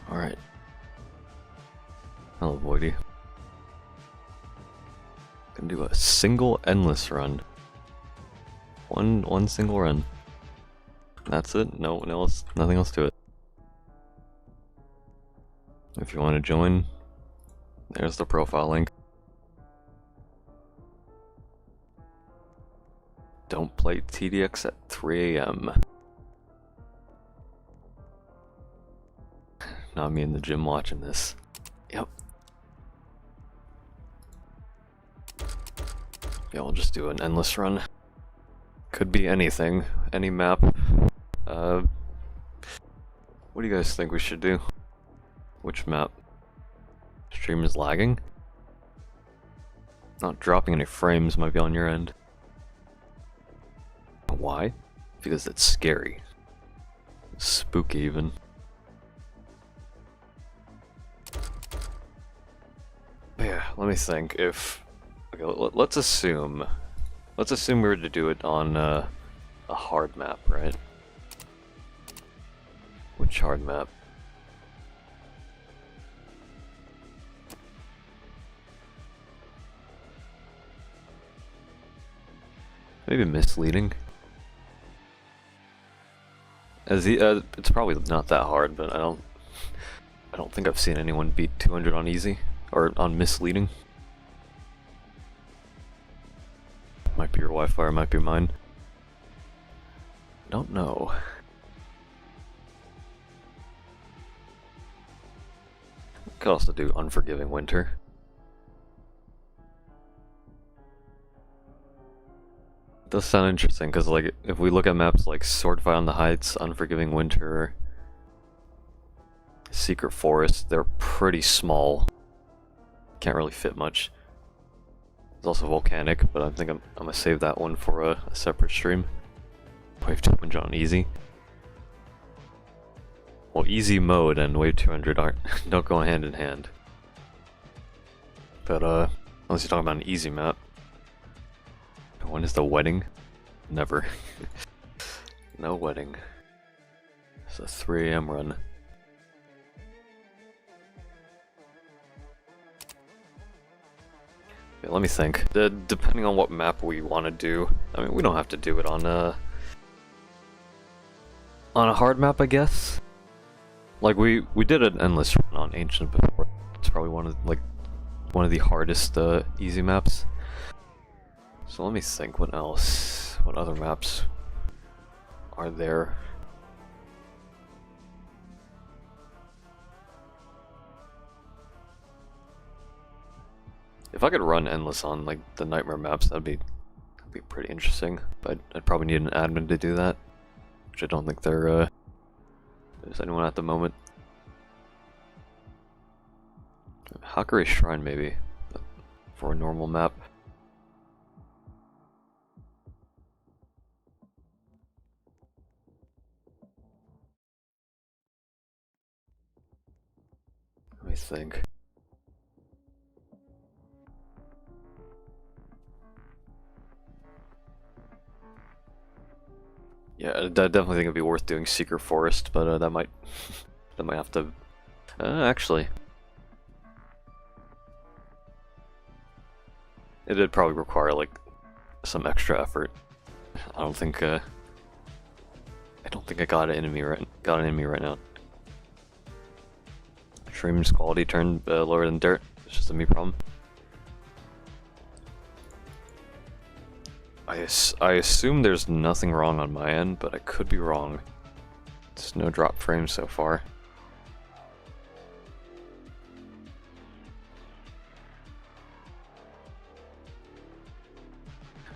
Alright. Hello, Voidy. Gonna do a single endless run. One single run. That's it. No else. Nothing else to it. If you want to join, there's the profile link. Don't play TDX at 3 AM. Not me in the gym watching this. Yep. Yeah, I'll just do an endless run. Could be anything, any map. What do you guys think we should do? Which map? Stream is lagging? Not dropping any frames might be on your end. Why? Because it's scary. Spooky even. But yeah, let me think. If okay, let's assume we were to do it on a hard map, right? Which hard map? Maybe misleading. It's probably not that hard, but I don't think I've seen anyone beat 200 on easy or on misleading. Might be your Wi-Fi, or might be mine. Don't know. Could also do Unforgiving Winter. It does sound interesting, because like if we look at maps like Swordfight on the Heights, Unforgiving Winter, Secret Forest, they're pretty small. Can't really fit much. It's also volcanic, but I think I'm gonna save that one for a separate stream. Wave 200 on easy. Well, easy mode and Wave 200 don't go hand in hand. But unless you're talking about an easy map. When is the wedding? Never. No wedding. It's a 3 AM run. Okay, let me think. Depending on what map we want to do, I mean, we don't have to do it on a hard map, I guess. Like we did an endless run on Ancient before. It's probably one of the hardest easy maps. So let me think, what else? What other maps are there? If I could run endless on like the nightmare maps, that'd be pretty interesting. But I'd probably need an admin to do that, which I don't think there's anyone at the moment. Hakurei Shrine maybe for a normal map. Let me think. Yeah, I definitely think it'd be worth doing Secret Forest, but that might have to. Actually, it did probably require like some extra effort. I don't think I got an enemy right now. Stream's quality turned lower than dirt. It's just a me problem. I assume there's nothing wrong on my end, but I could be wrong. There's no drop frames so far.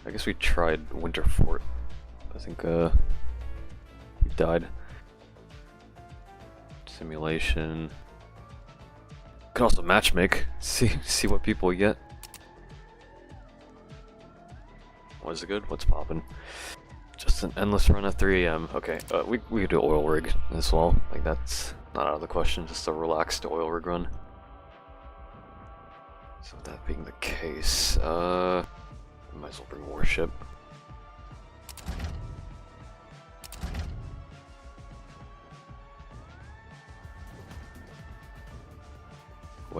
I guess we tried Winter Fort. I think we died. Simulation. Could also matchmake. See what people get. Was it good? What's poppin'? Just an endless run at 3 AM. Okay, we could do oil rig as well. Like that's not out of the question. Just a relaxed oil rig run. So with that being the case, might as well bring warship.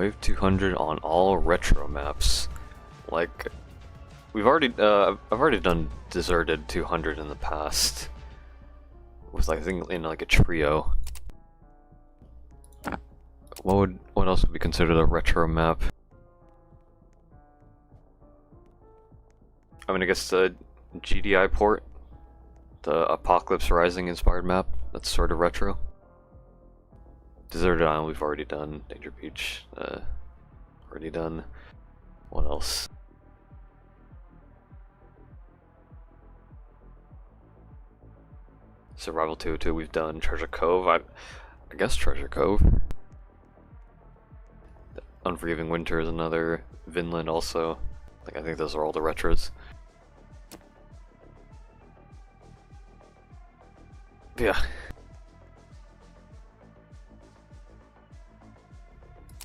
Wave 200 on all retro maps. Like, I've already done Deserted 200 in the past. With, I think, in like a trio. What else would be considered a retro map? I mean, I guess the GDI port, the Apocalypse Rising inspired map, that's sort of retro. Deserted Island we've already done, Danger Beach, already done. What else? Survival 202 we've done, Treasure Cove, I guess Treasure Cove. Unforgiving Winter is another, Vinland also. Like, I think those are all the retros. Yeah.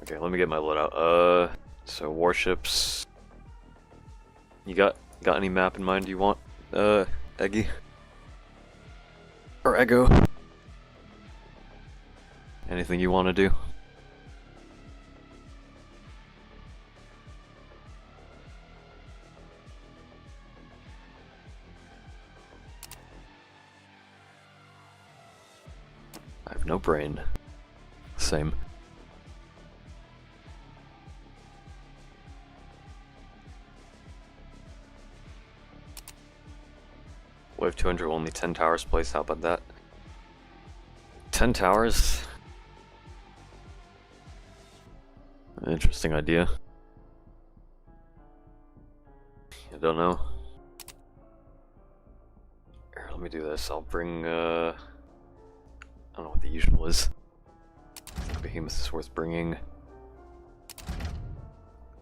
Okay, let me get my loadout. So warships. You got any map in mind you want, Eggy? Or Ego? Anything you want to do? I have no brain. Same. Wave 200 only 10 towers placed, how about that? 10 towers? An interesting idea. I don't know. Here, let me do this. I'll bring, I don't know what the usual is. I think Behemoth is worth bringing.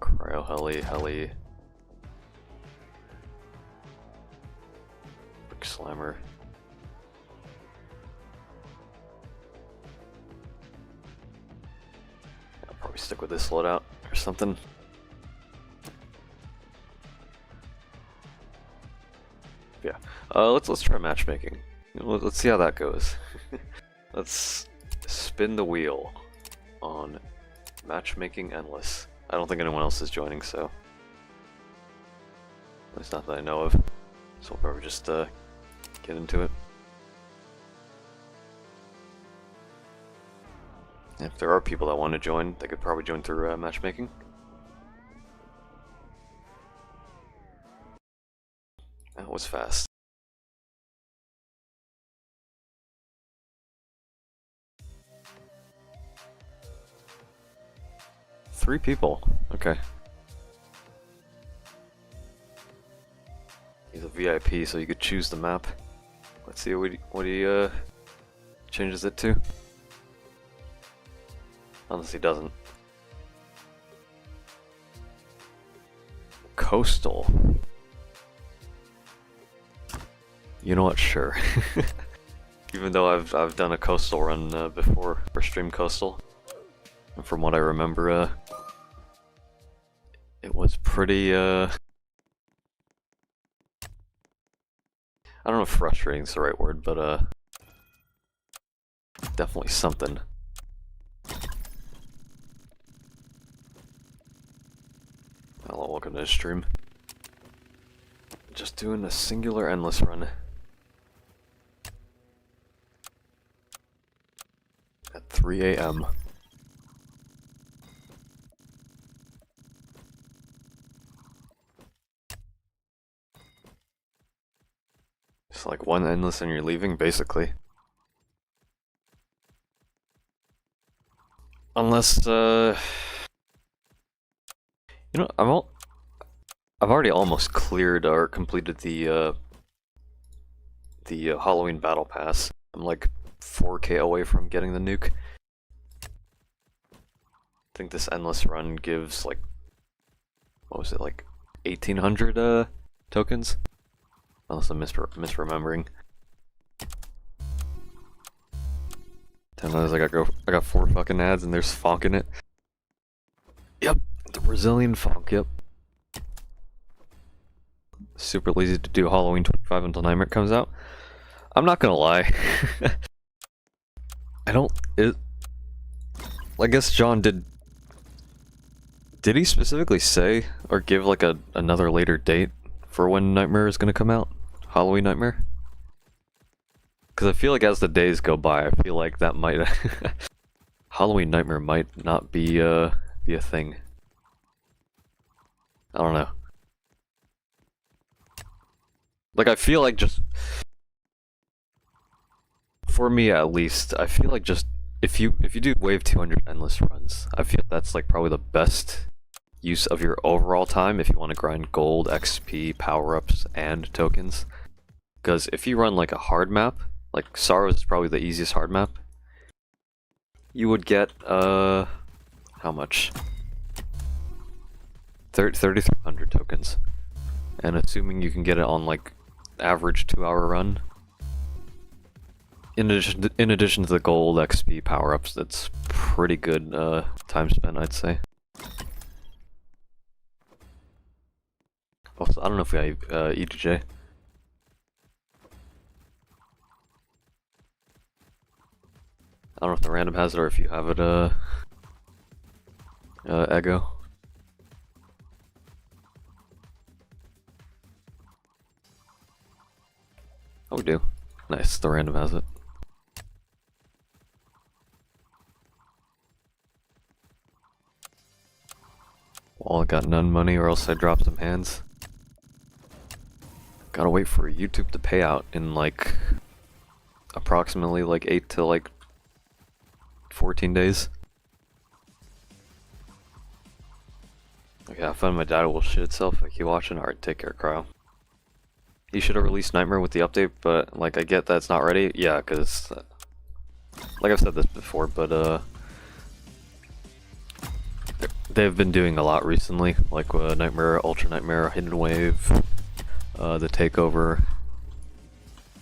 Cryo Heli. Brick Slammer. I'll probably stick with this loadout or something. Yeah. Let's try matchmaking. Let's see how that goes. Let's spin the wheel on matchmaking endless. I don't think anyone else is joining, so at least not that I know of. So we'll probably just get into it. If there are people that want to join, they could probably join through matchmaking. That was fast. Three people. Okay. He's a VIP, so you could choose the map. Let's see what he changes it to. Unless he doesn't. Coastal. You know what? Sure. Even though I've done a coastal run before, or stream coastal, and from what I remember, it was pretty. I don't know if frustrating is the right word, but definitely something. Hello, welcome to the stream. Just doing a singular endless run. At 3 AM. It's like one endless and you're leaving, basically. Unless, you know, I've already almost cleared or completed the Halloween Battle Pass. I'm like 4K away from getting the nuke. I think this endless run gives like, what was it, like 1,800 tokens? Unless I'm misremembering. TenLetters, I got 4 fucking ads and there's funk in it. Yep, the Brazilian funk, yep. Super lazy to do Halloween 25 until Nightmare comes out. I'm not gonna lie. I guess John did Did he specifically say or give like another later date for when Nightmare is gonna come out? Halloween Nightmare? Because I feel like as the days go by, I feel like that might Halloween Nightmare might not be a thing. I don't know. Like I feel like just for me at least, I feel like just if you do Wave 200 endless runs, I feel that's like probably the best use of your overall time if you want to grind gold, XP, power-ups, and tokens. Because if you run like a hard map, like Sorrows is probably the easiest hard map, you would get how much? 3,300 tokens. And assuming you can get it on like average 2-hour run, in addition to the gold, XP, power-ups, that's pretty good time spent, I'd say. Also, I don't know if we have EDJ. I don't know if the random has it or if you have it, Ego. Oh, we do. Nice, the random has it. Well, I got none money or else I drop some hands. Gotta wait for YouTube to pay out in like approximately like 8 to like 14 days. Okay, I found my data will shit itself. I keep watching. Alright, take care, Cryo. He should have released Nightmare with the update, but like I get that it's not ready. Yeah, because like I've said this before, but they've been doing a lot recently, like Nightmare, Ultra Nightmare, Hidden Wave, the Takeover.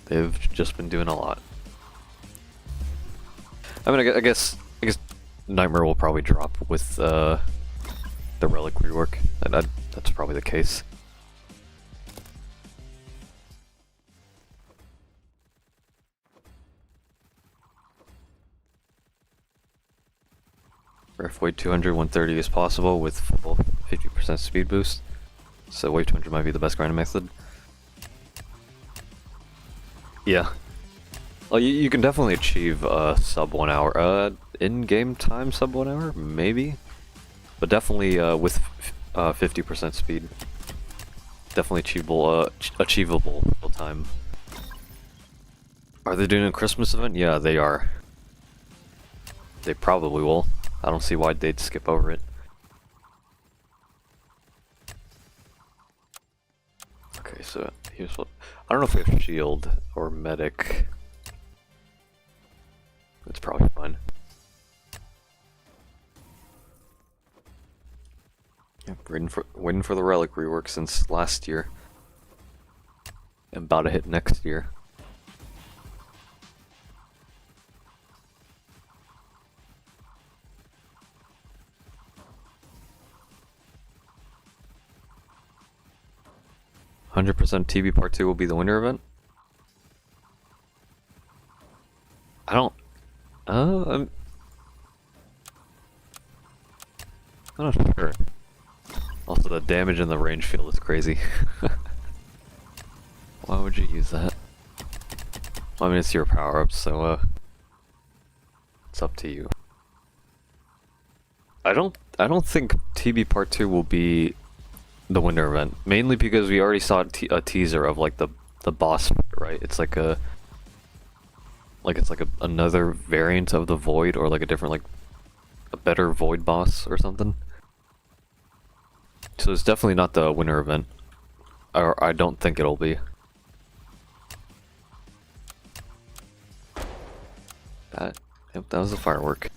They've just been doing a lot. I mean, I guess Nightmare will probably drop with the Relic rework, and that's probably the case. If Wave 200, 130 is possible with full 50% speed boost, so Wave 200 might be the best grinding method. Yeah. Well, you can definitely achieve sub 1 hour. In-game time sub 1 hour? Maybe? But definitely with 50% speed. Definitely achievable full time. Are they doing a Christmas event? Yeah, they are. They probably will. I don't see why they'd skip over it. Okay, so here's what... I don't know if we have shield or medic. It's probably fine. Yeah, waiting for the relic rework since last year. And about to hit next year. %, TB Part 2 will be the winter event? I don't... I'm not sure. Also, the damage in the range field is crazy. Why would you use that? Well, I mean, it's your power-up, so, it's up to you. I don't think TB Part 2 will be the winter event, mainly because we already saw a teaser of like the boss fight, right? It's like another variant of the Void, or like a different, like a better Void boss or something. So it's definitely not the winter event, or I don't think it'll be. Yep, that was a firework.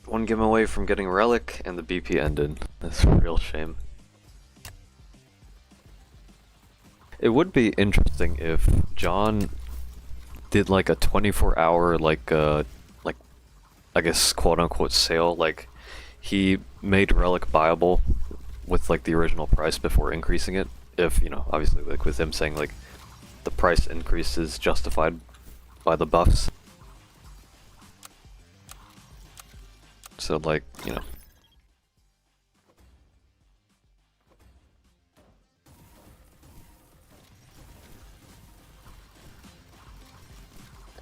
One game away from getting Relic, and the BP ended. That's a real shame. It would be interesting if John did like a 24-hour I guess quote-unquote sale, like he made Relic buyable with like the original price before increasing it. If, you know, obviously like with him saying like the price increase is justified by the buffs. So like, you know,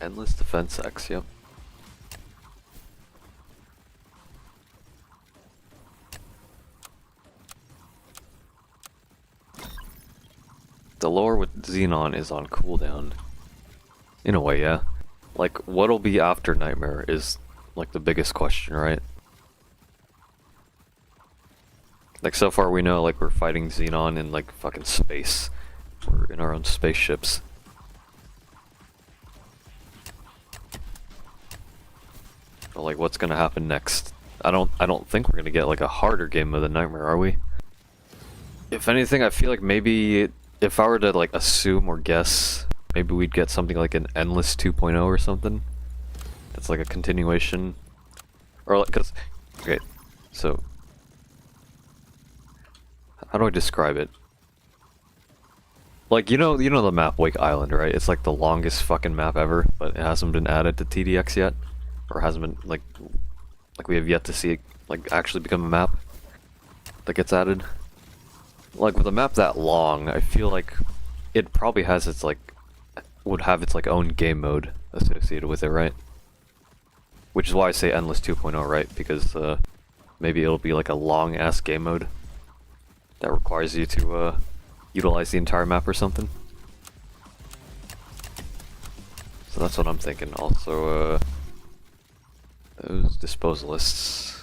Endless Defense X, yep. The lore with Xenon is on cooldown. In a way, yeah. Like, what'll be after Nightmare is, like, the biggest question, right? Like, so far we know, like, we're fighting Xenon in, like, fucking space. We're in our own spaceships. But, like, what's gonna happen next? I don't think we're gonna get, like, a harder game of the Nightmare, are we? If anything, I feel like maybe if I were to, like, assume or guess, maybe we'd get something like an Endless 2.0 or something. That's like a continuation. Or, like, cause, okay, so, how do I describe it? Like, you know the map Wake Island, right? It's like the longest fucking map ever, but it hasn't been added to TDX yet. Or hasn't been, like we have yet to see it, like, actually become a map that gets added. Like, with a map that long, I feel like it probably has its, like, would have its, like, own game mode associated with it, right? Which is why I say Endless 2.0, right? Because, maybe it'll be, like, a long-ass game mode that requires you to, utilize the entire map or something. So that's what I'm thinking. Also, those disposalists.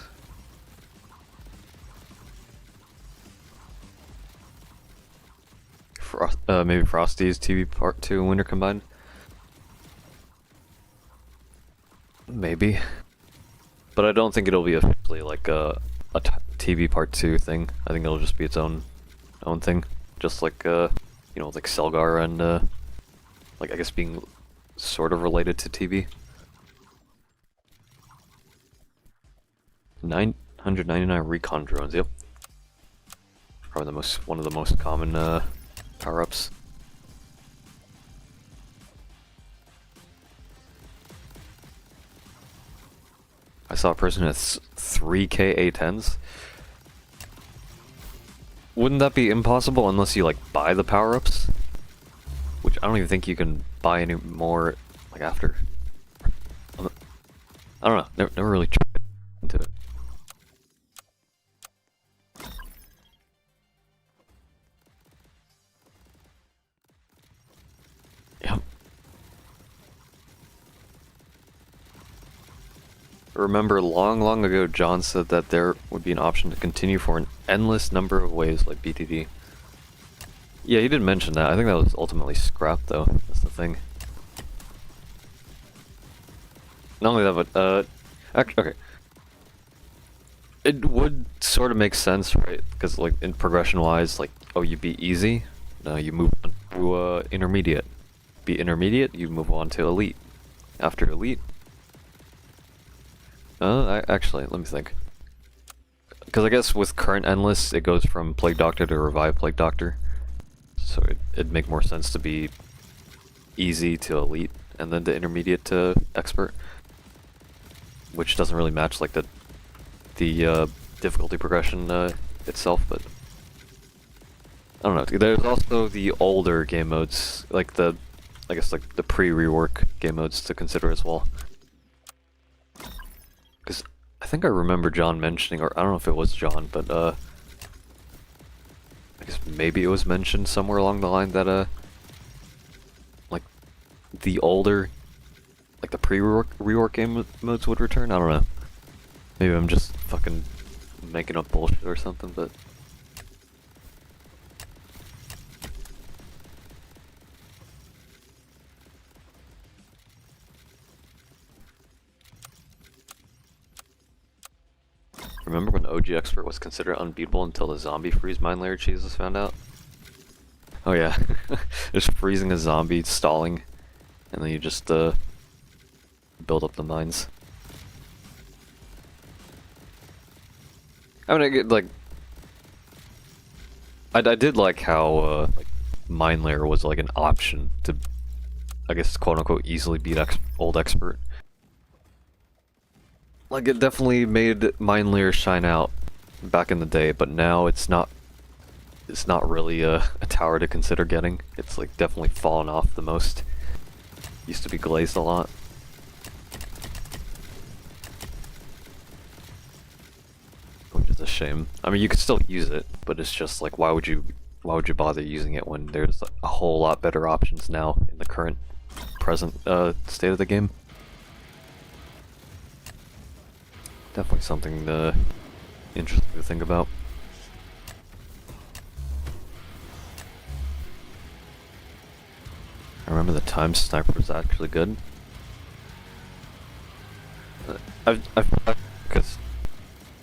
Maybe Frosty's TV Part 2 and Winter Combined? Maybe. But I don't think it'll be officially like a TV Part 2 thing. I think it'll just be its own thing. Just like, you know, like Selgar and, like, I guess being sort of related to TV. 999 recon drones, yep. Probably one of the most common, power-ups. I saw a person with 3k A10s. Wouldn't that be impossible unless you, like, buy the power-ups? Which I don't even think you can buy any more, like, after. I don't know, never really tried into it. Yep. Remember, long ago, John said that there would be an option to continue for an endless number of ways, like BTD. Yeah, he did mention that. I think that was ultimately scrapped, though. That's the thing. Not only that, but, actually, okay. It would sort of make sense, right? Because, like, in progression-wise, like, oh, you beat easy, now you move on to, intermediate. Beat intermediate, you move on to elite. After elite, actually, let me think. Because I guess with current Endless, it goes from Plague Doctor to Revive Plague Doctor. So it'd make more sense to be easy to elite, and then to intermediate to expert. Which doesn't really match, like, the difficulty progression, itself, but... I don't know, there's also the older game modes, like I guess, like, the pre-rework game modes to consider as well. Because I think I remember John mentioning, or I don't know if it was John, but, I guess maybe it was mentioned somewhere along the line that, like, the older, like, the pre-rework game modes would return? I don't know. Maybe I'm just fucking making up bullshit or something, but... Remember when OG Expert was considered unbeatable until the zombie freeze mine layer cheese was found out? Oh yeah, just freezing a zombie, stalling, and then you just build up the mines. I mean, like, I did like how like, mine layer was like an option to, I guess, quote unquote, easily beat old expert. Like, it definitely made mine layer shine out back in the day, but now it's not really a tower to consider getting. It's, like, definitely fallen off the most. used to be glazed a lot. Which is a shame. I mean, you could still use it, but it's just like, why would you bother using it when there's a whole lot better options now in the current present state of the game? Definitely something interesting to think about. I remember the time sniper was actually good. Because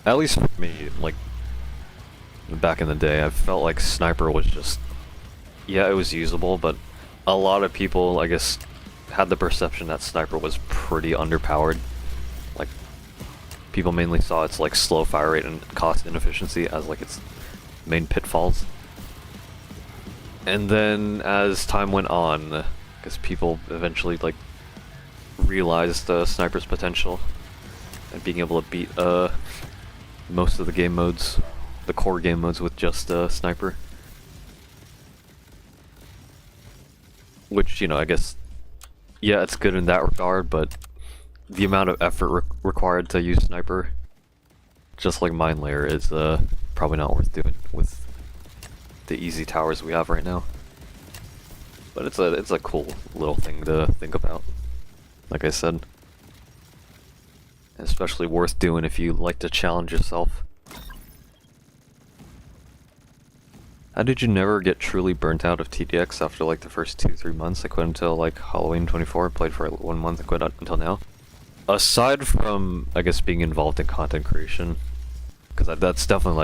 at least for me, like back in the day, I felt like sniper was just, yeah, it was usable, but a lot of people, I guess, had the perception that sniper was pretty underpowered. Like, people mainly saw its like slow fire rate and cost inefficiency as like its main pitfalls. And then as time went on, because people eventually like realized the sniper's potential and being able to beat most of the game modes, the core game modes with just sniper. Which, you know, I guess, yeah, it's good in that regard, but the amount of effort required to use sniper, just like mine layer, is probably not worth doing with the easy towers we have right now. But it's a cool little thing to think about, like I said. Especially worth doing if you like to challenge yourself. How did you never get truly burnt out of TDX after like the first 2-3 months? I quit until like Halloween 24, played for 1 month and quit until now. Aside from, I guess, being involved in content creation, because that's definitely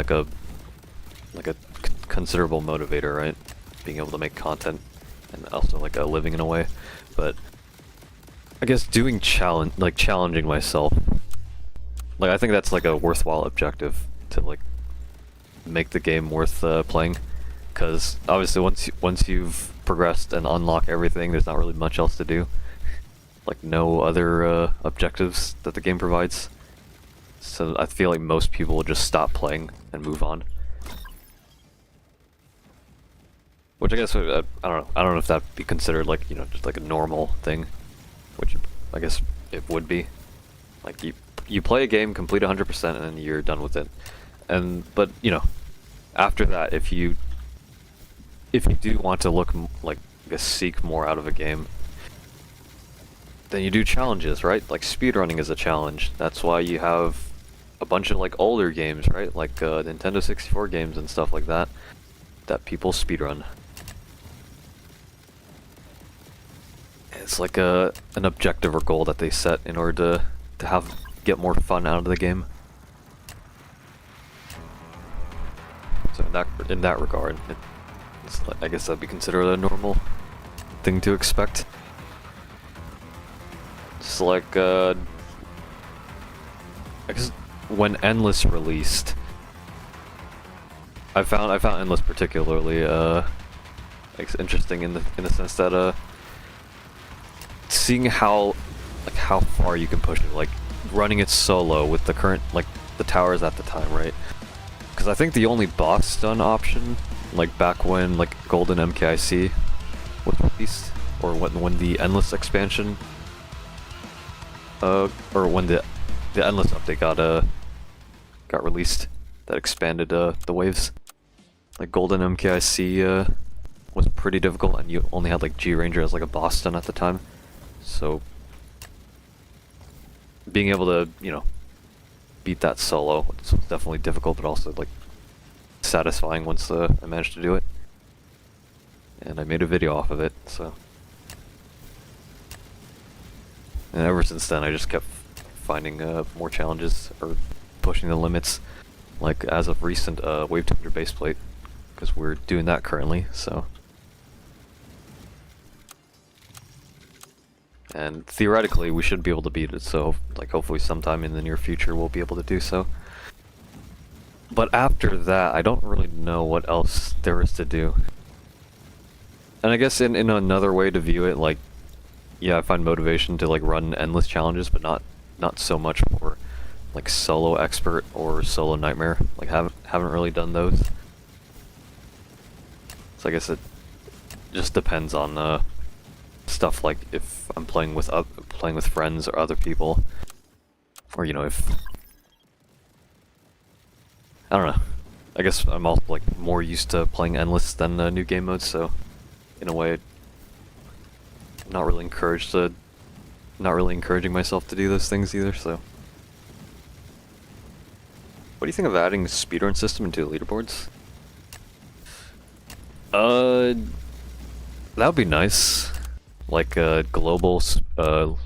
like a considerable motivator, right? Being able to make content and also like a living in a way. But I guess doing challenging myself, like I think that's like a worthwhile objective to like make the game worth playing. Because obviously once you've progressed and unlocked everything, there's not really much else to do. Like no other objectives that the game provides. So I feel like most people will just stop playing and move on. Which I guess, I don't know. I don't know if that'd be considered like, you know, just like a normal thing. Which I guess it would be. Like you play a game, complete 100%, and then you're done with it. But you know, after that, if you do want to look like, I guess, seek more out of a game, then you do challenges, right? Like speedrunning is a challenge. That's why you have a bunch of like older games, right? Like Nintendo 64 games and stuff like that people speedrun. It's like an objective or goal that they set in order to get more fun out of the game. So in that regard, I guess that'd be considered a normal thing to expect. Just like I guess when Endless released, I found Endless particularly interesting in the sense that seeing how far you can push it, like running it solo with the current the towers at the time, right? Because I think the only boss stun option, like back when like Golden MKIC was released, or when the Endless expansion, or when the Endless update got released, that expanded the waves. Like Golden MKIC was pretty difficult, and you only had like G Ranger as like a boss stun at the time. So being able to, you know, beat that solo was definitely difficult, but also like satisfying once I managed to do it. And I made a video off of it, so. And ever since then, I just kept finding more challenges or pushing the limits. Like as of recent, Wave 200 baseplate, because we're doing that currently, so. And theoretically, we should be able to beat it, so like hopefully sometime in the near future we'll be able to do so. But after that, I don't really know what else there is to do. And I guess in another way to view it, like, yeah, I find motivation to like run endless challenges, but not so much for like solo expert or solo nightmare. Like haven't really done those. So I guess it just depends on stuff like if I'm playing with friends or other people, or you know, if I don't know. I guess I'm also like more used to playing endless than new game modes, so in a way, not really encouraging myself to do those things either. So, what do you think of adding a speedrun system into leaderboards? That would be nice. Like a global, global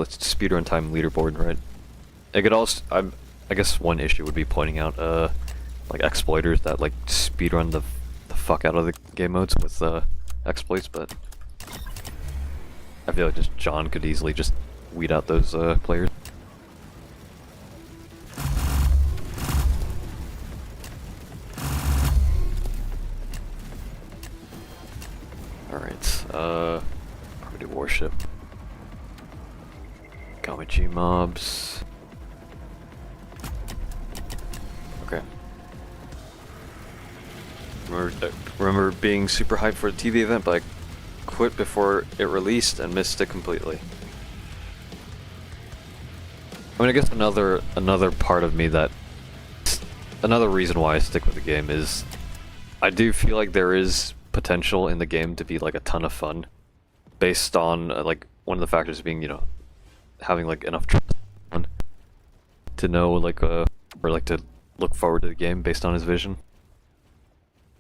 speedrun time leaderboard, right? It could also, I guess one issue would be pointing out like exploiters that like speedrun the fuck out of the game modes with exploits, but I feel like just John could easily just weed out those players. Alright, party warship. Gamachi mobs. Okay. Remember being super hyped for a TV event, but I quit before it released and missed it completely. I mean, I guess another part of me that another reason why I stick with the game is I do feel like there is potential in the game to be like a ton of fun, based on like one of the factors being, you know, having like enough trust to know like or like to look forward to the game based on his vision.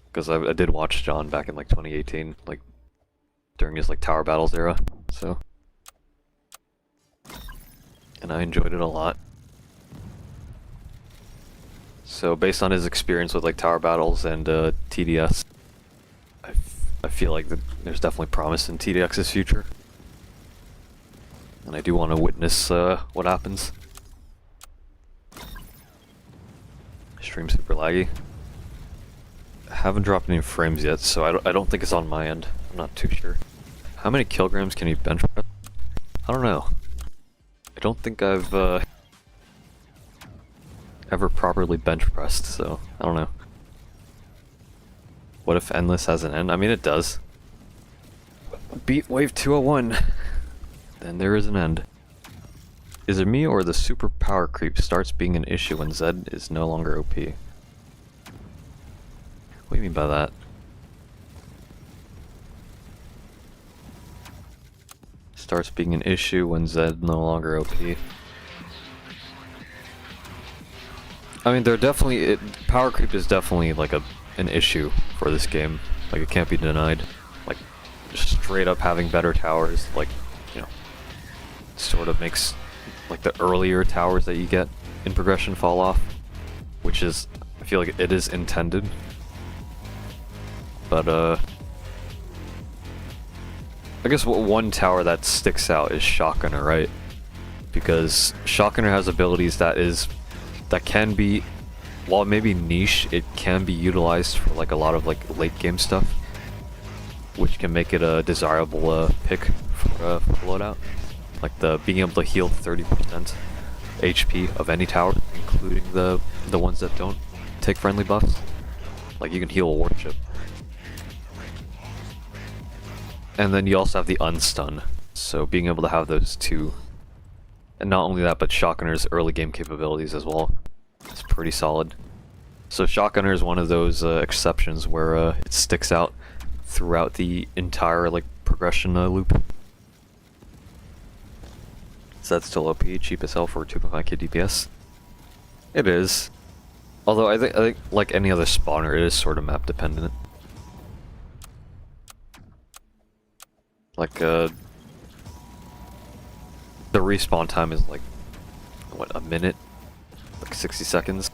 Because I did watch John back in like 2018, like during his like Tower Battles era, so, and I enjoyed it a lot. So based on his experience with like Tower Battles and TDS, I feel like there's definitely promise in TDX's future, and I do want to witness what happens. Stream super laggy. Haven't dropped any frames yet, so I don't think it's on my end. I'm not too sure. How many kilograms can you bench press? I don't know. I don't think I've ever properly bench pressed, so I don't know. What if endless has an end? I mean, it does. Beat wave 201. Then there is an end. Is it me or the super power creep starts being an issue when Zed is no longer OP? What do you mean by that? Starts being an issue when Zed no longer OP. I mean, power creep is definitely like an issue for this game. Like, it can't be denied. Like, just straight up having better towers, like, you know, sort of makes like the earlier towers that you get in progression fall off, which is, I feel like it is intended. But I guess one tower that sticks out is Shotgunner, right? Because Shotgunner has abilities that can be, while it may be niche, it can be utilized for like a lot of like late game stuff, which can make it a desirable pick for loadout. Like being able to heal 30% HP of any tower, including the ones that don't take friendly buffs. Like, you can heal a warship. And then you also have the unstun, so being able to have those two. And not only that, but Shotgunner's early game capabilities as well. It's pretty solid. So Shotgunner is one of those exceptions where it sticks out throughout the entire like progression loop. Is that still OP? Cheap as hell for 2.5k DPS? It is. Although I think like any other spawner, it is sort of map dependent. Like the respawn time is like, what, a minute? Like 60 seconds?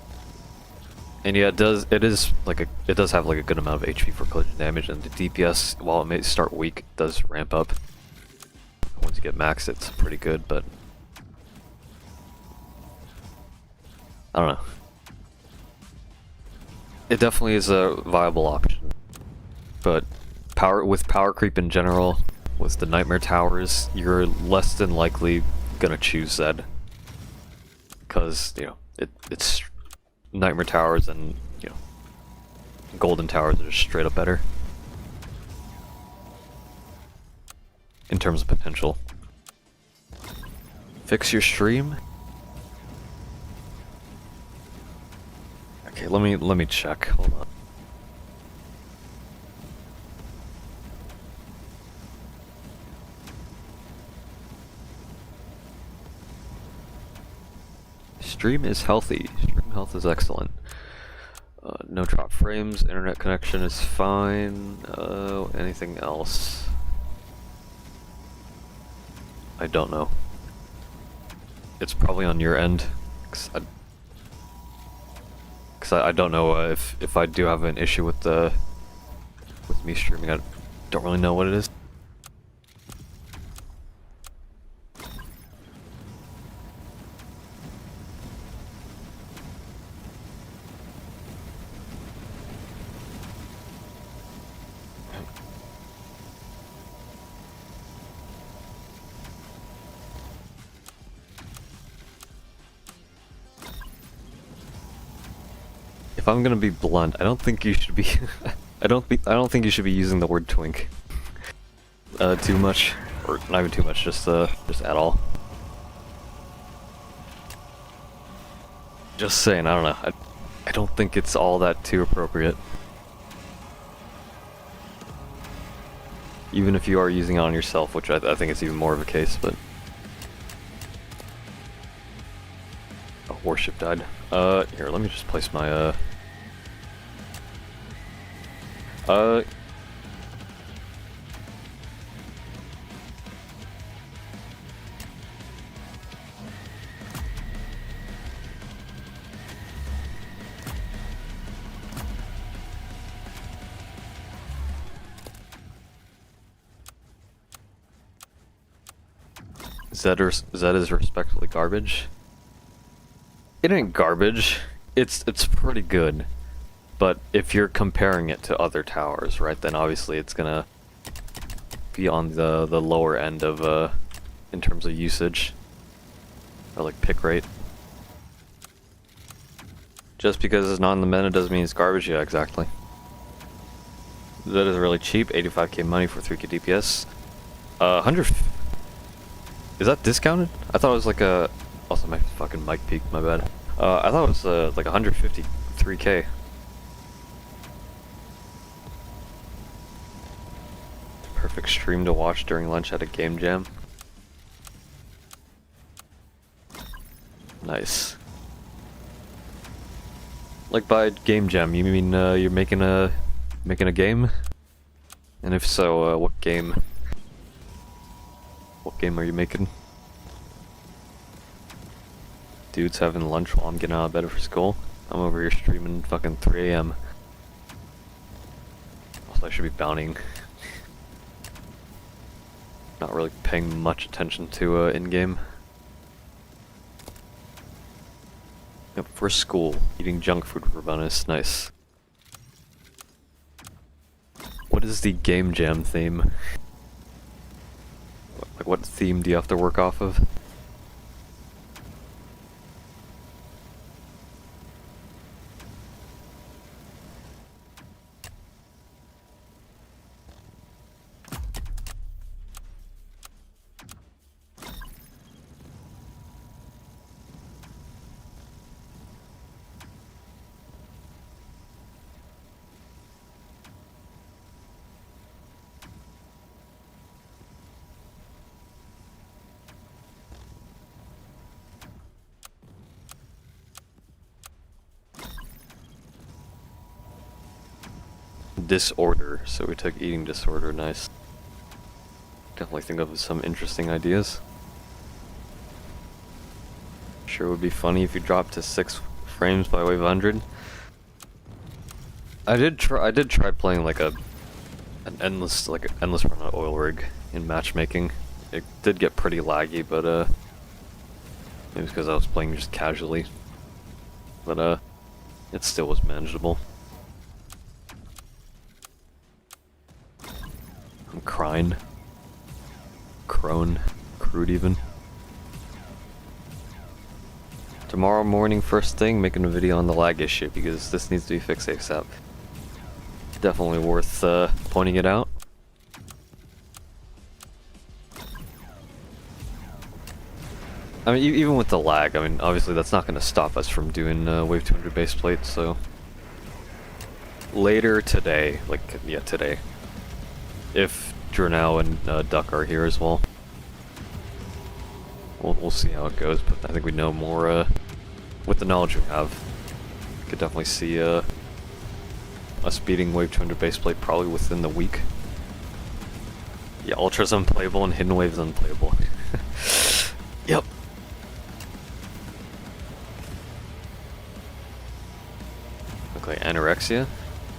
And yeah, it does have like a good amount of HP for collision damage, and the DPS, while it may start weak, does ramp up. Once you get maxed, it's pretty good, but I don't know. It definitely is a viable option, but with power creep in general, with the nightmare towers, you're less than likely gonna choose Zed, because you know it's nightmare towers and, you know, golden towers are just straight up better. terms of potential. Fix your stream? Okay, let me check. Hold on. Stream is healthy. Stream health is excellent. No drop frames. Internet connection is fine. Anything else? I don't know. It's probably on your end. Cause I don't know if I do have an issue with me streaming. I don't really know what it is. If I'm gonna be blunt, I don't think you should be. I don't think you should be using the word twink. Too much, or not even too much, just at all. Just saying, I don't know. I don't think it's all that too appropriate. Even if you are using it on yourself, which I think is even more of a case, but. Oh, warship died. Here, let me just place my, Zed is respectfully garbage. It ain't garbage. It's pretty good. But if you're comparing it to other towers, right, then obviously it's gonna be on the lower end of in terms of usage. Or like pick rate. Just because it's not in the meta doesn't mean it's garbage. Yeah, exactly. That is really cheap. 85k money for 3k DPS. 100. Is that discounted? I thought it was like a. Also, my fucking mic peaked. My bad. I thought it was like 153k. Perfect stream to watch during lunch at a game jam. Nice. Like by game jam, you mean you're making a game? And if so, what game? What game are you making? Dude's having lunch while I'm getting out of bed for school. I'm over here streaming fucking 3 AM. Also, I should be bountying. Not really paying much attention to in-game. Yep, for school, eating junk food for bonus, nice. What is the game jam theme? Like, what theme do you have to work off of? Disorder, so we took eating disorder, nice. Definitely think of some interesting ideas. Sure would be funny if you dropped to 6 frames by way of 100. I did try playing like an endless run on oil rig in matchmaking. It did get pretty laggy, but maybe it's because I was playing just casually. But it still was manageable. I'm crying. Crone. Crude even. Tomorrow morning first thing, making a video on the lag issue because this needs to be fixed ASAP. Definitely worth pointing it out. I mean, even with the lag, I mean, obviously that's not going to stop us from doing Wave 200 base plate, so... Later today, like, yeah, today. If Jornal and Duck are here as well. We'll see how it goes, but I think we know more, with the knowledge we have. We could definitely see, us beating Wave 200 base plate probably within the week. Yeah, Ultra's unplayable and Hidden Wave's unplayable. Yep. Okay, anorexia.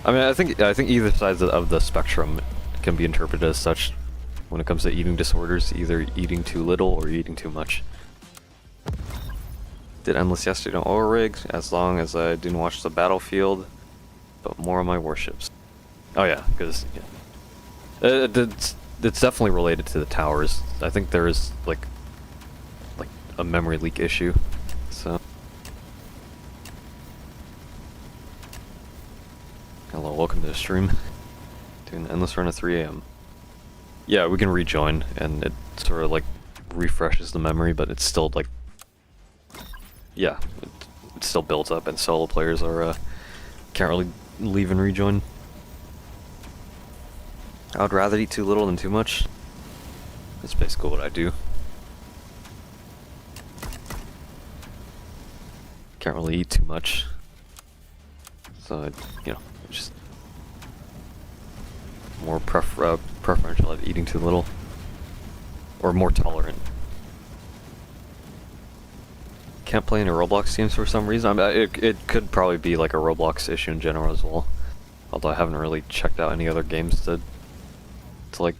I mean, I think either side of the spectrum can be interpreted as such when it comes to eating disorders, either eating too little or eating too much. Did Endless yesterday on oil rigs, as long as I didn't watch the battlefield, but more on my warships. Oh yeah, because yeah. It's definitely related to the towers. I think there is like a memory leak issue, so. Hello, welcome to the stream. Doing an endless run at 3 AM. Yeah, we can rejoin, and it sort of like refreshes the memory, but it's still like, yeah, it still builds up, and solo players are can't really leave and rejoin. I would rather eat too little than too much. That's basically what I do. Can't really eat too much, so you know, just more preferential at eating too little, or more tolerant. Can't play any Roblox games for some reason. I mean, it could probably be like a Roblox issue in general as well. Although I haven't really checked out any other games to like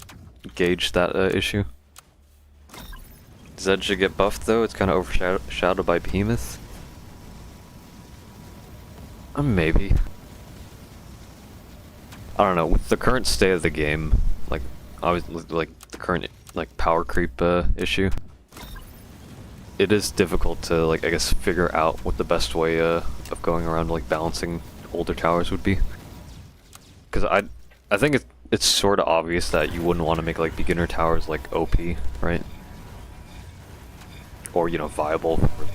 gauge that issue. Zed should get buffed though. It's kind of overshadowed by Behemoth. Maybe. I don't know. With the current state of the game, like like the current like power creep issue, it is difficult to like I guess figure out what the best way of going around like balancing older towers would be. Because I think it's sort of obvious that you wouldn't want to make like beginner towers like OP, right? Or you know viable for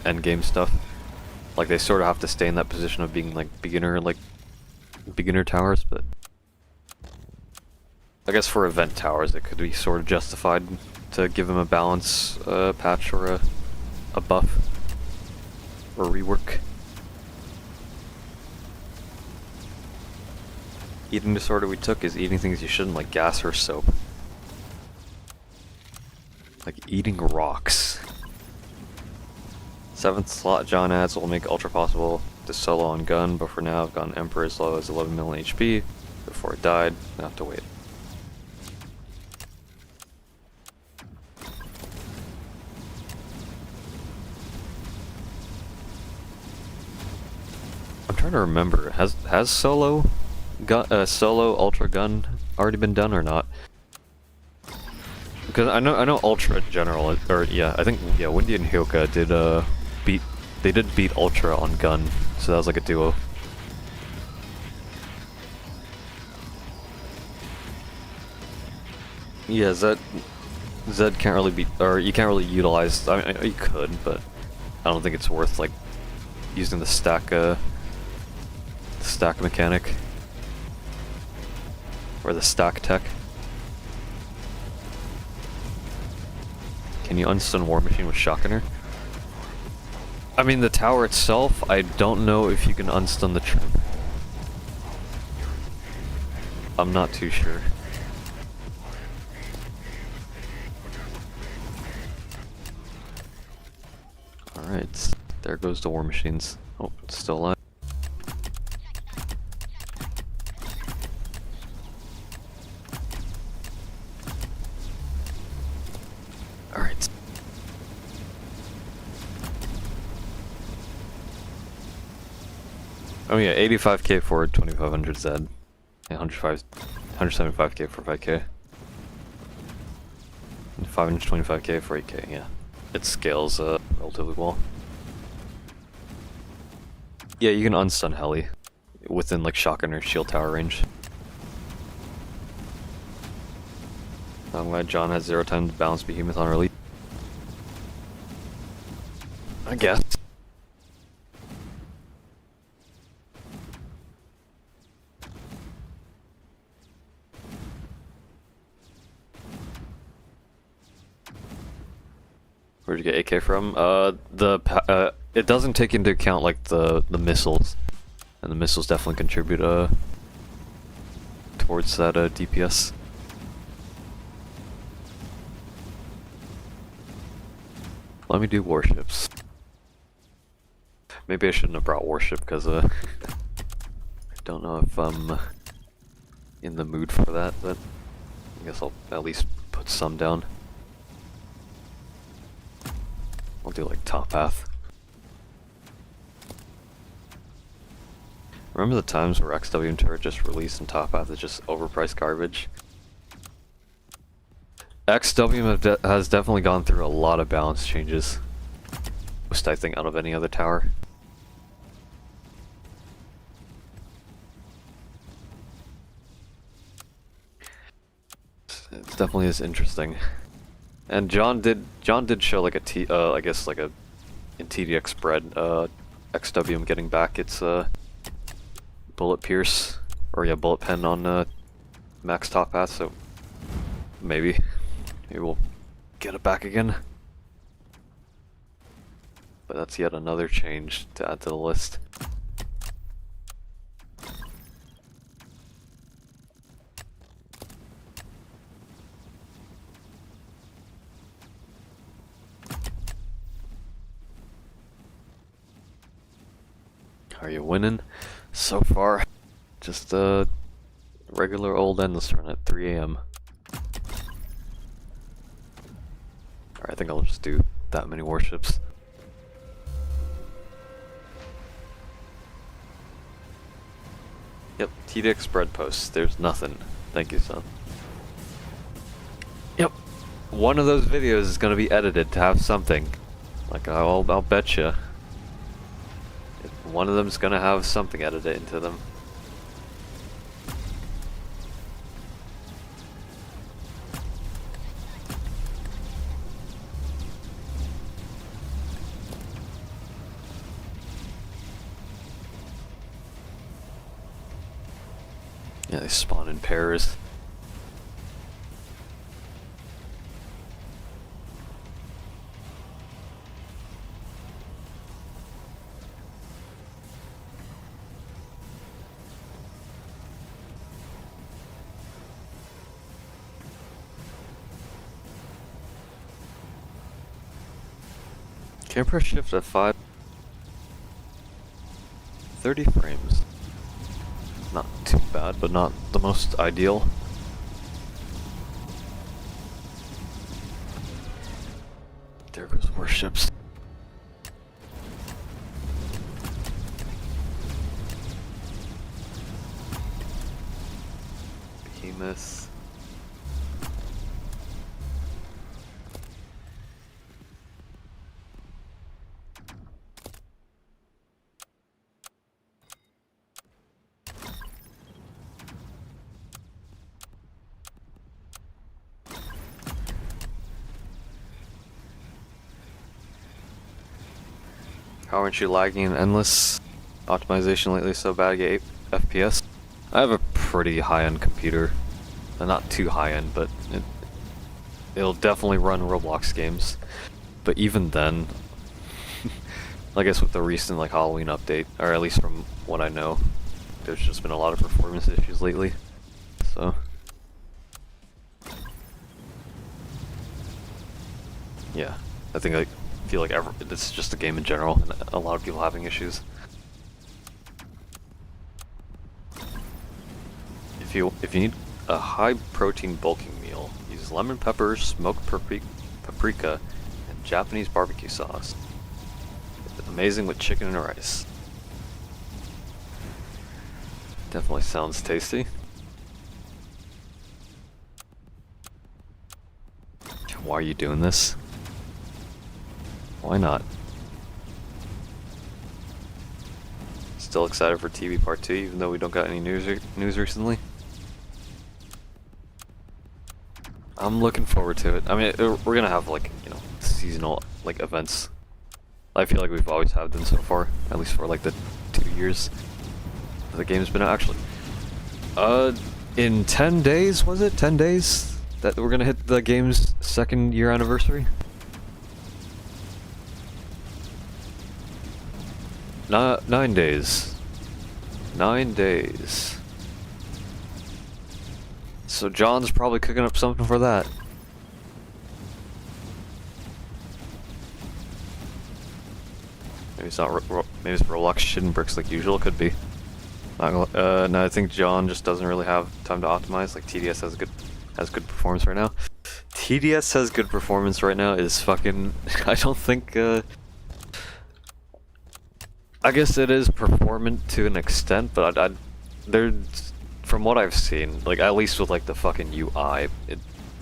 end game stuff. Like they sort of have to stay in that position of being like beginner towers, but I guess for event towers it could be sort of justified to give them a balance patch or a buff or rework. Eating disorder we took is eating things you shouldn't, like gas or soap. Like eating rocks. 7th slot John adds will make Ultra possible to solo on gun, but for now I've gotten Emperor as low as 11 million HP before it died. I have to wait. I'm trying to remember, has solo Ultra gun already been done or not? Because I know Ultra in general, or yeah, I think yeah, Windy and Hyoka did beat Ultra on gun, so that was like a duo. Yeah, Zed can't really beat, or you can't really utilize. I mean, you could, but I don't think it's worth like using the stack mechanic or the stack tech. Can you unstun War Machine with Shotgunner? I mean, the tower itself, I don't know if you can unstun the troop. I'm not too sure. Alright, there goes the War Machines. Oh, it's still alive. Alright. Oh yeah, 85k for 2500 Zed. Yeah, 175k for 5k. And 525k for 8k, yeah. It scales relatively well. Yeah, you can unstun Heli within like shotgun or shield tower range. I'm glad John has 0 time to balance Behemoth on release. I guess. Where'd you get AK from? It doesn't take into account like the missiles, and the missiles definitely contribute towards that DPS. Let me do warships. Maybe I shouldn't have brought warship because I don't know if I'm in the mood for that, but I guess I'll at least put some down. I'll do like top path. Remember the times where XW and turret just released and top path is just overpriced garbage? XW has definitely gone through a lot of balance changes. Most, I think, out of any other tower. It definitely is interesting. And John did show like I guess like a in TDX spread XWM getting back its bullet pierce, or yeah, bullet pen on max top path, so maybe we'll get it back again. But that's yet another change to add to the list. Are you winning? So far, just a regular old endless run at 3 AM. Alright, I think I'll just do that many warships. Yep, TDX spread posts. There's nothing. Thank you, son. Yep. One of those videos is gonna be edited to have something. Like, I'll bet you. One of them's gonna have something edited into them. Yeah, they spawn in pairs. Can't press shift at 30 frames. Not too bad, but not the most ideal. There goes warships. Behemoth. How aren't you lagging in endless? Optimization lately so bad, I get 8 FPS. I have a pretty high-end computer. Not too high-end, but it'll definitely run Roblox games. But even then, I guess with the recent like Halloween update, or at least from what I know, there's just been a lot of performance issues lately. So yeah, I feel like it's just a game in general, and a lot of people having issues. If you need a high protein bulking meal, use lemon pepper, smoked paprika, and Japanese barbecue sauce. It's amazing with chicken and rice. Definitely sounds tasty. Why are you doing this? Why not? Still excited for TV Part 2, even though we don't got any news recently. I'm looking forward to it. I mean, we're gonna have like, you know, seasonal like events I feel like we've always had them so far, at least for like the 2 years that the game's been out. Actually, in 10 days, was it? 10 days that we're gonna hit the game's 2nd year anniversary? 9 days. 9 days. So John's probably cooking up something for that. Maybe it's not. Maybe it's Roblox shitting bricks like usual. Could be. No, I think John just doesn't really have time to optimize. Like TDS has good performance right now. TDS has good performance right now is fucking. I don't think. I guess it is performant to an extent, but there's, from what I've seen, like at least with like the fucking UI,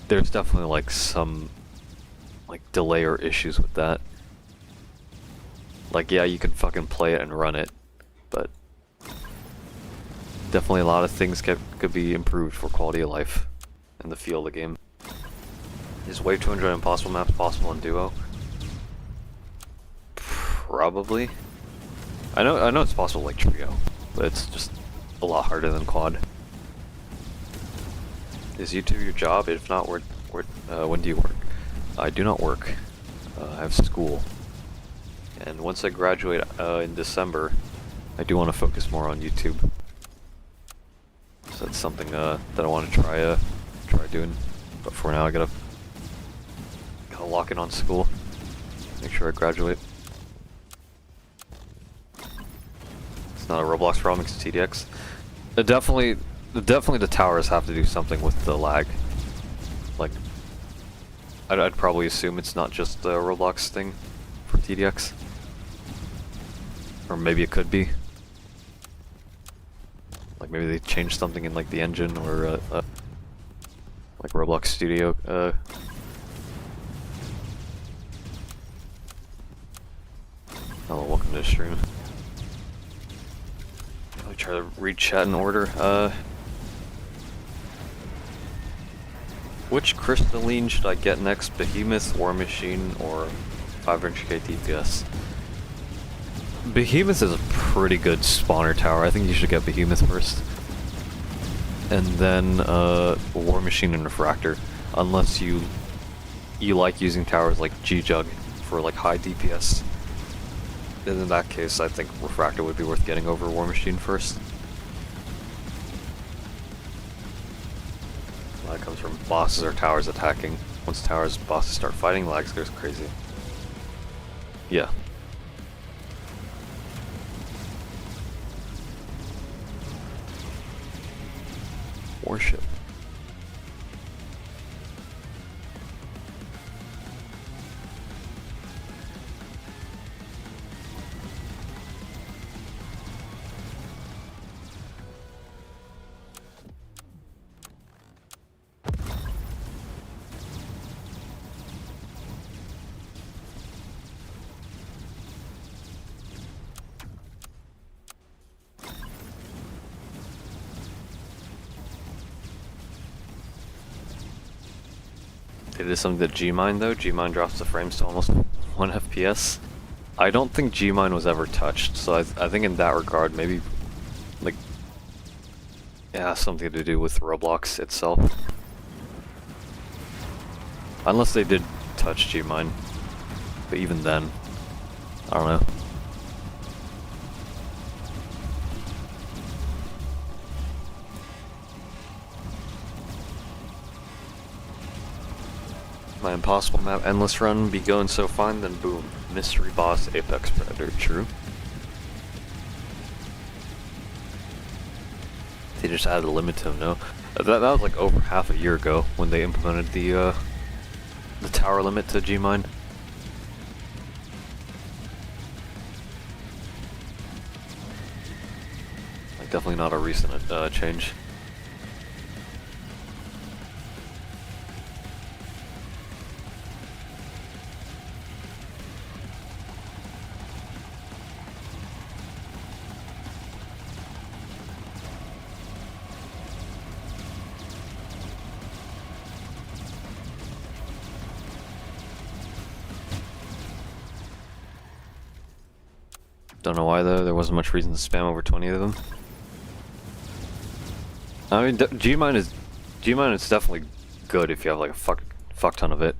there's definitely like some like delay or issues with that. Like yeah, you can fucking play it and run it, but definitely a lot of things could be improved for quality of life and the feel of the game. Is Wave 200 Impossible Maps possible in Duo? Probably. I know it's possible like Trio, but it's just a lot harder than Quad. Is YouTube your job? If not, when do you work? I do not work. I have school. And once I graduate in December, I do want to focus more on YouTube. So that's something that I want to try doing. But for now, I gotta lock in on school. Make sure I graduate. It's not a Roblox problem, it's TDX. Definitely the towers have to do something with the lag. Like, I'd probably assume it's not just a Roblox thing for TDX. Or maybe it could be. Like maybe they changed something in like the engine or like Roblox Studio. Hello, welcome to the stream. Let me try to read chat in order. Which crystalline should I get next? Behemoth, War Machine, or 500k DPS? Behemoth is a pretty good spawner tower. I think you should get Behemoth first. And then War Machine and Refractor. Unless you like using towers like G-Jug for like high DPS. And in that case, I think Refractor would be worth getting over War Machine first. That comes from bosses or towers attacking. Once bosses start fighting, lags goes crazy. Yeah. Warship. It is something that Gmine though. Gmine drops the frames to almost 1 FPS. I don't think Gmine was ever touched, so I think in that regard maybe like it has something to do with Roblox itself. Unless they did touch Gmine. But even then, I don't know. My impossible map endless run be going so fine, then boom, mystery boss apex predator. True. They just added a limit to him. No, that was like over half a year ago when they implemented the tower limit to Gmine. Like definitely not a recent change. Don't know why though, there wasn't much reason to spam over 20 of them. I mean, G-Mine is definitely good if you have like a fuck ton of it.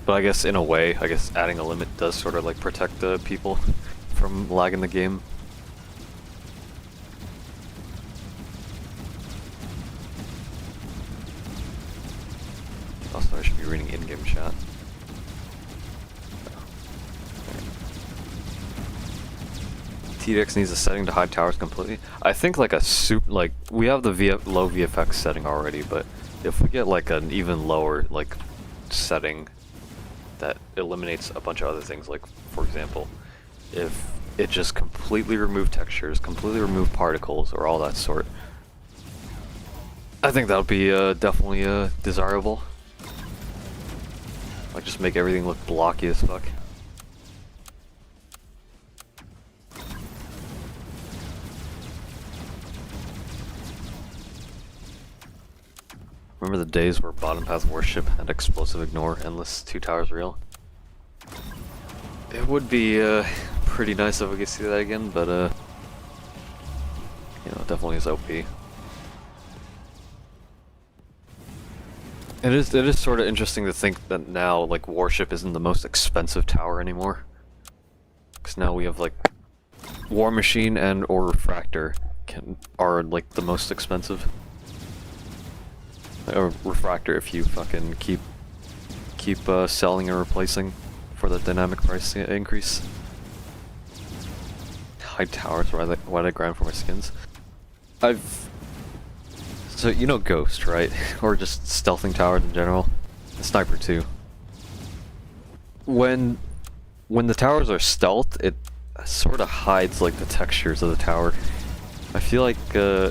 But I guess in a way, I guess adding a limit does sort of like protect the people from lagging the game. Also, I should be reading in-game chat. TDX needs a setting to hide towers completely. I think like a we have the low VFX setting already, but if we get like an even lower like setting that eliminates a bunch of other things, like for example, if it just completely removed textures, completely removed particles, or all that sort, I think that would be definitely desirable. Like just make everything look blocky as fuck. Remember the days where bottom path worship and explosive ignore endless 2 towers real? It would be pretty nice if we could see that again, but you know, definitely is OP. It is sort of interesting to think that now like worship isn't the most expensive tower anymore. Because now we have like War Machine and or Refractor are like the most expensive. Or Refractor if you fucking keep selling and replacing for the dynamic price increase. High towers, why I grind for my skins? So you know Ghost, right? Or just stealthing towers in general. And Sniper too. When the towers are stealth, it sort of hides like the textures of the tower. I feel like I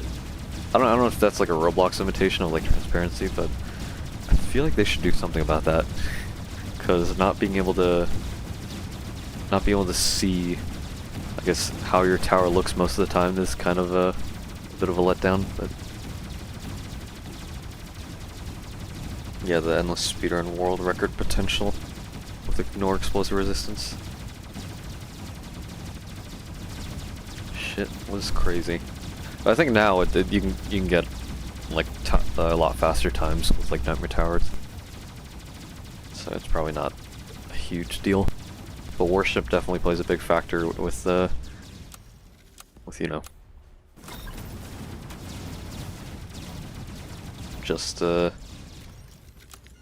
don't know if that's like a Roblox imitation of like transparency, but I feel like they should do something about that. Because not being able to see, I guess, how your tower looks most of the time is kind of a bit of a letdown. But yeah, the endless speedrun world record potential with ignore explosive resistance. Shit was crazy. I think now you can get like a lot faster times with like Nightmare Towers, so it's probably not a huge deal. But worship definitely plays a big factor with you know, just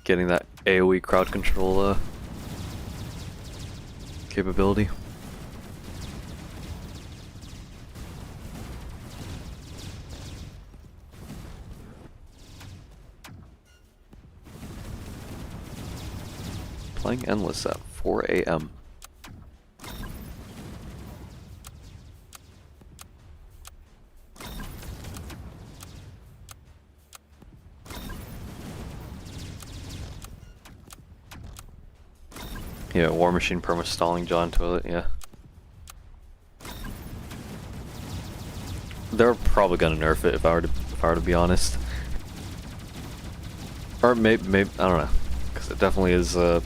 getting that AoE crowd control capability. Playing Endless at 4 AM. Yeah, War Machine perma stalling John Toilet, yeah. They're probably gonna nerf it if I were to be honest. Or maybe I don't know, because it definitely is a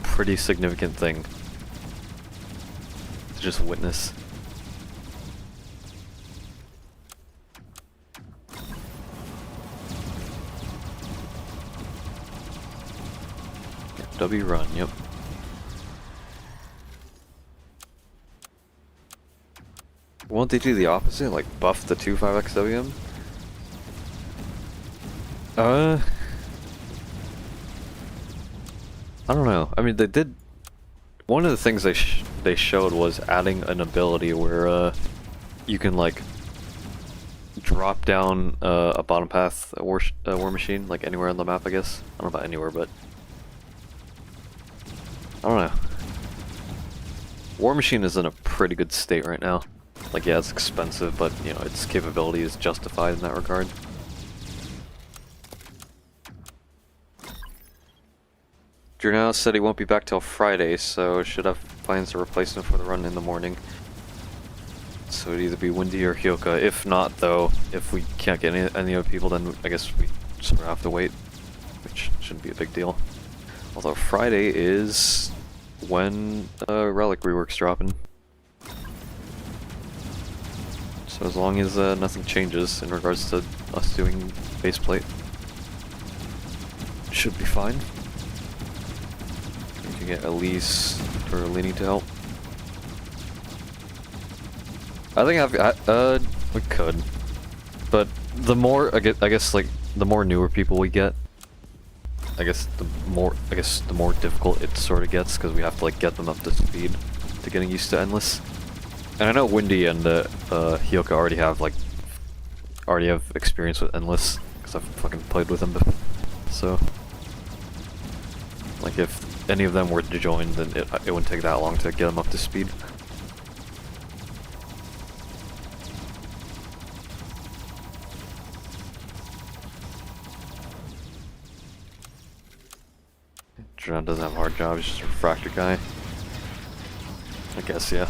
pretty significant thing to just witness. W run, yep. Won't they do the opposite, like buff the 2.5x WM? I don't know. I mean, they did. One of the things they showed was adding an ability where you can like drop down a bottom path war machine like anywhere on the map. I guess I don't know about anywhere, but I don't know. War Machine is in a pretty good state right now. Like, yeah, it's expensive, but you know its capability is justified in that regard. Jurnal said he won't be back till Friday, so should have plans to replace him for the run in the morning. So it'd either be Windy or Hyoka. If not, though, if we can't get any other people, then I guess we sort of have to wait, which shouldn't be a big deal. Although Friday is when Relic rework's dropping. So as long as nothing changes in regards to us doing faceplate, should be fine. We can get Elise or Lenny to help. I think we could, but the more I guess like the more newer people we get, the more difficult it sort of gets because we have to like get them up to speed to getting used to endless. And I know Windy and Hyoka already have experience with endless because I've fucking played with them before. So like if any of them were to join, then it wouldn't take that long to get them up to speed. John doesn't have a hard job, he's just a refractor guy. I guess, yeah.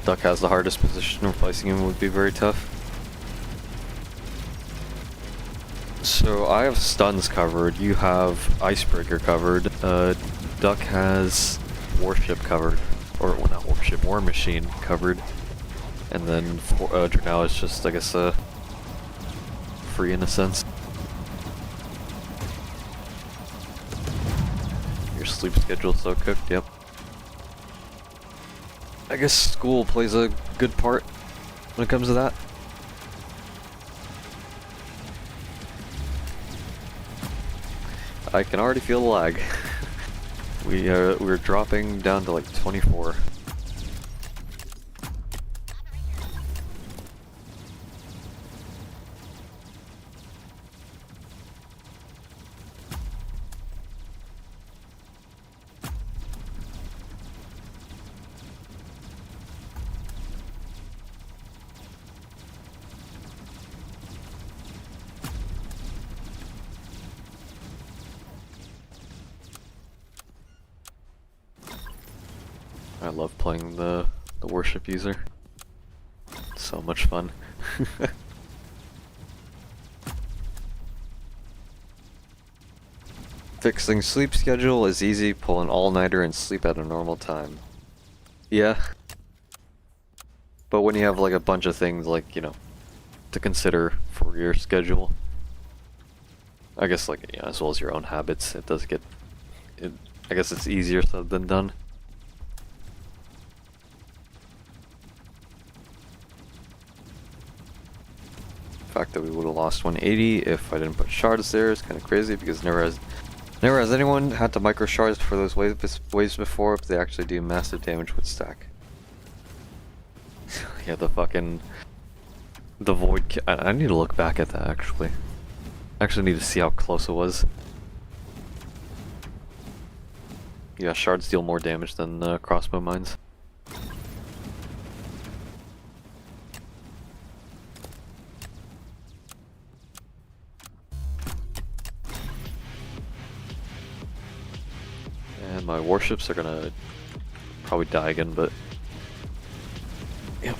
Duck has the hardest position, replacing him would be very tough. So I have stuns covered, you have icebreaker covered, Duck has warship covered, or well, not warship, war machine covered, and then Drenal is just, I guess, free in a sense. Your sleep schedule's so cooked, yep. I guess school plays a good part when it comes to that. I can already feel the lag. We're dropping down to like 24. I love playing the worship user. It's so much fun. Fixing sleep schedule is easy, pull an all-nighter and sleep at a normal time. Yeah. But when you have like a bunch of things like, you know, to consider for your schedule, I guess like, yeah, as well as your own habits, it does get, I guess it's easier said than done. The fact that we would have lost 180 if I didn't put shards there is kind of crazy because never has anyone had to micro shards for those waves before, but they actually do massive damage with stack. Yeah, the void. I need to look back at that actually. I actually need to see how close it was. Yeah, shards deal more damage than crossbow mines. And my warships are gonna probably die again, but yep.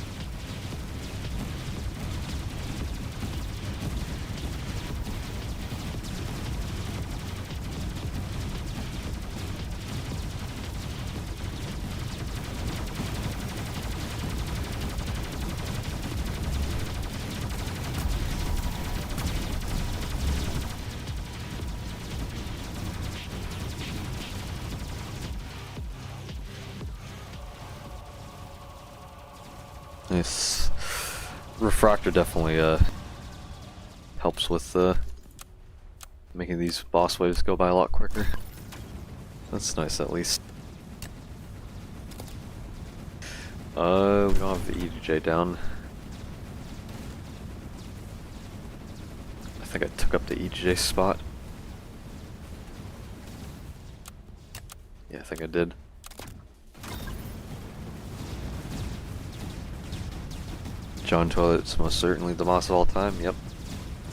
Nice. Refractor definitely helps with making these boss waves go by a lot quicker. That's nice at least. We don't have the EDJ down. I think I took up the EDJ spot. Yeah, I think I did. John Toilet's most certainly the boss of all time. Yep.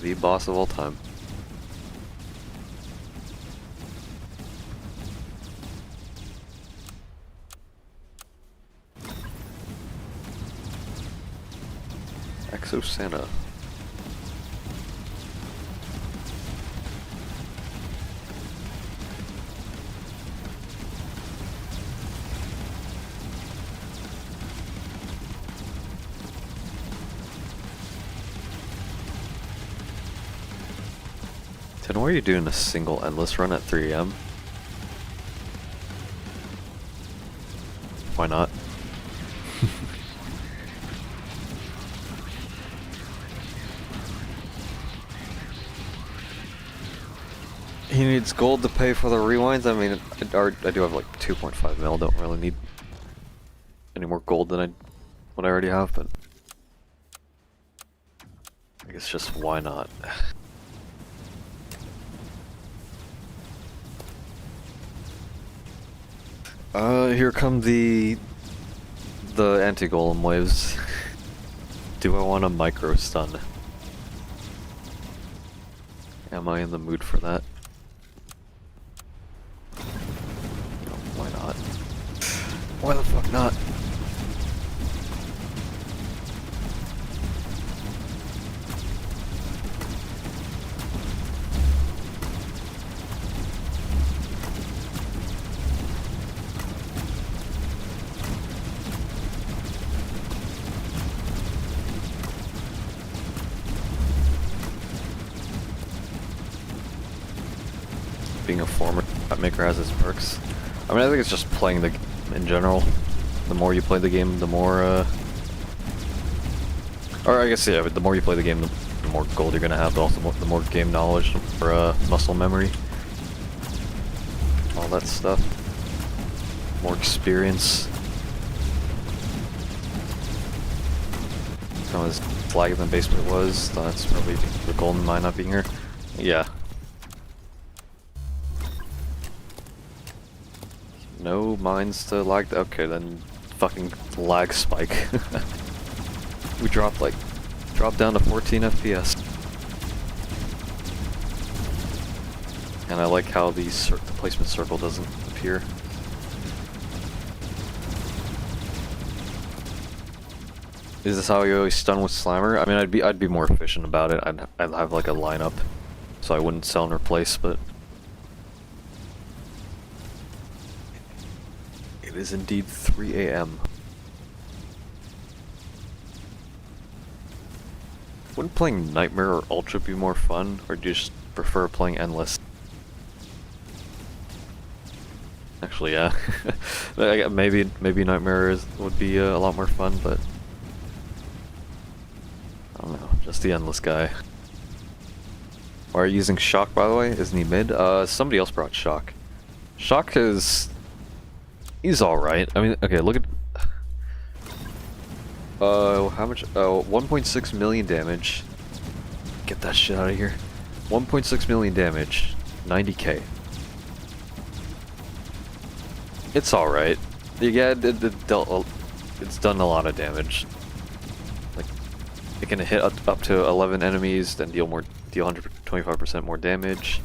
The boss of all time. Exo Santa. Then why are you doing a single endless run at 3 AM? Why not? He needs gold to pay for the rewinds. I mean, I do have like 2.5 mil. Don't really need any more gold than what I already have, but I guess just why not? Here come the anti-golem waves. Do I want a micro stun? Am I in the mood for that? Why not? Why the fuck not? Being a former map maker has its perks. I mean, I think it's just playing the game in general. The more you play the game, the more, or I guess, yeah, but the more you play the game, the more gold you're gonna have, but also the more game knowledge or muscle memory. All that stuff. More experience. Not as flag than basement was. That's probably the golden mine not being here. Yeah. No mines to lag. Okay, then fucking lag spike. We dropped down to 14 FPS. And I like how the placement circle doesn't appear. Is this how you always stun with Slammer? I mean, I'd be more efficient about it. I'd have like a lineup, so I wouldn't sell and replace, but. It is indeed 3 AM. Wouldn't playing Nightmare or Ultra be more fun, or do you just prefer playing Endless? Actually, yeah. maybe Nightmare would be a lot more fun, but I don't know. Just the Endless guy. Why are you using Shock, by the way? Isn't he mid? Somebody else brought Shock. Shock is. He's alright. I mean, okay, look at... how much? 1.6 million damage. Get that shit out of here. 1.6 million damage. 90k. It's alright. Yeah, it's done a lot of damage. Like, it can hit up to 11 enemies, then deal 125% more damage.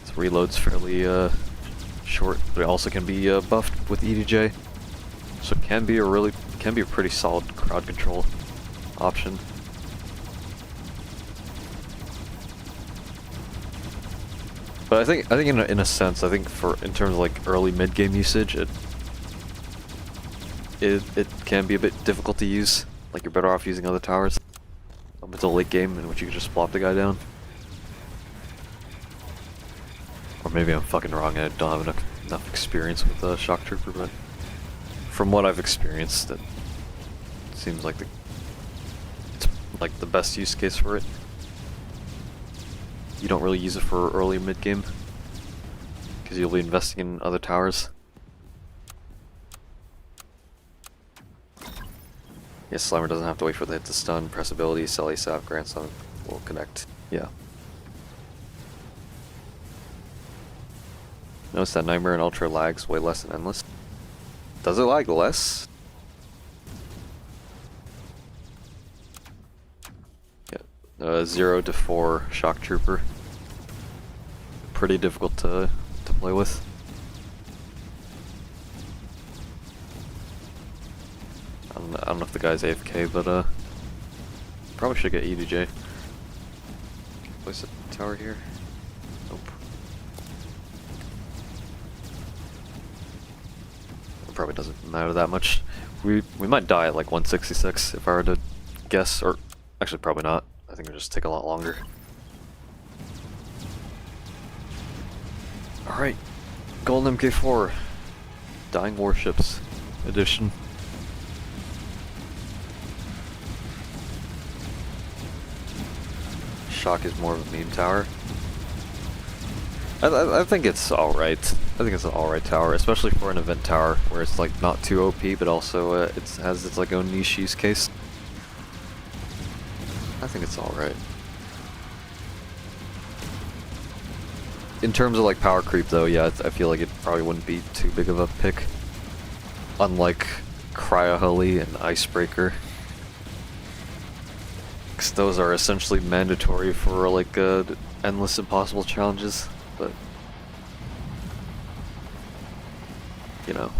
Its reload's fairly, short, but it also can be buffed with EDJ, so it can be a pretty solid crowd control option. But I think in a sense, I think in terms of like early mid game usage, it can be a bit difficult to use. Like, you're better off using other towers up until late game, in which you can just plop the guy down. Or maybe I'm fucking wrong and I don't have enough experience with Shock Trooper, but from what I've experienced, it seems like it's like the best use case for it. You don't really use it for early mid game because you'll be investing in other towers. Yes, Slimer doesn't have to wait for the hit to stun, press ability, sell ASAP, grandson will connect. Yeah. Notice that Nightmare and Ultra lags way less than Endless. Does it lag less? Yeah. 0 to 4 Shock Trooper. Pretty difficult to play with. I don't know if the guy's AFK, but probably should get EDJ. Place a tower here. Nope. It probably doesn't matter that much. We might die at like 166 if I were to guess, or actually probably not. I think it'll just take a lot longer. Alright, Golden MK4, Dying Warships edition. Shock is more of a meme tower. I think it's alright. I think it's an alright tower, especially for an event tower where it's like not too OP, but also it has its like own niche use case. I think it's alright. In terms of like power creep though, yeah, I feel like it probably wouldn't be too big of a pick. Unlike Cryo-Hully and Icebreaker. Because those are essentially mandatory for like endless impossible challenges, but you know.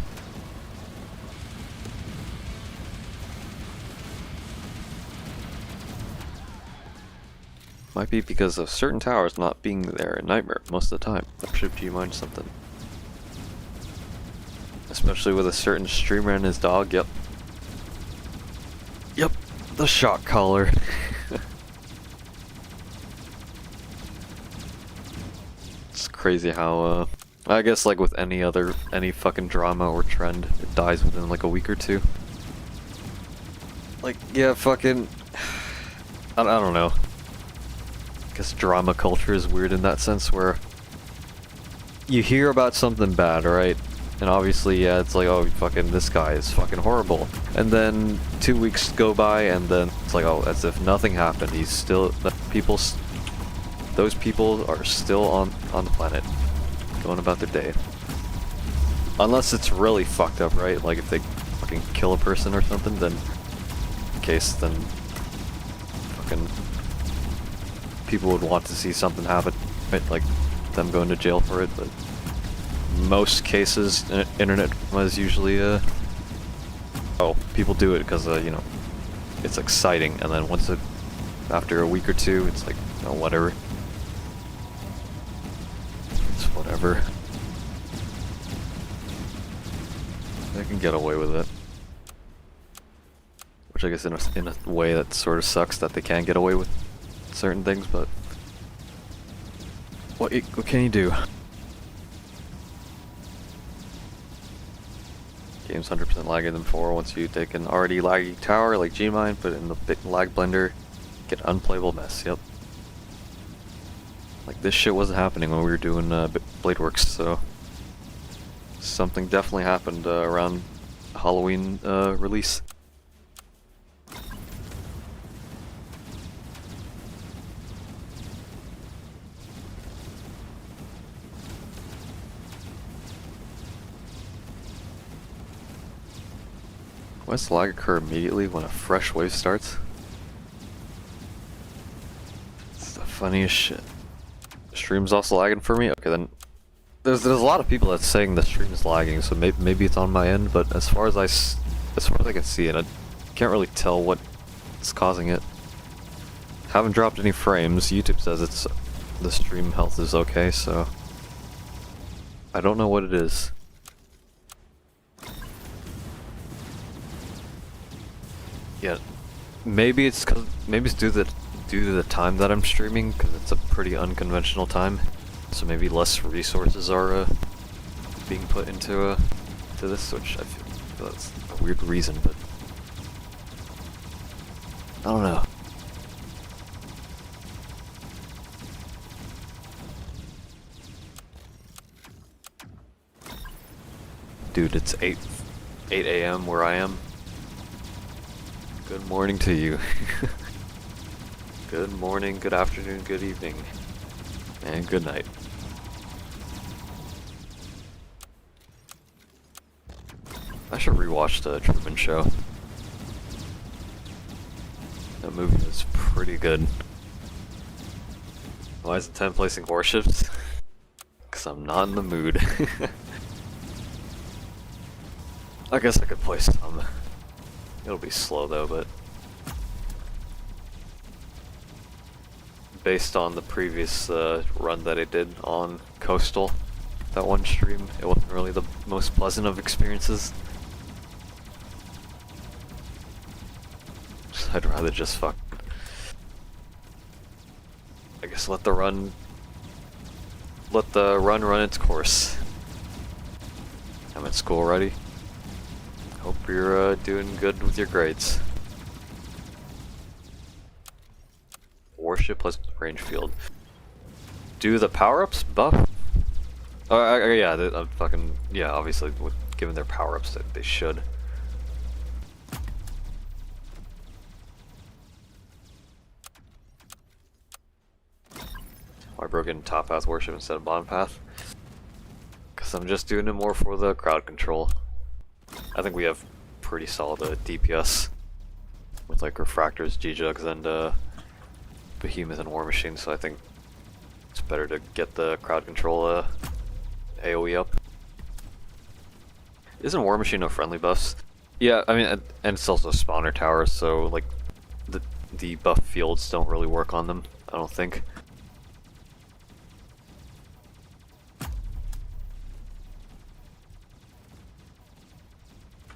Might be because of certain towers not being there in Nightmare most of the time. That should be mind something. Especially with a certain streamer and his dog, yep. Yep, the shock collar. It's crazy how, I guess like with any fucking drama or trend, it dies within like a week or two. Like, yeah, fucking, I don't know. I guess drama culture is weird in that sense where you hear about something bad, right? And obviously, yeah, it's like, oh, fucking, this guy is fucking horrible. And then 2 weeks go by, and then it's like, oh, as if nothing happened. He's still, those people are still on the planet, going about their day. Unless it's really fucked up, right? Like if they fucking kill a person or something, then, then fucking people would want to see something happen, right? Like them going to jail for it, but most cases, internet was usually, oh, people do it because, you know, it's exciting, and then after a week or two, it's like, oh, whatever. It's whatever. They can get away with it. Which I guess in a way that sort of sucks that they can get away with certain things, but what can you do? Game's 100% laggier than before. Once you take an already laggy tower like Gmine, put it in the big lag blender, get an unplayable mess. Yep. Like this shit wasn't happening when we were doing Bladeworks, so something definitely happened around Halloween release. Why does lag occur immediately when a fresh wave starts? It's the funniest shit. Stream's also lagging for me? Okay, then there's a lot of people that's saying the stream is lagging, so maybe it's on my end, but as far as I can see it, I can't really tell what's causing it. Haven't dropped any frames. YouTube says the stream health is okay, so I don't know what it is. Yeah, maybe it's due to the time that I'm streaming, because it's a pretty unconventional time. So maybe less resources are being put into this, which I feel that's a weird reason, but I don't know. Dude, it's 8 a.m. where I am. Good morning to you. Good morning, good afternoon, good evening, and good night. I should rewatch the Truman Show. That movie was pretty good. Why is it 10 placing warships? Because I'm not in the mood. I guess I could play some. It'll be slow though, but based on the previous run that I did on Coastal, that one stream, it wasn't really the most pleasant of experiences. I'd rather just I guess let the run run its course. I'm at school already. Hope you're doing good with your grades. Warship plus range field. Do the power-ups buff? Yeah, yeah, obviously, given their power-ups, they should. I broke in top path warship instead of bottom path. Because I'm just doing it more for the crowd control. I think we have pretty solid DPS. With like refractors, G-Jugs, and Behemoth and War Machine, so I think it's better to get the crowd control AoE up. Isn't War Machine no friendly buffs? Yeah, I mean, and it's also spawner towers, so like the buff fields don't really work on them, I don't think.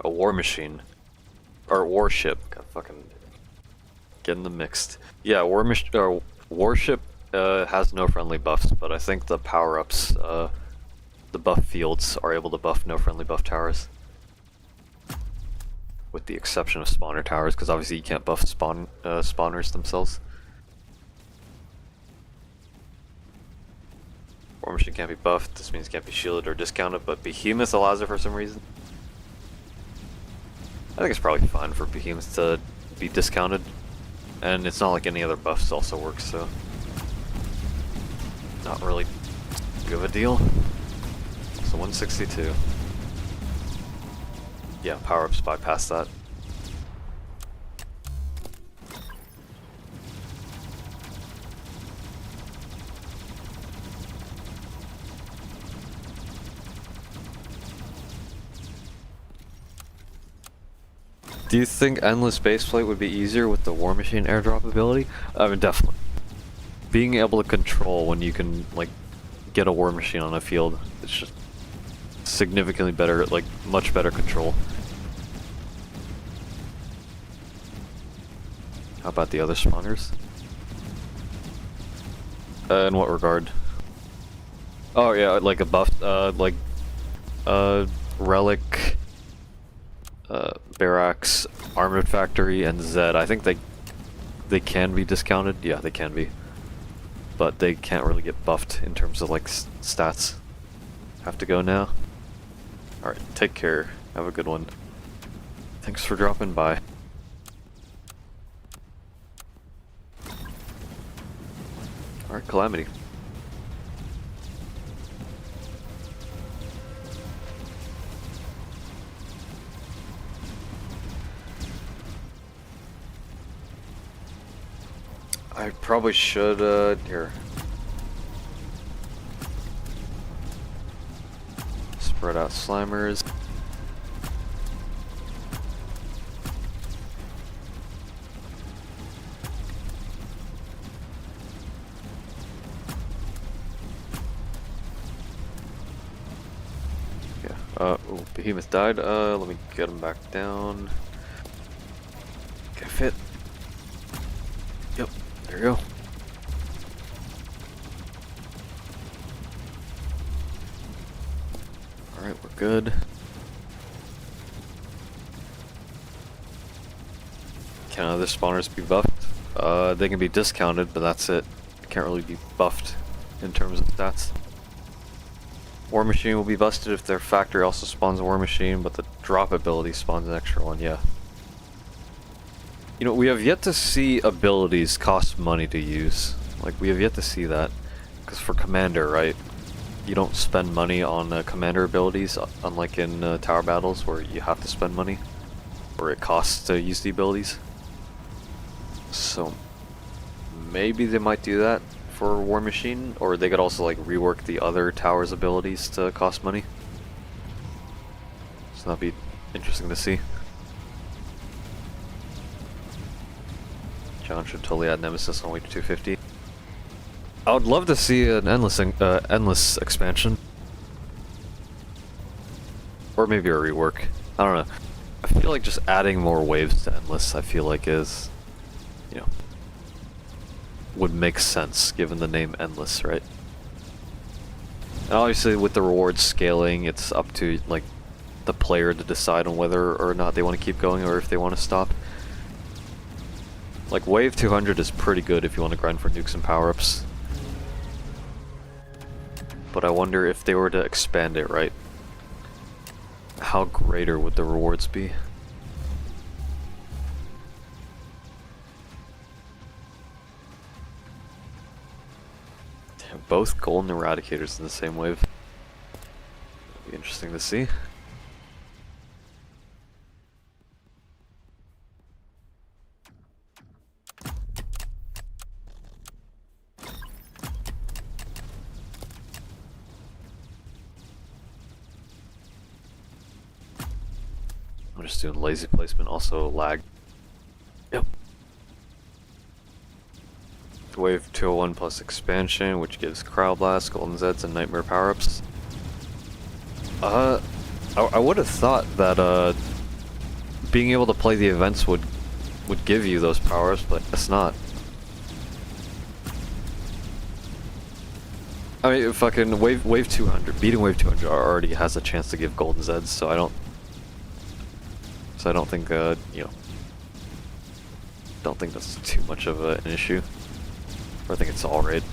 A War Machine. Or Warship. God, fucking getting them mixed. Yeah, Warship has no friendly buffs, but I think the power-ups, the buff fields are able to buff no friendly buff towers. With the exception of spawner towers, because obviously you can't buff spawners themselves. War Machine can't be buffed, this means it can't be shielded or discounted, but Behemoth allows it for some reason. I think it's probably fine for Behemoth to be discounted, and it's not like any other buffs also work, so not really good of a deal. So 162. Yeah, power-ups bypass that. Do you think endless baseplate would be easier with the War Machine airdrop ability? I mean, definitely. Being able to control when you can, like, get a War Machine on a field, it's just significantly better, like, much better control. How about the other spawners? In what regard? Oh yeah, like a buff, Relic, Barracks, Armored Factory, and Zed. I think they can be discounted. Yeah, they can be, but they can't really get buffed in terms of like stats. Have to go now. All right, take care. Have a good one. Thanks for dropping by. All right, Calamity. I probably should, here. Spread out Slimers. Yeah, oh, Behemoth died, let me get him back down. Get fit. Yep. There you go. Alright, we're good. Can other spawners be buffed? They can be discounted, but that's it. They can't really be buffed in terms of stats. War Machine will be busted if their factory also spawns a War Machine, but the drop ability spawns an extra one, yeah. You know, we have yet to see abilities cost money to use. Like, we have yet to see that. Because for Commander, right, you don't spend money on Commander abilities, unlike in Tower Battles, where you have to spend money. Or it costs to use the abilities. So, maybe they might do that for War Machine, or they could also, like, rework the other Tower's abilities to cost money. So that'd be interesting to see. John should totally add Nemesis on way to 250. I would love to see an endless expansion. Or maybe a rework. I don't know. I feel like just adding more waves to endless, I feel like is, you know, would make sense given the name endless, right? And obviously with the rewards scaling, it's up to like the player to decide on whether or not they want to keep going or if they want to stop. Like wave 200 is pretty good if you want to grind for nukes and power-ups. But I wonder if they were to expand it, right? How greater would the rewards be? Damn, both golden eradicators in the same wave. Be interesting to see. I'm just doing lazy placement, also lag. Yep. Wave 201 plus expansion, which gives Cryo Blast, Golden Zeds, and Nightmare power-ups. I would have thought that being able to play the events would give you those powers, but it's not. I mean, fucking wave 200, beating wave 200 already has a chance to give Golden Zeds, so I don't think, you know, don't think that's too much of an issue. Or I think it's alright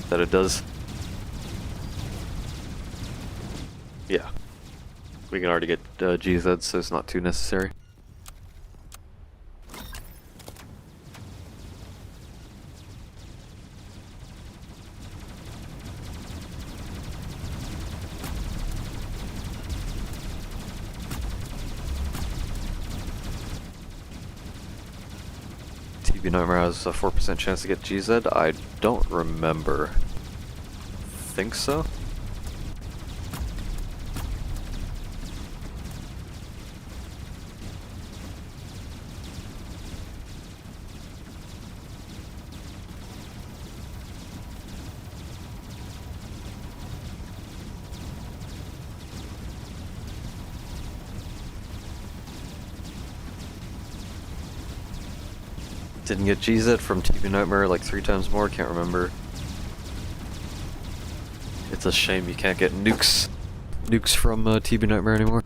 that it does. Yeah. We can already get GZs, so it's not too necessary. TB Nightmare has a 4% chance to get GZ. I don't remember. Think so? Didn't get GZ from TB Nightmare like 3 times more, can't remember. It's a shame you can't get nukes from TB Nightmare anymore.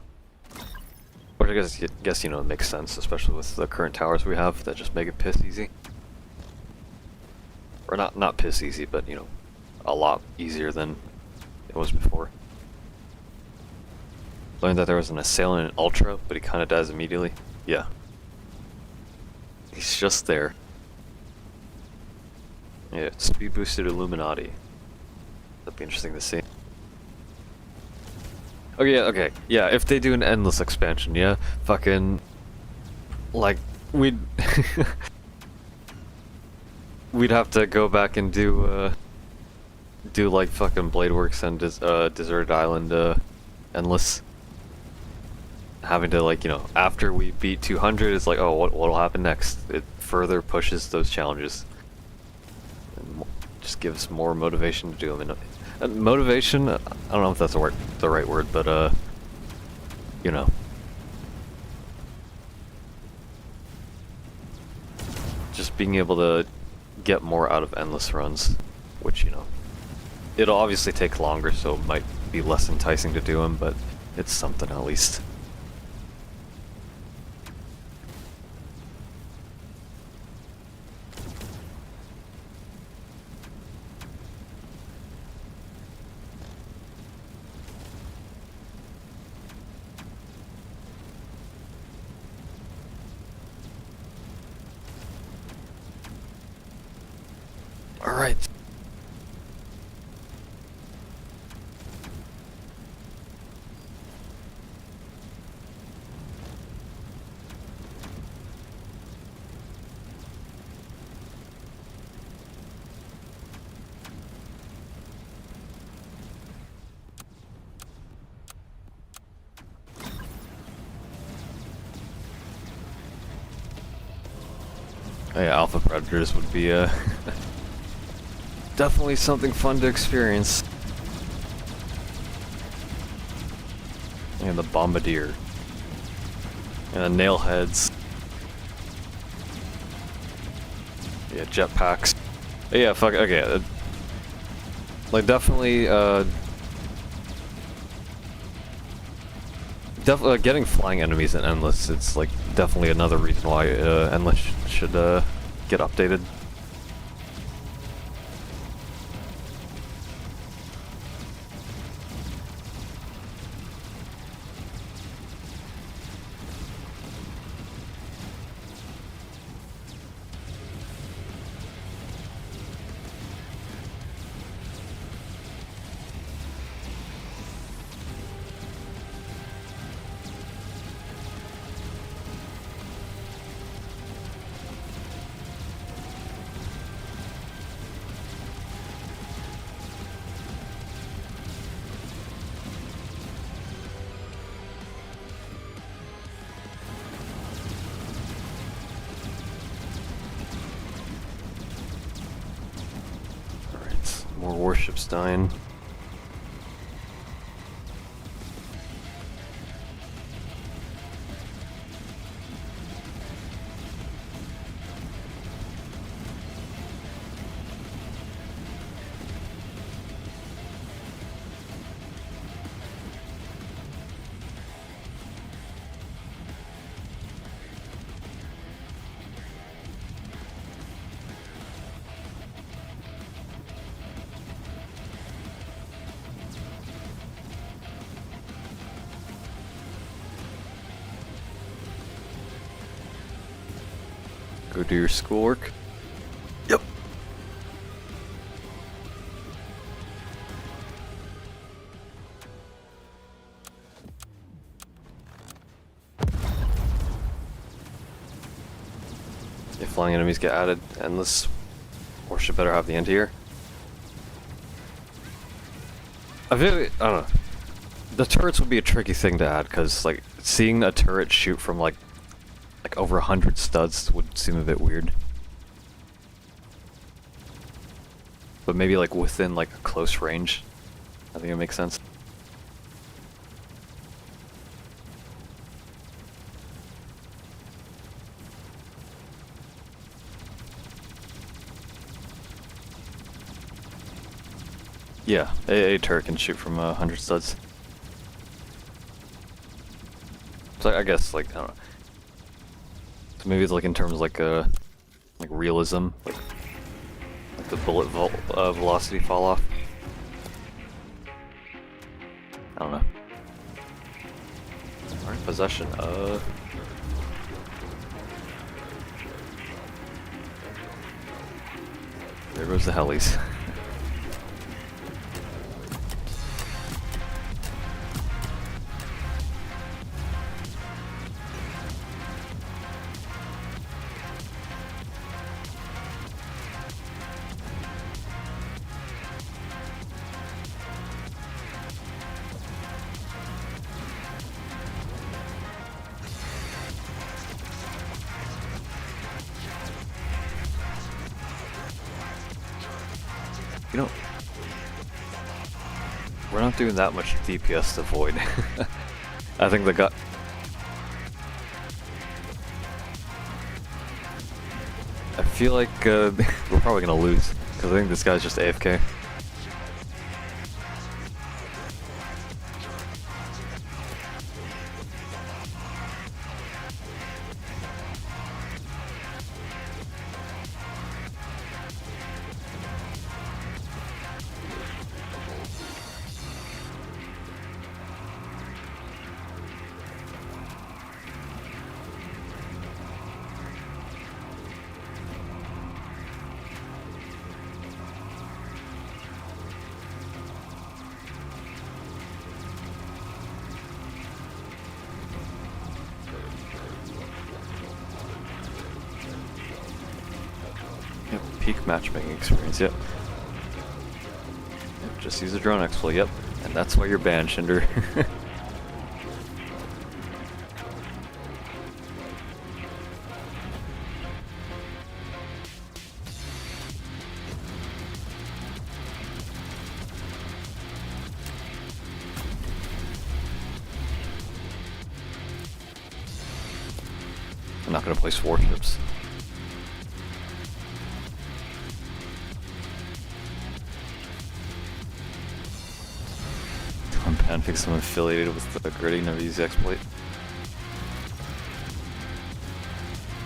Which I guess you know, it makes sense, especially with the current towers we have that just make it piss easy. Or not piss easy, but you know, a lot easier than it was before. Learned that there was an assailant in Ultra, but he kinda dies immediately. Yeah. He's just there. Yeah, speed boosted Illuminati. That'd be interesting to see. Okay, yeah, if they do an endless expansion, yeah, fucking, like, we'd we'd have to go back and do like fucking Bladeworks and Deserted Island endless. Having to, like, you know, after we beat 200, it's like, oh, what'll happen next? It further pushes those challenges. And just gives more motivation to do them. And motivation, I don't know if that's the right word, but, you know. Just being able to get more out of endless runs, which, you know, it'll obviously take longer, so it might be less enticing to do them, but it's something at least. Alright. Yeah, alpha predators would be definitely something fun to experience. And the bombardier. And the nailheads. Yeah, jetpacks. Yeah, fuck, okay. Like, definitely, getting flying enemies in Endless, it's, like, definitely another reason why, Endless should, get updated. More warships dying. Go do your schoolwork. Yep. If flying enemies get added, Endless warship better have the anti-air. I don't know. The turrets would be a tricky thing to add, because, like, seeing a turret shoot from, like over 100 studs would seem a bit weird. But maybe, like, within, like, a close range, I think it makes sense. Yeah, a turret can shoot from 100 studs. So I guess, like, I don't know. So maybe it's like in terms of like realism, like the bullet velocity fall off. I don't know. Alright, possession. There goes the helis. You know, we're not doing that much DPS to Void. I think the guy... I feel like we're probably gonna lose, because I think this guy's just AFK. Yep, peak matchmaking experience, yep. Yep, just use a drone exploit, yep. And that's why you're banned, Shinder. not gonna place warships. I'm fanfic someone affiliated with the gritty, never use the exploit.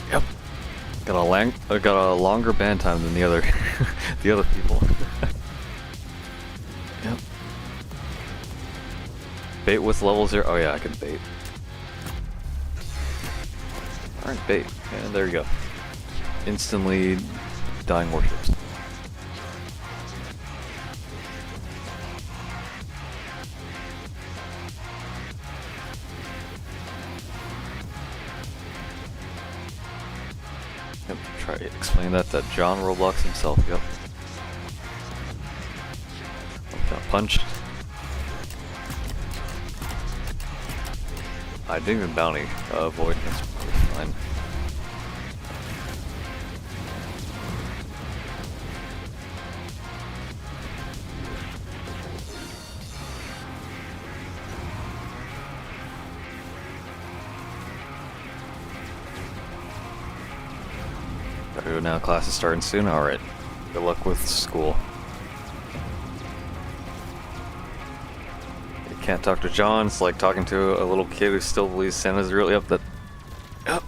Yep. Got a longer ban time than the other the other people. Yep. Bait with level 0. Oh yeah, I can bait. Alright, bait. And there you go. Instantly dying warships. Yep, try explaining that to John Roblox himself, yep. Got punched. I didn't even bounty avoid, that's probably fine. Now class is starting soon. Alright. Good luck with school. You can't talk to John. It's like talking to a little kid who still believes Santa's really up that. Yep.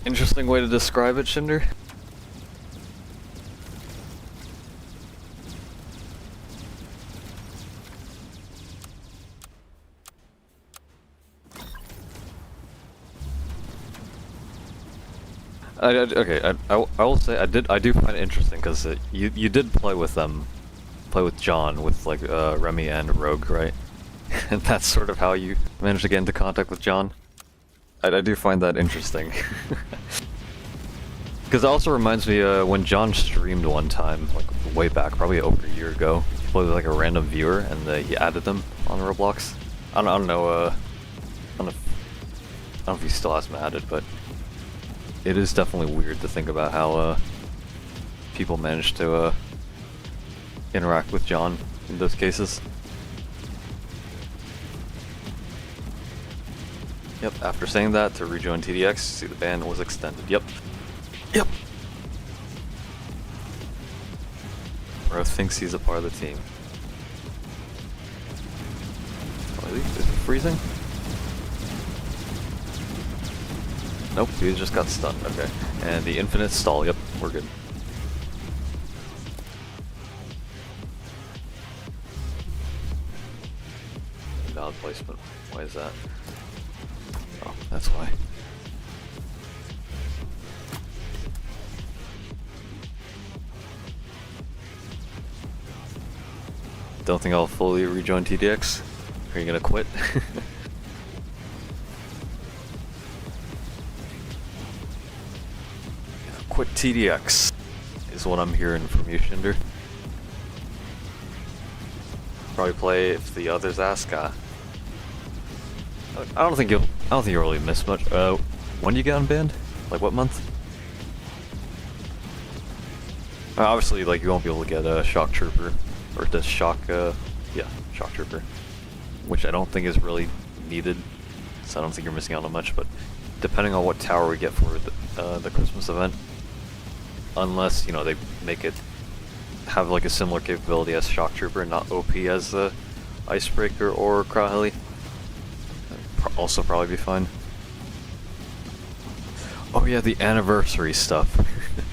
Interesting way to describe it, Shinder. Okay, I will say I do find it interesting because you did play with John with like Remy and Rogue, right? And that's sort of how you managed to get into contact with John. I do find that interesting. Because it also reminds me when John streamed one time, like way back, probably over a year ago. He played with like a random viewer and he added them on Roblox. I don't know if he still has them added, but. It is definitely weird to think about how people manage to interact with John in those cases. Yep, after saying that, to rejoin TDX, see the ban was extended. Yep. Yep. Bro thinks he's a part of the team. Oh, is it freezing? Nope, he just got stunned, okay. And the infinite stall, yep, we're good. Valid placement, why is that? Oh, that's why. Don't think I'll fully rejoin TDX. Are you gonna quit? Quit TDX is what I'm hearing from you, Shinder. Probably play if the others ask. I don't think you'll really miss much. When do you get unbanned? Like what month? Obviously, like you won't be able to get a Shock Trooper or the Shock. Yeah, Shock Trooper, which I don't think is really needed. So I don't think you're missing out on much. But depending on what tower we get for the Christmas event. Unless, you know, they make it have like a similar capability as Shock Trooper and not OP as the Icebreaker or Crowheli. Also probably be fine. Oh yeah, the anniversary stuff.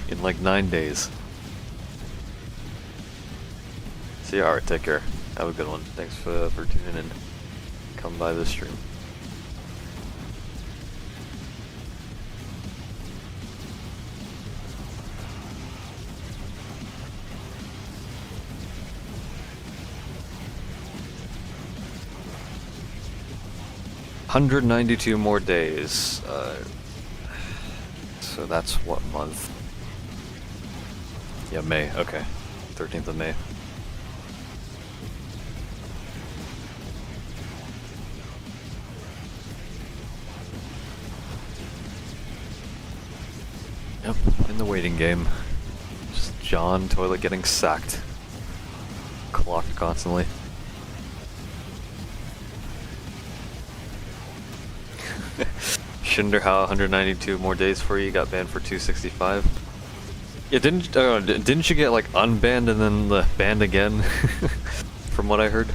In like 9 days. See ya, alright, take care. Have a good one. Thanks for tuning in. Come by the stream. $192 more days. So that's what month? Yeah, May. Okay, 13th of May. Yep, in the waiting game. Just John Toilet getting sacked. Clocked constantly. Shinder, how 192 more days for you, got banned for 265. Yeah, didn't you get like unbanned and then banned again? From what I heard.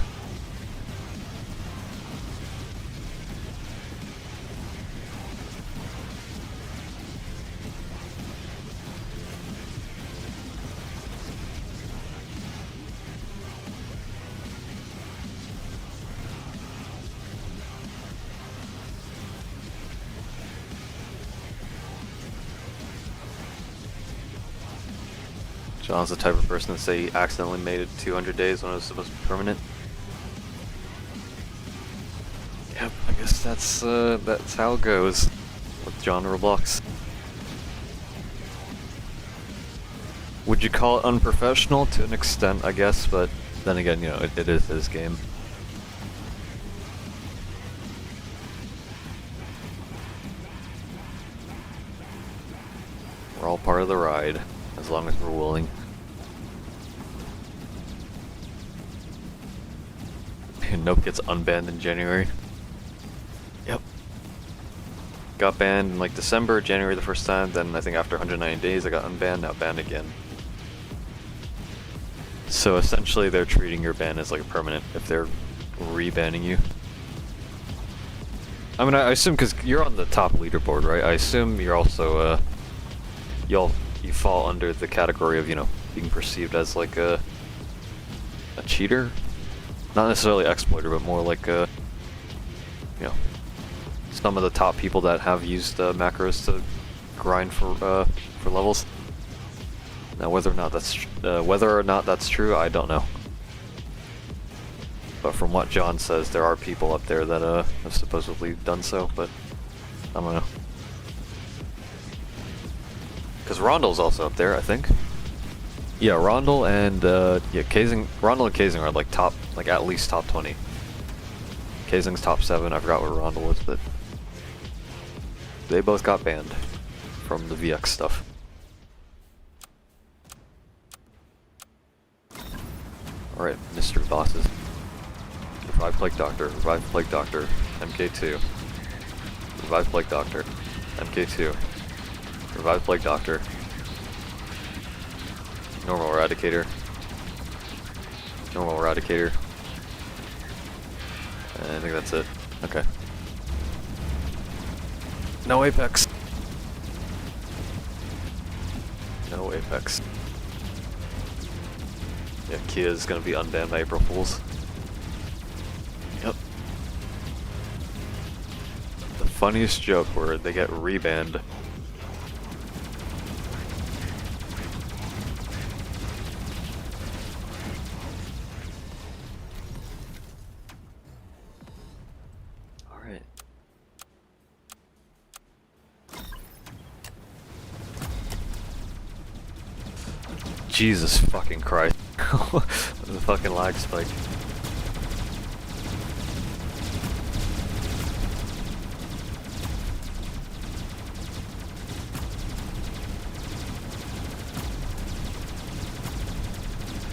John's the type of person to say he accidentally made it 200 days when it was supposed to be permanent. Yep, I guess that's how it goes with John Roblox. Would you call it unprofessional? To an extent, I guess, but then again, you know, it is his game. We're all part of the ride, as long as we're willing. Nope gets unbanned in January. Yep. Got banned in like December, January the first time, then I think after 190 days I got unbanned, now banned again. So essentially they're treating your ban as like permanent if they're re-banning you. I mean, I assume because you're on the top leaderboard, right? I assume you're also, you fall under the category of, you know, being perceived as like a cheater? Not necessarily exploiter, but more like you know, some of the top people that have used macros to grind for levels. Now, whether or not that's true, I don't know. But from what John says, there are people up there that have supposedly done so, but I don't know. Because Rondell's also up there, I think. Yeah, Rondell and yeah, Rondell and Kazing are like top, like at least top 20. Kazing's top 7. I forgot what Rondell was, but they both got banned from the VX stuff. All right, mystery bosses. Revive Plague Doctor. Revive Plague Doctor. MK2. Revive Plague Doctor. MK2. Revive Plague Doctor. Normal Eradicator. Normal Eradicator. And I think that's it. Okay. No Apex. No Apex. Yeah, Kia's gonna be unbanned by April Fools. Yep. The funniest joke where they get rebanned. Jesus fucking Christ. The fucking lag spike.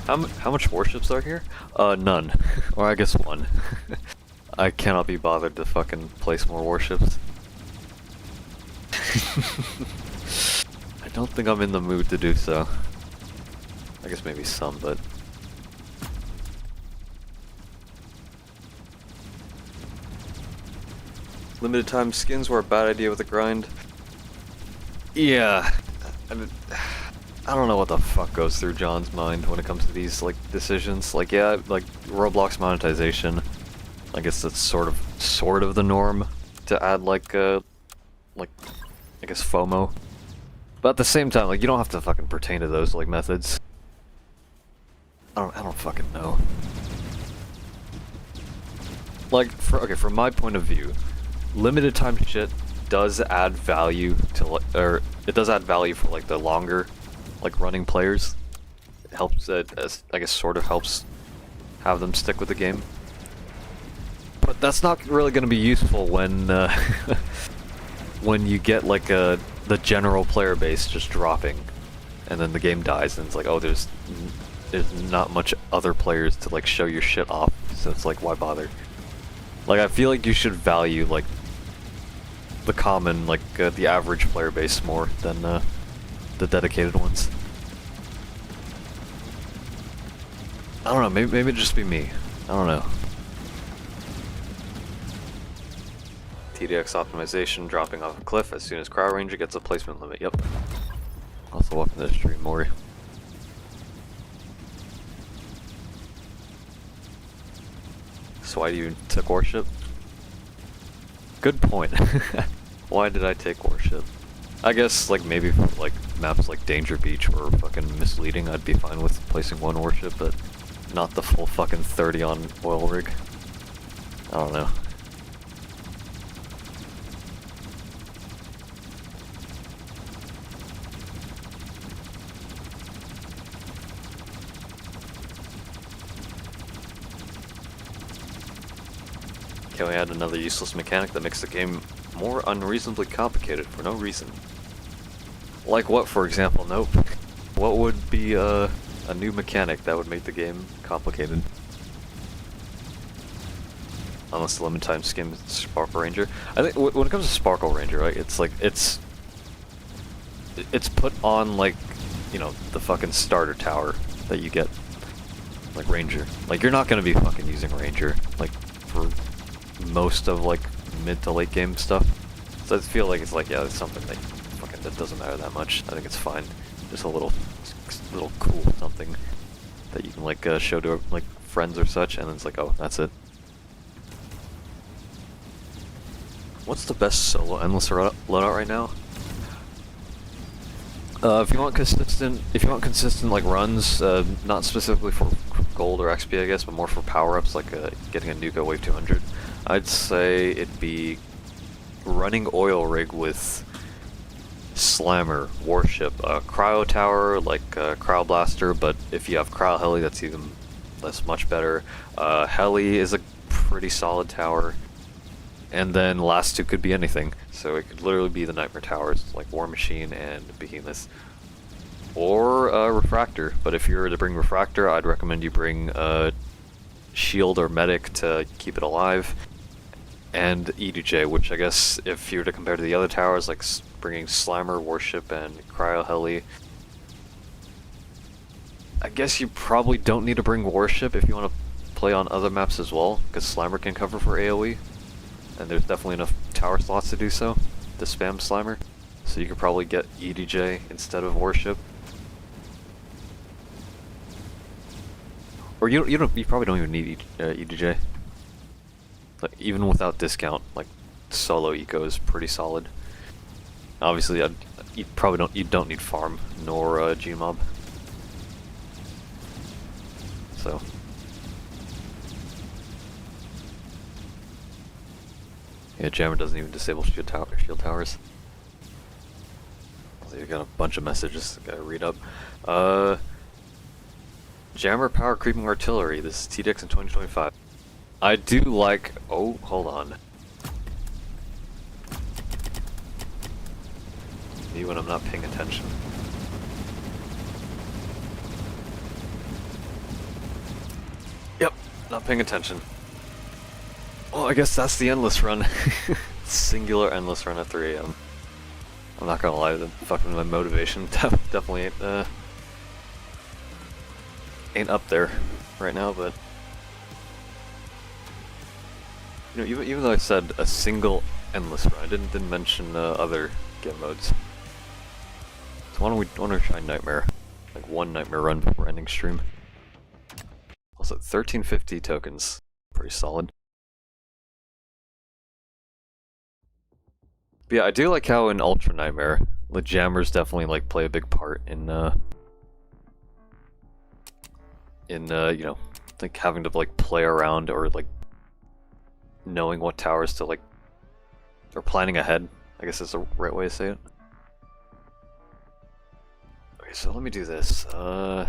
How much warships are here? None. Or I guess one. I cannot be bothered to fucking place more warships. I don't think I'm in the mood to do so. I guess maybe some, but... Limited time skins were a bad idea with the grind. Yeah. I don't know what the fuck goes through John's mind when it comes to these, like, decisions. Like, yeah, like, Roblox monetization. I guess that's sort of the norm to add, like, I guess FOMO. But at the same time, like, you don't have to fucking pertain to those, like, methods. I don't fucking know. Like, from my point of view, limited time shit does add value to, or it does add value for, like, the longer, like, running players. It helps, I guess, sort of helps have them stick with the game. But that's not really going to be useful when, when you get, like, the general player base just dropping, and then the game dies, and it's like, oh, there's not much other players to, like, show your shit off, so it's like, why bother? Like, I feel like you should value, like, the common, like the average player base more than the dedicated ones. I don't know, maybe it'd just be me. I don't know. TDX optimization dropping off a cliff as soon as Crowd Ranger gets a placement limit. Yep. Also welcome to the stream, Maury. So why do you take Warship? Good point. Why did I take Warship? I guess like maybe for like maps like Danger Beach or fucking Misleading, I'd be fine with placing one Warship, but not the full fucking 30 on Oil Rig. I don't know. Can we add another useless mechanic that makes the game more unreasonably complicated for no reason? Like what, for example? Nope. What would be a new mechanic that would make the game complicated? Unless the limit time skim Sparkle Ranger. I think when it comes to Sparkle Ranger, right, it's like, it's put on like, you know, the fucking starter tower that you get. Like Ranger. Like you're not gonna be fucking using Ranger, like, for most of like mid to late game stuff. So I feel like it's like, yeah, it's something that fucking that doesn't matter that much. I think it's fine. Just a little cool something that you can like show to like friends or such, and then it's like, oh, that's it. What's the best solo endless loadout right now? If you want consistent like runs, not specifically for gold or XP, I guess, but more for power-ups, like getting a Nuka Wave 200, I'd say it'd be running Oil Rig with Slammer, Warship, Cryo Tower, like Cryo Blaster, but if you have Cryo Heli, that's much better. Heli is a pretty solid tower, and then last two could be anything. So it could literally be the Nightmare Towers, like War Machine and Behemoth. Or Refractor, but if you were to bring Refractor, I'd recommend you bring Shield or Medic to keep it alive, and EDJ, which I guess if you were to compare to the other towers, like bringing Slammer, Warship, and Cryo Heli, I guess you probably don't need to bring Warship if you want to play on other maps as well, because Slammer can cover for AoE, and there's definitely enough tower slots to do so, to spam Slammer. So you could probably get EDJ instead of Warship. Or you probably don't even need EDJ. Like, even without discount, like solo eco is pretty solid. Obviously, you don't need farm nor Gmob. So. Yeah, Jammer doesn't even disable shield towers. So you got a bunch of messages I gotta read up. Jammer power creeping artillery. This is TDX in 2025. I do like. Oh, hold on. Me when I'm not paying attention. Yep, not paying attention. Well, I guess that's the endless run. Singular endless run at 3 AM. I'm not gonna lie, fucking my motivation definitely ain't up there right now, but you know, even though I said a single endless run, I didn't mention other game modes. So why don't we try Nightmare, like one Nightmare run before ending stream. Also, 1350 tokens, pretty solid. But yeah, I do like how in Ultra Nightmare, the jammers definitely like play a big part in you know, like having to like play around or like knowing what towers to like, or planning ahead, I guess is the right way to say it. Okay, so let me do this. Do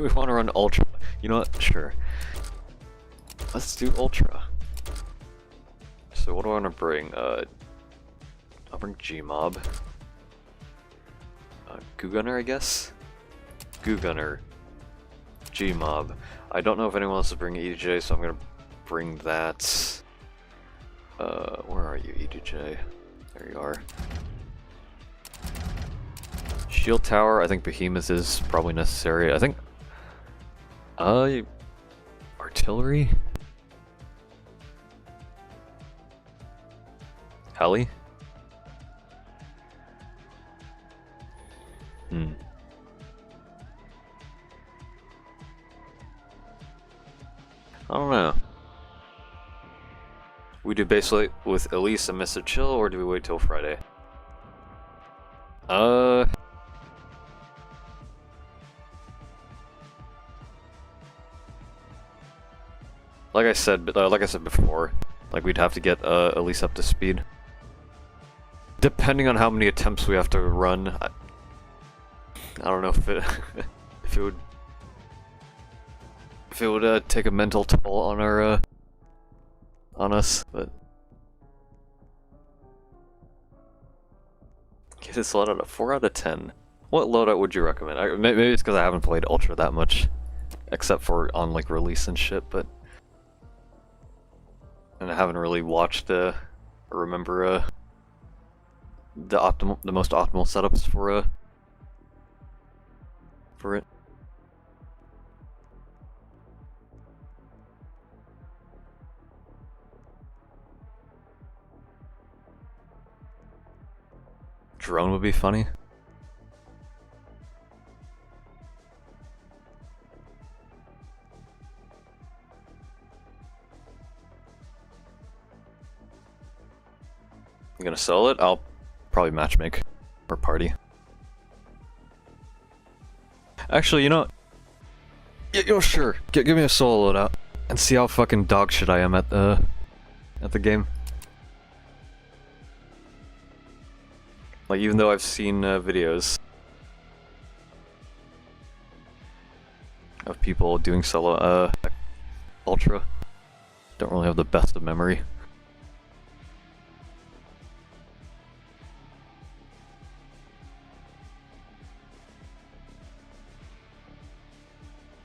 we want to run Ultra? You know what? Sure. Let's do Ultra. So what do I want to bring? I'll bring Gmob. Goo Gunner, I guess? Goo Gunner. Gmob. I don't know if anyone else is bringing EDJ, so I'm gonna bring that. Where are you, EDJ? There you are. Shield tower, I think Behemoth is probably necessary. I think... Artillery? Heli? I don't know. We do basically with Elise and Mr. Chill, or do we wait till Friday? Like I said before, like we'd have to get Elise up to speed. Depending on how many attempts we have to run, I don't know if it if it would take a mental toll on our on us, but get this loadout a 4 out of 10. What loadout would you recommend? Maybe it's because I haven't played Ultra that much, except for on like release and shit, but and I haven't really watched or remember the most optimal setups for it. Drone would be funny. You gonna sell it? I'll probably matchmake or party. Actually, you know, yo, sure. Give me a solo loadout and see how fucking dog shit I am at the game. Like, even though I've seen videos of people doing solo Ultra, don't really have the best of memory.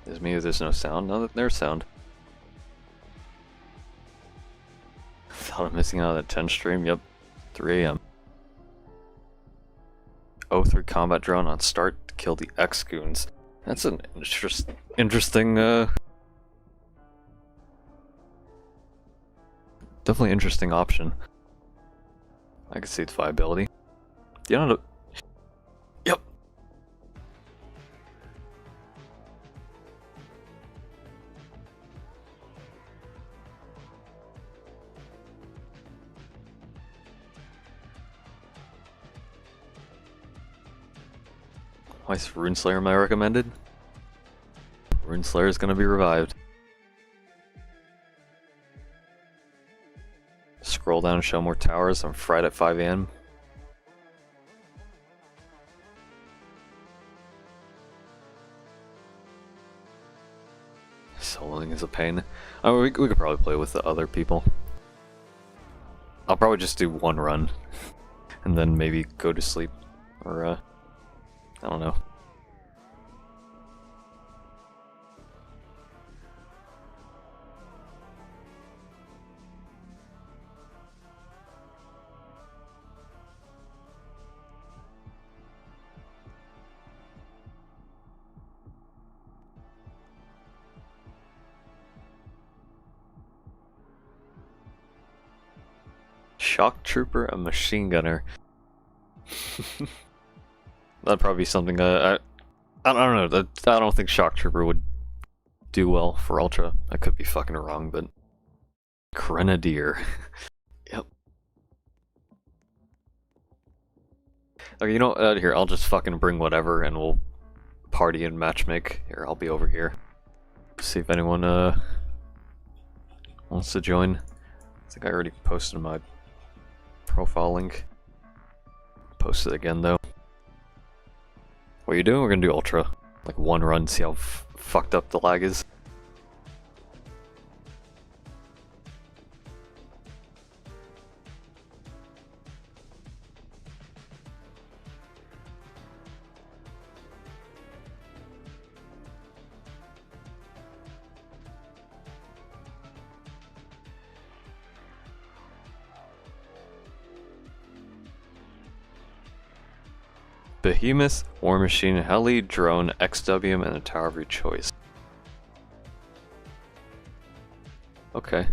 Is me, there's no sound? No, there's sound. Thought I'm missing out on the 10 stream, yep. 3 AM. 03 combat drone on start to kill the X-goons. That's an interesting, definitely interesting option. I can see its viability. You know, yep. Why is Runeslayer my recommended? Runeslayer is gonna be revived. Scroll down and show more towers on Friday at 5 AM. Soloing is a pain. I mean, we could probably play with the other people. I'll probably just do one run and then maybe go to sleep or I don't know. Shock Trooper, a machine gunner. That'd probably be something I don't know. I don't think Shock Trooper would do well for Ultra. I could be fucking wrong, but Grenadier. Yep. Okay, you know what? Here, I'll just fucking bring whatever, and we'll party and matchmake. Here, I'll be over here. See if anyone wants to join. I think I already posted my profile link. Post it again though. What are you doing? We're gonna do Ultra. Like one run, see how fucked up the lag is. Behemoth, War Machine, Heli, Drone, XWM, and a tower of your choice. Okay.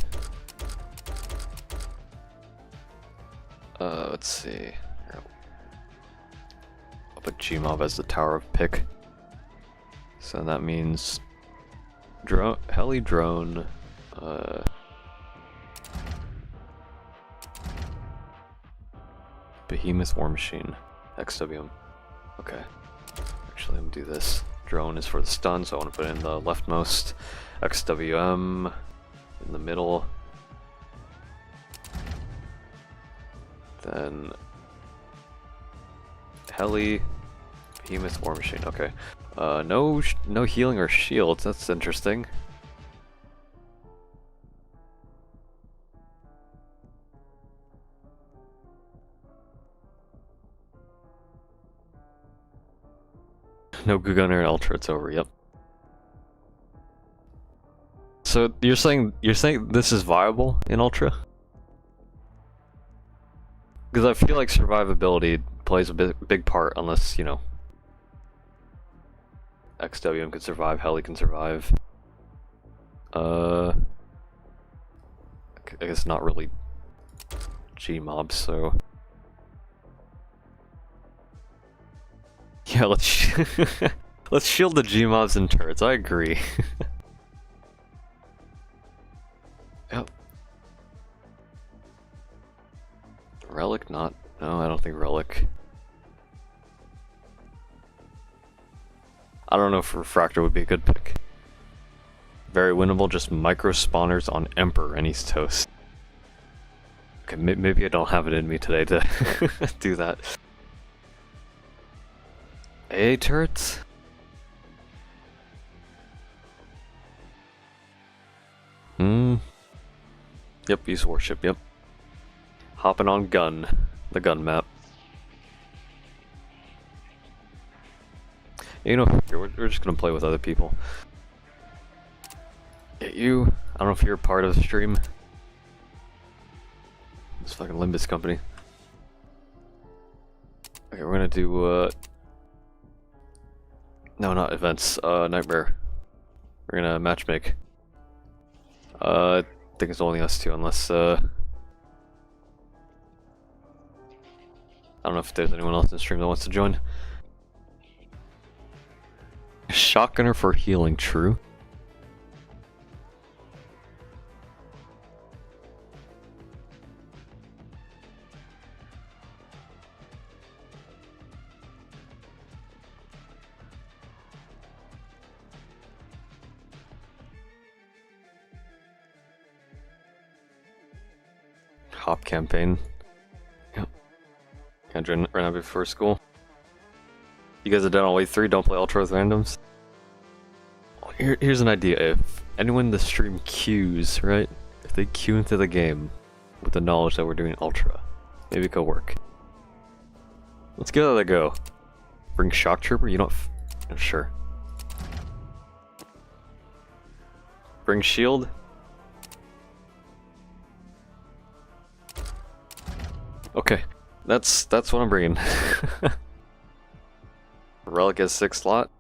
Let's see. I'll put Gmob as the tower of pick. So that means drone, heli, drone, Behemoth, War Machine, XWM. Okay. Actually, let me do this. Drone is for the stun, so I want to put in the leftmost. XWM in the middle. Then heli, Behemoth, War Machine. Okay. No healing or shields. That's interesting. No Goo Gunner and Ultra. It's over. Yep. So you're saying this is viable in Ultra? Because I feel like survivability plays a big part, unless, you know, XWM can survive, Heli can survive. I guess not really Gmobs, so... Yeah, let's let's shield the Gmobs and turrets, I agree. Yep. Relic not... No, I don't think Relic. I don't know if Refractor would be a good pick. Very winnable, just micro spawners on Emperor and he's toast. Okay, maybe I don't have it in me today to do that. AA turrets? Yep, use warship, yep. Hopping on gun, the gun map. You know, we're just gonna play with other people. Get you. I don't know if you're part of the stream. This fucking Limbus company. Okay, we're gonna do no, not events. Nightmare. We're gonna matchmake. I think it's only us two, unless I don't know if there's anyone else in the stream that wants to join. Shotgunner for healing, true. Hop campaign. Yep. Can't join right now before school. You guys are done on wave 3, don't play Ultra with randoms. Here's an idea. If anyone in the stream queues, right? If they queue into the game with the knowledge that we're doing Ultra, maybe it could work. Let's give that a go. Bring Shock Trooper? You don't sure. Bring Shield? Okay. That's what I'm bringing. Relic has 6 slot.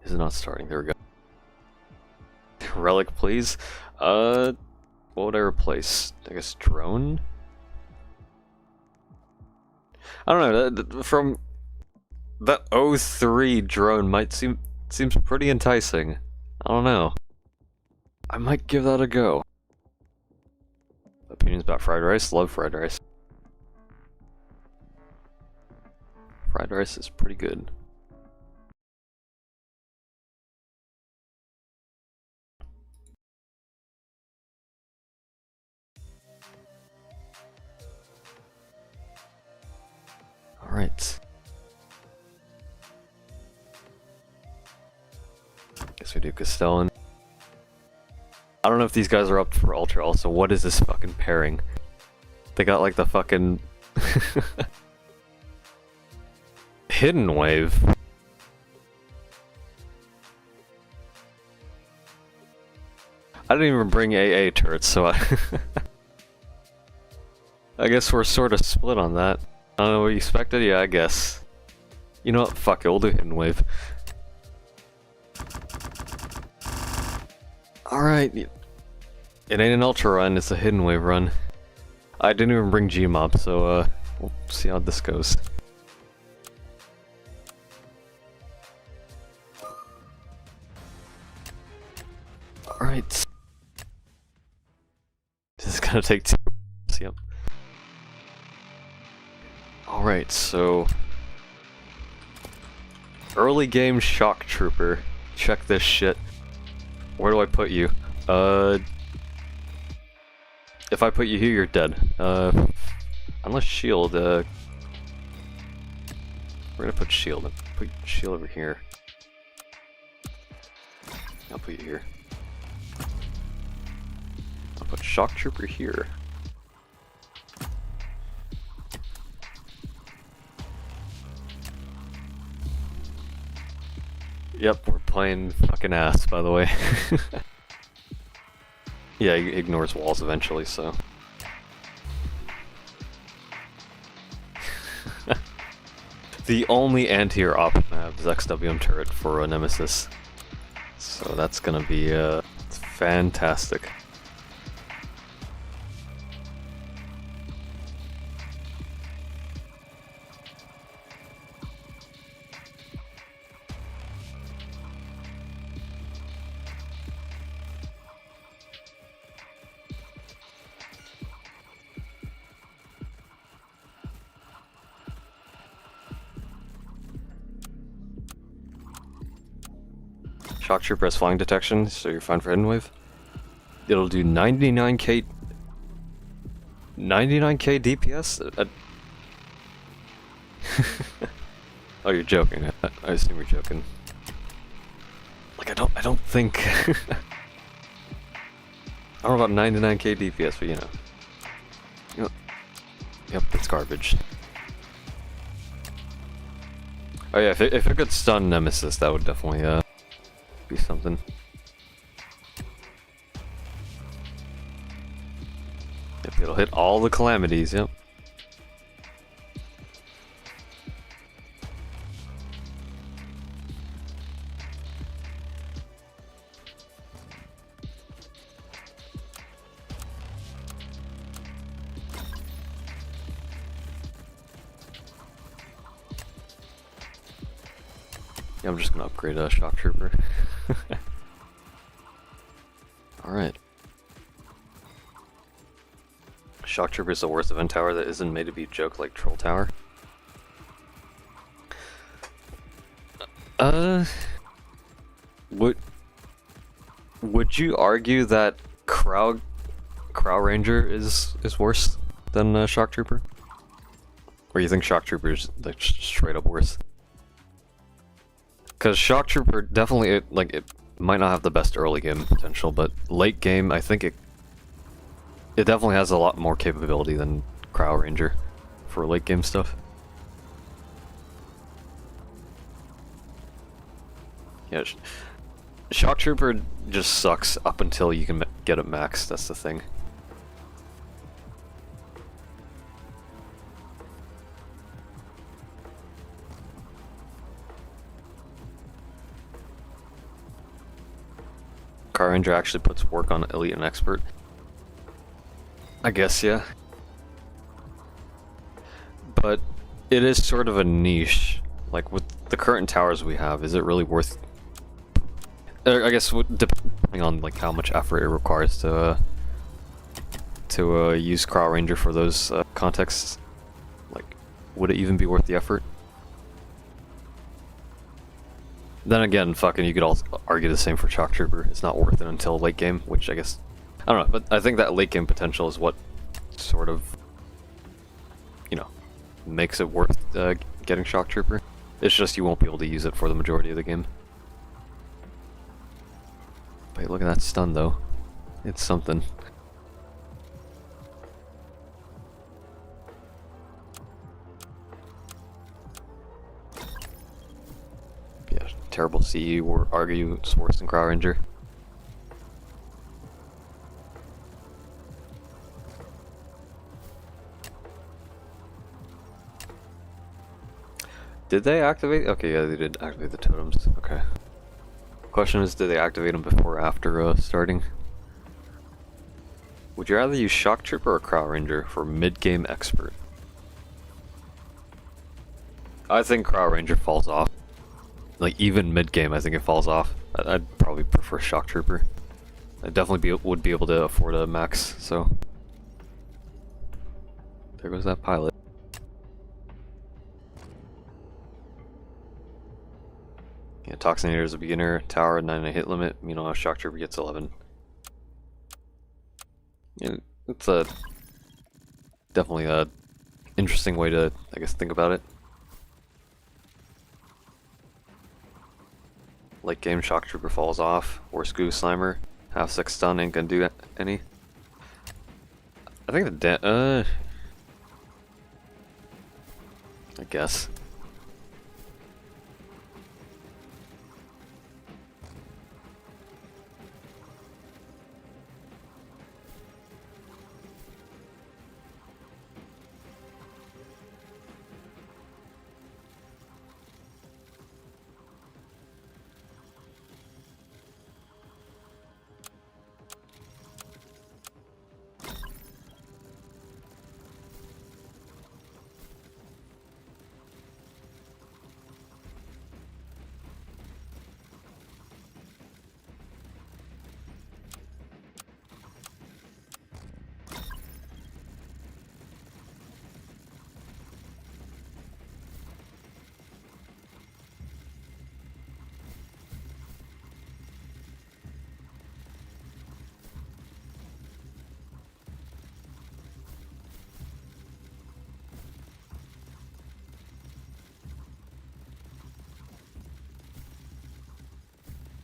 Is it not starting? There we go. Relic, please. What would I replace? I guess drone? I don't know, from that 03 drone might seems pretty enticing. I don't know. I might give that a go. Opinions about fried rice? Love fried rice. Fried rice is pretty good. Alright. Guess we do Castellan. I don't know if these guys are up for Ultra also. What is this fucking pairing? They got like the fucking... Hidden Wave. I didn't even bring AA turrets, so I... I guess we're sort of split on that. I don't know what you expected. Yeah, I guess. You know what? Fuck it. We'll do hidden wave. All right. It ain't an ultra run. It's a hidden wave run. I didn't even bring Gmob, so we'll see how this goes. All right. This is gonna take 2. Yep. Alright, so... early game Shock Trooper. Check this shit. Where do I put you? If I put you here, you're dead. Unless shield, we're gonna put shield. Put shield over here. I'll put you here. I'll put Shock Trooper here. Yep, we're playing fucking ass, by the way. Yeah, he ignores walls eventually, so... The only anti-air option I have is XWM turret for a Nemesis. So that's gonna be, fantastic. Shock Trooper has flying detection, so you're fine for hidden wave. It'll do 99k DPS? Oh, you're joking. I assume you're joking. Like, I don't think... I don't know about 99k DPS, but you know. Yep, it's garbage. Oh yeah, if it could stun Nemesis, that would definitely, be something. Yep, it'll hit all the calamities, yep. Yeah, I'm just gonna upgrade a Shock Trooper. Alright. Shock Trooper is the worst event tower that isn't made to be a joke like Troll Tower. Would you argue that Crow Ranger is worse than Shock Trooper? Or you think Shock Trooper is like straight up worse? Because Shock Trooper definitely, it might not have the best early game potential, but late game, I think it definitely has a lot more capability than Crow Ranger for late game stuff. Yeah, Shock Trooper just sucks up until you can get it maxed, that's the thing. Car Ranger actually puts work on Elite and Expert. I guess, yeah. But it is sort of a niche. Like, with the current towers we have, is it really worth... I guess, depending on like how much effort it requires to use Crow Ranger for those contexts, like, would it even be worth the effort? Then again, fucking, you could also argue the same for Shock Trooper. It's not worth it until late game, which I guess... I don't know, but I think that late game potential is what sort of, you know, makes it worth getting Shock Trooper. It's just you won't be able to use it for the majority of the game. Wait, look at that stun, though. It's something. Yeah, terrible CE, or argue it's worse than Crow Ranger. Did they activate? Okay, yeah, they did activate the totems. Okay. Question is, did they activate them before or after starting? Would you rather use Shock Trooper or Crow Ranger for mid-game expert? I think Crow Ranger falls off. Like, even mid-game, I think it falls off. I'd probably prefer Shock Trooper. I definitely would be able to afford a max, so... There goes that pilot. Yeah, Toxinator is a beginner, Tower 9 hit limit, meanwhile Shock Trooper gets 11. Yeah, it's a... definitely a interesting way to, I guess, think about it. Late game Shock Trooper falls off, or Goo Slimer, half 6 stun, ain't gonna do any. I think the I guess.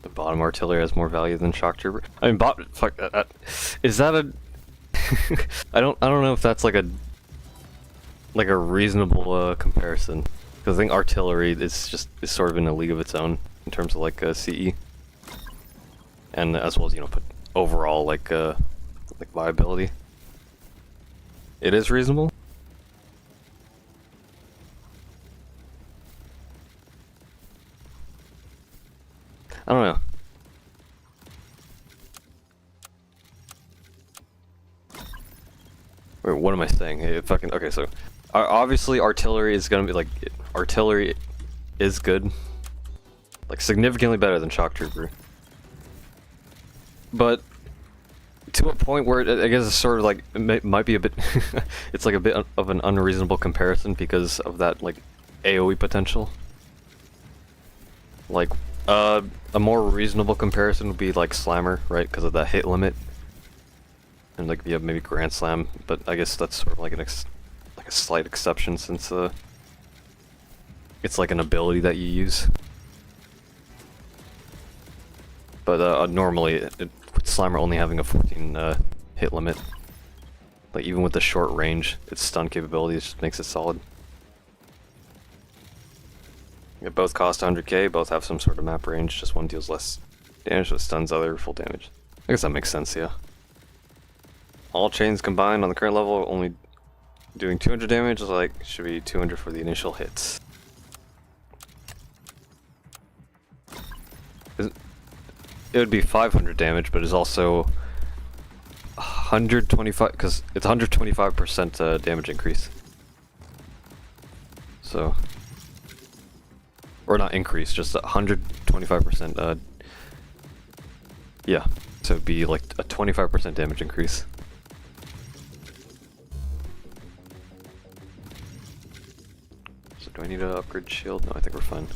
The bottom artillery has more value than Shock Trooper. I mean, fuck that. Is that a? I don't know if that's like a reasonable comparison, because I think artillery is sort of in a league of its own in terms of like CE, and as well as put overall like viability. It is reasonable. I don't know. Wait, what am I saying? Okay, so obviously artillery is gonna be like artillery is good, like significantly better than Shock Trooper, but to a point where I guess it's sort of like it might be a bit. It's like a bit of an unreasonable comparison because of that like AOE potential. Like. A more reasonable comparison would be like Slammer, right? Because of that hit limit, and like maybe Grand Slam, but I guess that's sort of like like a slight exception since it's like an ability that you use. But normally, with Slammer only having a 14 hit limit, like even with the short range, its stun capability just makes it solid. They both cost 100k, both have some sort of map range, just one deals less damage with stuns, other full damage. I guess that makes sense, yeah. All chains combined on the current level only doing 200 damage, like should be 200 for the initial hits. It would be 500 damage, but it's also 125, because it's 125% damage increase. So... Or not increase, just 125%, yeah. So it'd be like a 25% damage increase. So do I need to upgrade shield? No, I think we're fine.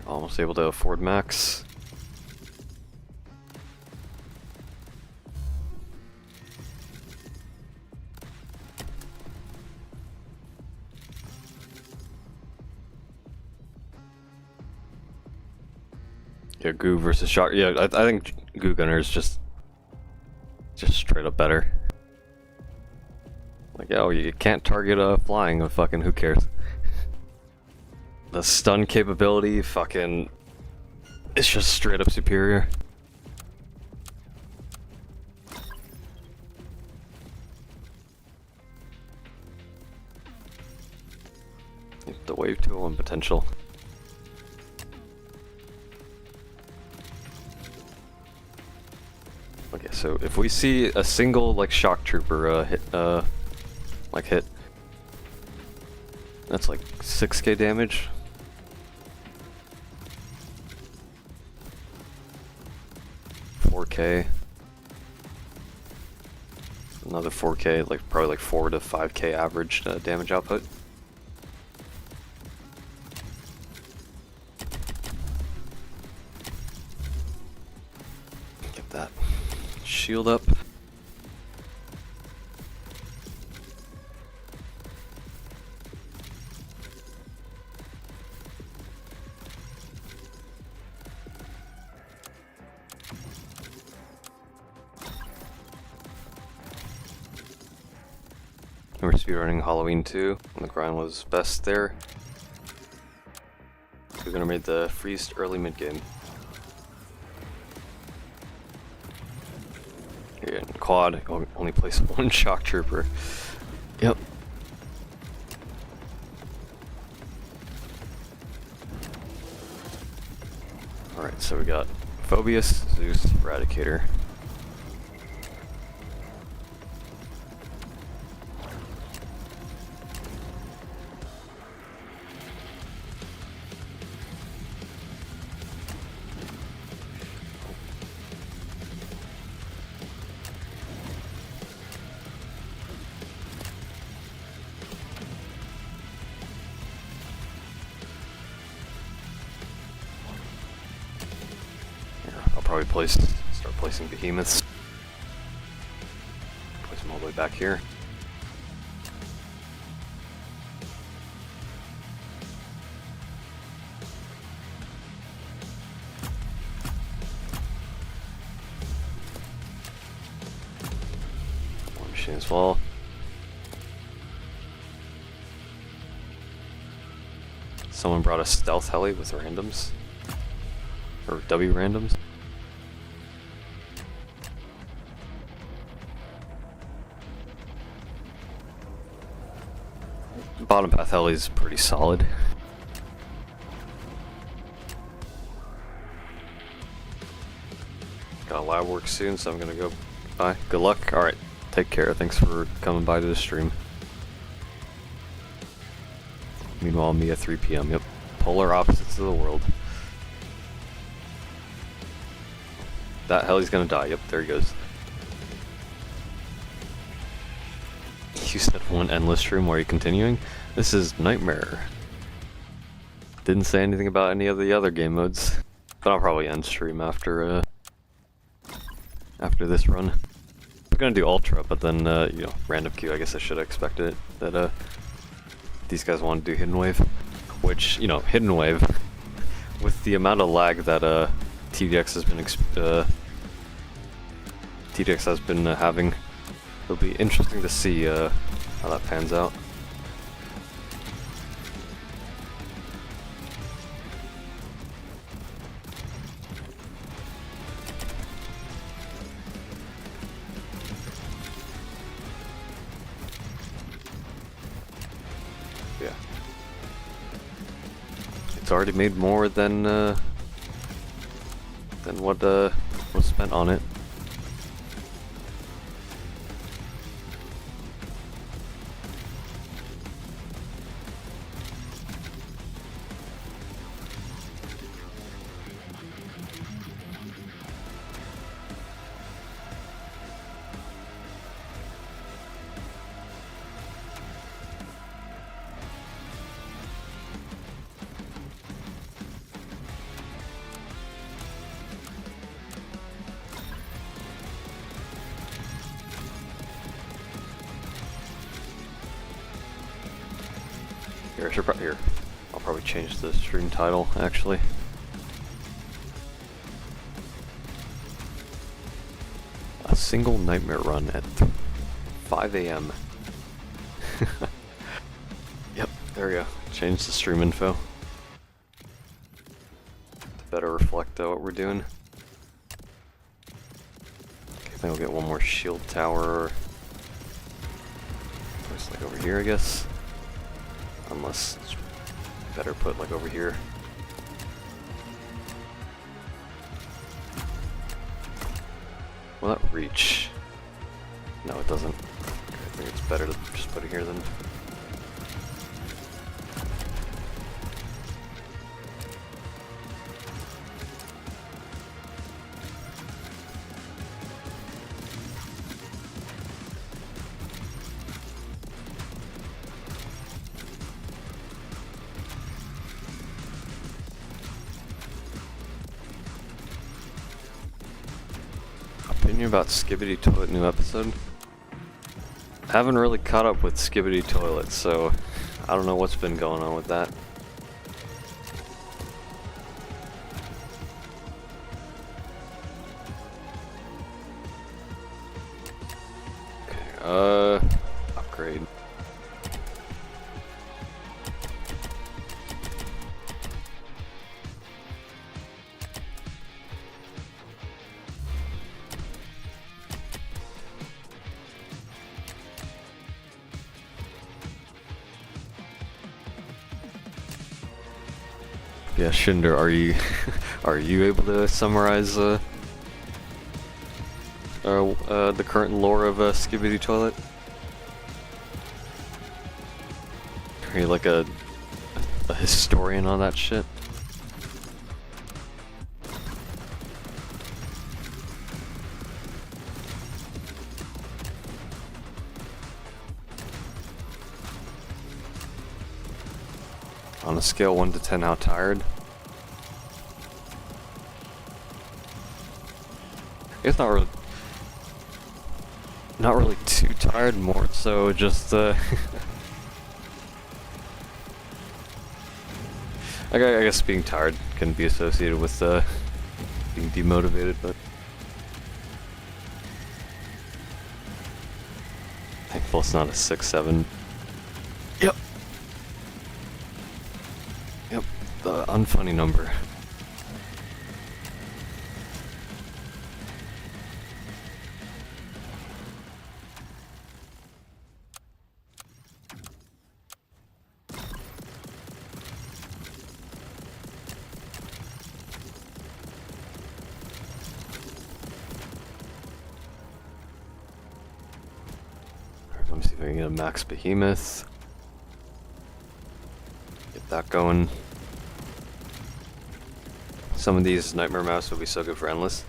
Almost able to afford max. Yeah, Goo versus Shock. Yeah, I think Goo Gunner is just straight up better. Like, oh, you can't target flying, fucking who cares? The stun capability, fucking, it's just straight up superior. The wave 201 potential. Okay, so if we see a single like shock trooper hit, that's like 6k damage. $4K. Another 4K, like probably like 4 to 5K average damage output. Get that shield up. We're speedrunning Halloween 2, and the grind was best there. We're gonna make the freeze early mid game. Here in quad, only place one shock trooper. Yep. Alright, so we got Phobius, Zeus, Eradicator. Probably start placing behemoths. Place them all the way back here. War machine as well. Someone brought a stealth heli with randoms. Or W randoms. Bottom path heli is pretty solid. Got a lab work soon, so I'm gonna go. Bye. Good luck. Alright. Take care. Thanks for coming by to the stream. Meanwhile, me at 3 PM. Yep. Polar opposites of the world. That heli's gonna die. Yep, there he goes. You said one endless stream, why are you continuing? This is Nightmare. Didn't say anything about any of the other game modes. But I'll probably end stream after this run. I'm gonna do Ultra, but then, you know, random queue, I guess I should have expected it, that, these guys want to do Hidden Wave. Which, you know, Hidden Wave, with the amount of lag that, TDX has been having, it'll be interesting to see, how that pans out. Yeah. It's already made more than what was spent on it. Here, I'll probably change the stream title, actually. A single nightmare run at 5 AM. Yep, there we go. Change the stream info. better reflect what we're doing. Okay, I think we'll get one more shield tower. Just like over here, I guess. Unless it's better put like over here. Will that reach? No, it doesn't. Okay, I think it's better to just put it here then. Opinion about Skibidi Toilet new episode? Haven't really caught up with Skibidi Toilet, so I don't know what's been going on with that. Okay, upgrade. Yeah, Shinder, are you are you able to summarize the current lore of Skibidi Toilet? Are you like a historian on that shit? On a scale 1 to 10, how tired? It's not really too tired, more so just I guess being tired can be associated with being demotivated, but thankful it's not a 6-7. Yep. Yep, the unfunny number. Let me see if I can get a max behemoth. Get that going. Some of these nightmare maps would be so good for endless.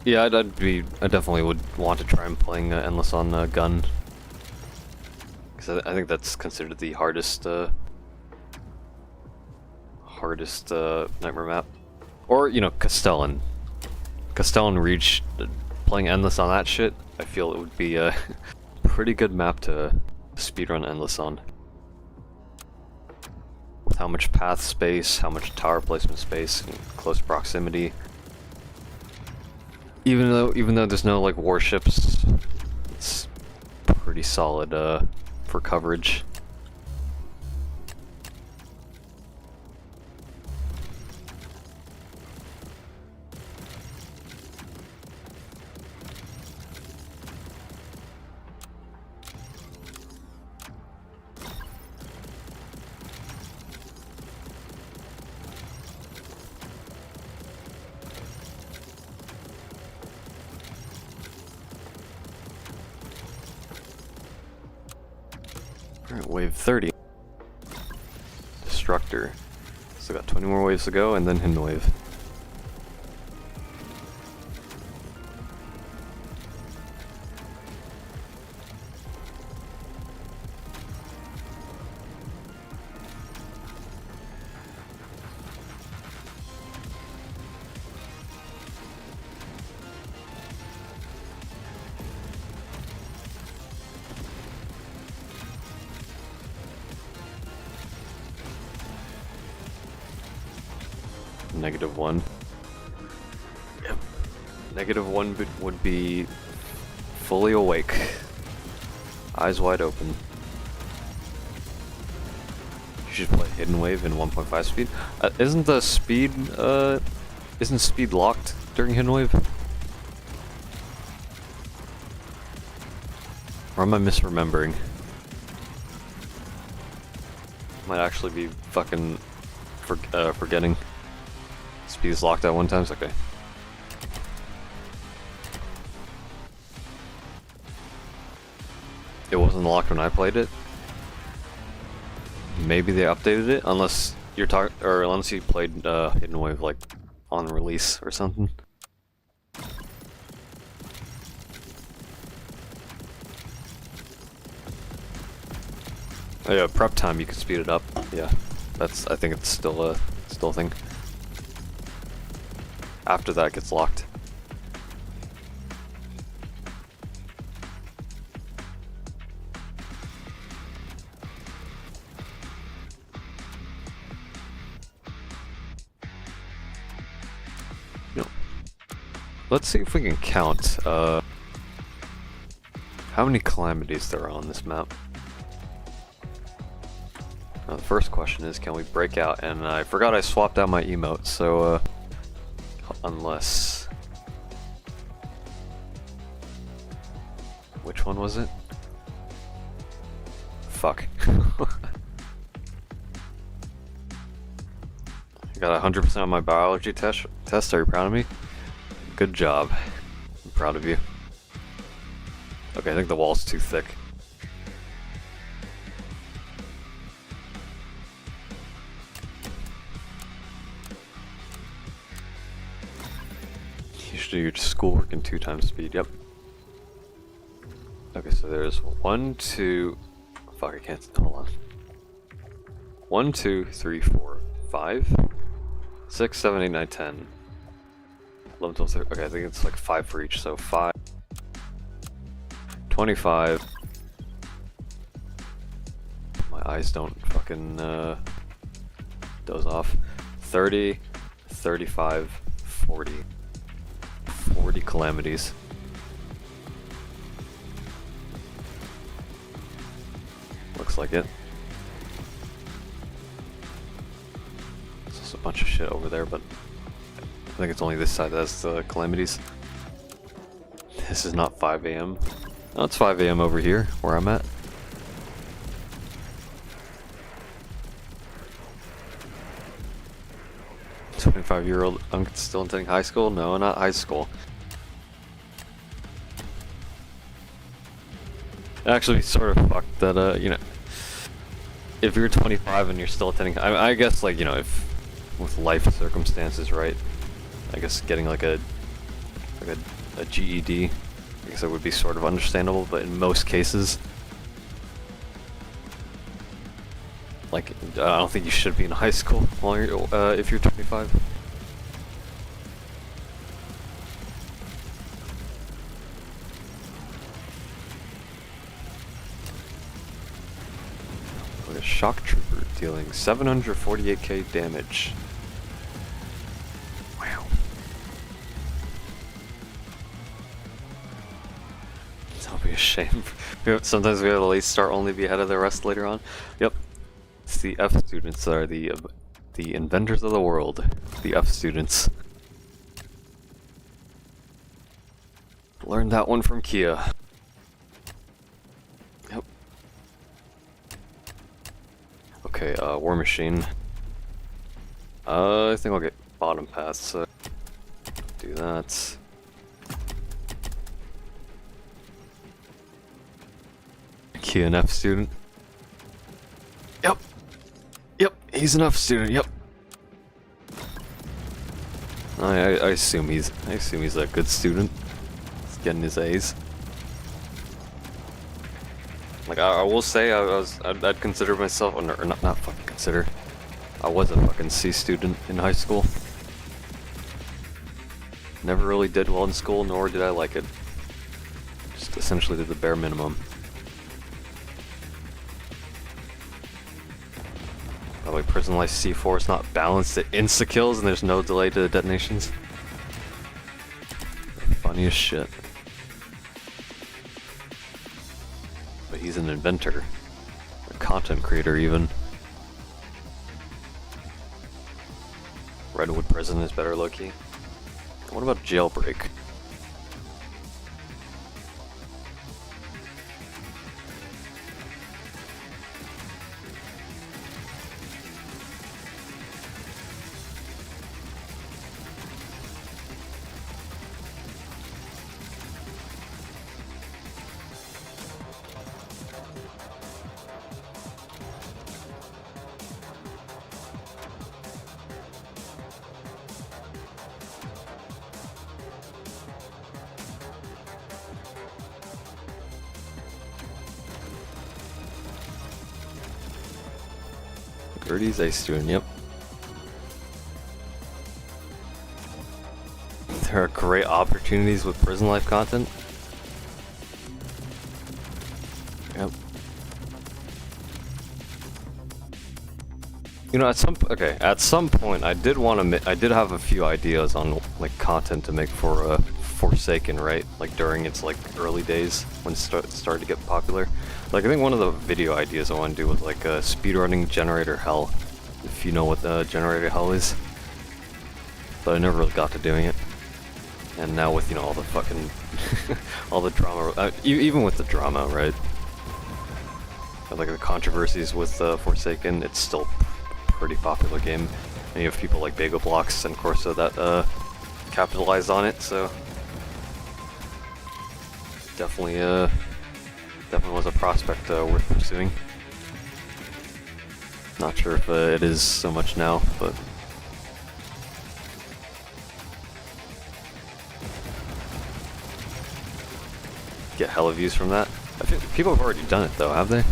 Yeah, I definitely would want to try and playing endless on gun, because I think that's considered the hardest nightmare map. Or, you know, Castellan Reach, playing endless on that shit, I feel it would be a pretty good map to speedrun endless on. With how much path space, how much tower placement space, and close proximity. Even though there's no like warships, it's pretty solid for coverage. Alright, wave 30. Destructor. Still got 20 more waves to go, and then hidden wave. -1. Yep. -1 would be fully awake. Eyes wide open. You should play Hidden Wave in 1.5 speed. Isn't the speed, isn't speed locked during Hidden Wave? Or am I misremembering? Might actually be fucking forgetting. Speed is locked at one time, okay. It wasn't locked when I played it. Maybe they updated it, unless you're unless you played Hidden Wave like on release or something. Oh yeah, prep time you can speed it up. Yeah, I think it's still a thing. After that it gets locked. Let's see if we can count how many calamities there are on this map. Now, the first question is, can we break out? And I forgot I swapped out my emote, so unless... Which one was it? Fuck. I got 100% on my biology test. Are you proud of me? Good job. I'm proud of you. Okay, I think the wall's too thick. You should do your schoolwork in 2 times speed, yep. Okay, so there's 1, 2... Fuck, I can't... Hold on. 1, 2, 3, 4, 5, 6, 7, 8, 9, 10. 11, 12, 13. Okay, I think it's like 5 for each, so 5, 25. My eyes don't fucking doze off. 30, 35, 40. 40 calamities. Looks like it. There's just a bunch of shit over there, but I think it's only this side that has the calamities. This is not 5 AM. Oh, it's 5 AM over here, where I'm at. "25-year-old uncle still attending high school?" No, not high school. Actually, sort of fucked that, you know, if you're 25 and you're still attending, I guess, like, you know, if with life circumstances, right? I guess getting like a GED, I guess that would be sort of understandable, but in most cases, like, I don't think you should be in high school while you're, if you're 25. Look at Shock Trooper dealing 748k damage. Wow. That'll be a shame. Sometimes we have a late start only be ahead of the rest later on. Yep. It's the F students that are the inventors of the world. The F students. Learned that one from Kia. Yep. Okay, War Machine. I think I'll get bottom pass, so do that. Kia an F student. Yep. Yep, he's an F student, yep. I assume he's a good student. He's getting his A's. Like, I will say I'd consider myself, or not fucking consider. I was a fucking C student in high school. Never really did well in school, nor did I like it. Just essentially did the bare minimum. By the way, personalized C4 is not balanced at insta-kills and there's no delay to the detonations. Funny as shit. But he's an inventor. A content creator even. Redwood Prison is better, low-key. What about Jailbreak? Gertie's Ice Student, yep. There are great opportunities with prison life content. Yep. You know, at some point, I did have a few ideas on like content to make for Forsaken, right? Like during its like early days when it started to get popular. Like I think one of the video ideas I want to do was like speedrunning Generator Hell, if you know what the Generator Hell is. But I never really got to doing it. And now with, you know, all the fucking all the drama, even with the drama, right? Like the controversies with Forsaken, it's still a pretty popular game. And you have people like Bagel Blocks and Corso that capitalized on it, so definitely was a prospect worth pursuing. Not sure if it is so much now, but get hella views from that. I think people have already done it though, have they?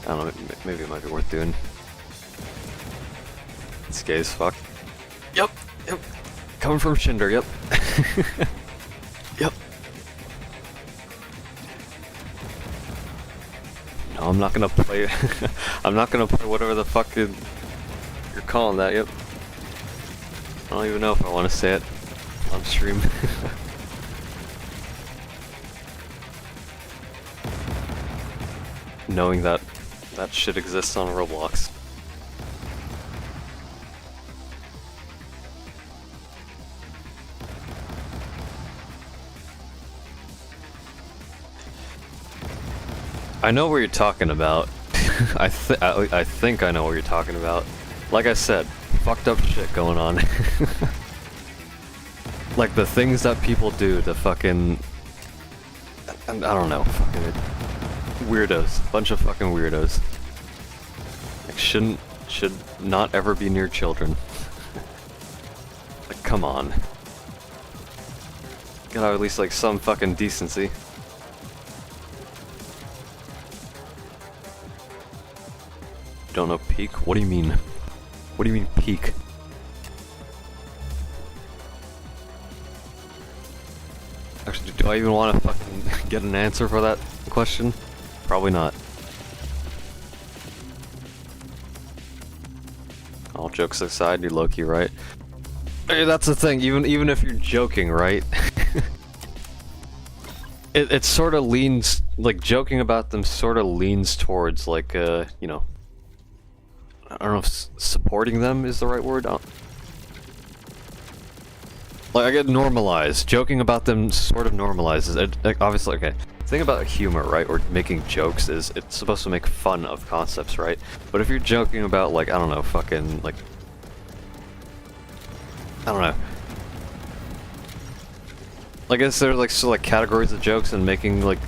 I don't know, maybe it might be worth doing. It's gay as fuck. Yep. Coming from Shinder, yep. Yep. No, I'm not gonna play. I'm not gonna play whatever the fuck you're calling that. Yep. I don't even know if I want to say it on stream. Knowing that shit exists on Roblox. I know what you're talking about. I think I know what you're talking about. Like I said, fucked up shit going on. Like the things that people do to fucking... I don't know, fucking weirdos. Bunch of fucking weirdos. Like should not ever be near children. Like come on. Gotta have at least like some fucking decency. Don't know peak? What do you mean? What do you mean peak? Actually, do I even want to fucking get an answer for that question? Probably not. All jokes aside, you're low-key right. Hey, that's the thing, even if you're joking, right? it sort of leans, like, joking about them sort of leans towards, like, you know, I don't know if supporting them is the right word. Like, I get normalized. Joking about them sort of normalizes it. Like, obviously, okay. The thing about humor, right, or making jokes is it's supposed to make fun of concepts, right? But if you're joking about, like, I don't know, fucking, like, I don't know. Like, is there, like, so, like, categories of jokes and making, like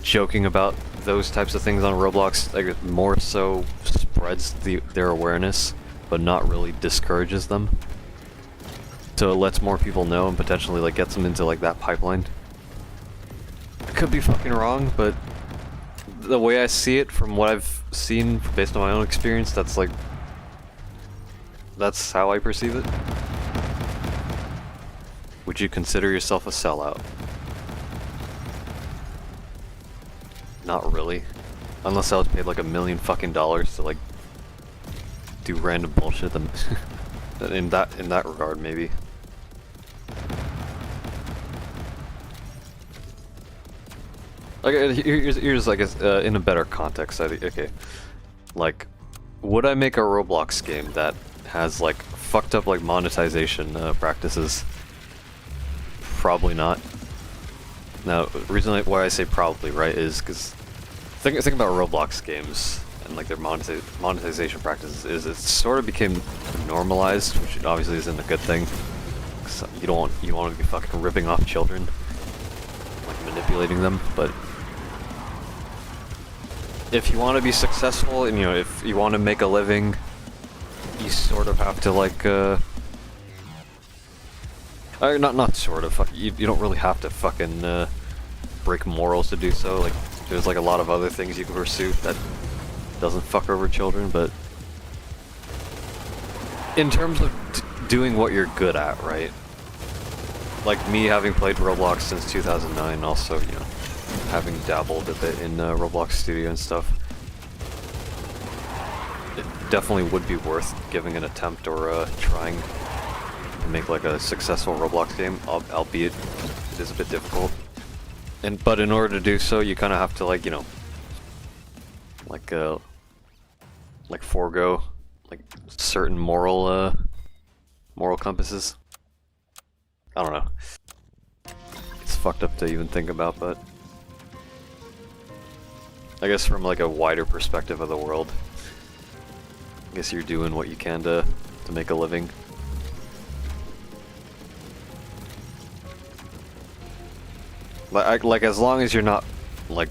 joking about those types of things on Roblox, like, it more so spreads their awareness, but not really discourages them. So it lets more people know and potentially, like, gets them into, like, that pipeline. I could be fucking wrong, but the way I see it, from what I've seen, based on my own experience, that's, like, that's how I perceive it. Would you consider yourself a sellout? Not really. Unless I was paid like $1 million fucking dollars to like do random bullshit, then in that regard maybe. Like here's I guess in a better context. I think, okay, like would I make a Roblox game that has like fucked up like monetization practices? Probably not. Now, the reason why I say probably, right, is because think about Roblox games and like their monetization practices is it sort of became normalized, which obviously isn't a good thing. So you don't want to be fucking ripping off children, like manipulating them. But if you want to be successful and if you want to make a living, you sort of have to like not sort of. You don't really have to fucking break morals to do so. Like, there's like a lot of other things you can pursue that doesn't fuck over children. But in terms of doing what you're good at, right? Like me having played Roblox since 2009, also having dabbled a bit in Roblox Studio and stuff, it definitely would be worth giving an attempt or trying to make like a successful Roblox game, albeit it is a bit difficult. But in order to do so, you kind of have to like forego like certain moral compasses. I don't know. It's fucked up to even think about, but I guess from like a wider perspective of the world, I guess you're doing what you can to make a living. Like as long as you're not like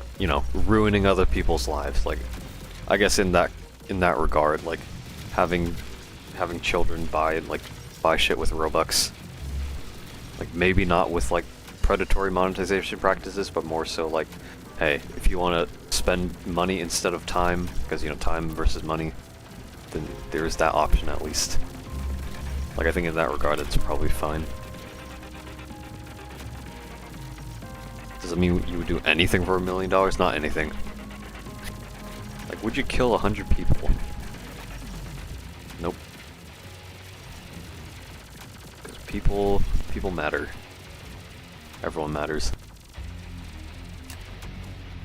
ruining other people's lives. Like I guess in that regard, like having children buy shit with Robux. Like maybe not with like predatory monetization practices, but more so like, hey, if you want to spend money instead of time, because time versus money, then there's that option at least. Like I think in that regard, it's probably fine. Does it mean you would do anything for $1 million? Not anything. Like, would you kill 100 people? Nope. Because people matter. Everyone matters.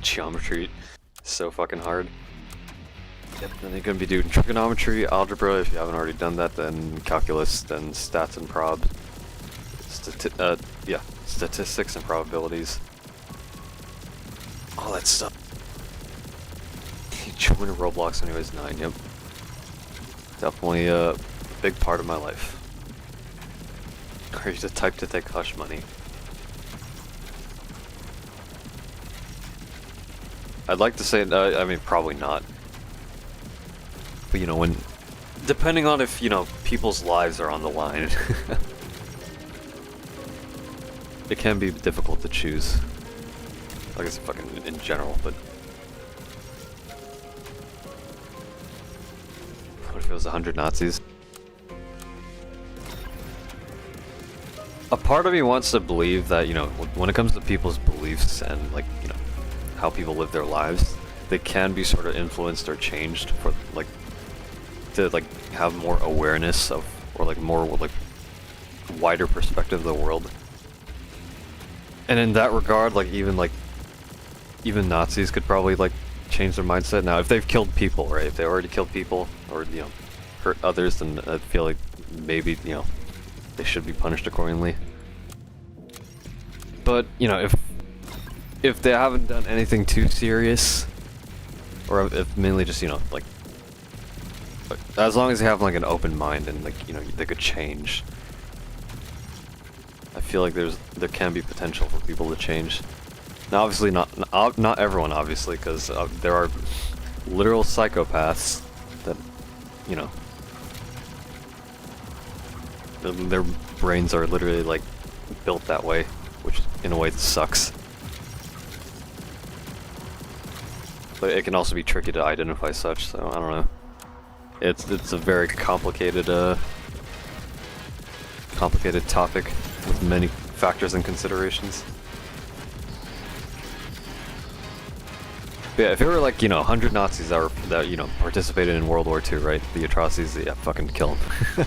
Geometry is so fucking hard. Yep, then you're gonna be doing trigonometry, algebra, if you haven't already done that, then calculus, then stats and prob. Statistics and probabilities. All that stuff. He joined Roblox when he was 9, yep. Definitely a big part of my life. Are you the type to take hush money? I'd like to say, I mean, probably not. But when, depending on if, people's lives are on the line, it can be difficult to choose. I guess fucking in general, but what if it was 100 Nazis? A part of me wants to believe that, when it comes to people's beliefs and how people live their lives, they can be sort of influenced or changed for to have more awareness of, or more wider perspective of the world. And in that regard, even Nazis could probably change their mindset. Now, if they've killed people, right? If they already killed people or hurt others, then I feel like maybe they should be punished accordingly. But if they haven't done anything too serious, or if mainly just as long as they have an open mind and they could change, I feel like there can be potential for people to change. Now, obviously not everyone, obviously, because there are literal psychopaths that their brains are literally built that way, which in a way sucks. But it can also be tricky to identify such, so I don't know. It's a very complicated topic with many factors and considerations. But yeah, if it were 100 Nazis that participated in World War II, right? The atrocities, yeah, fucking kill them.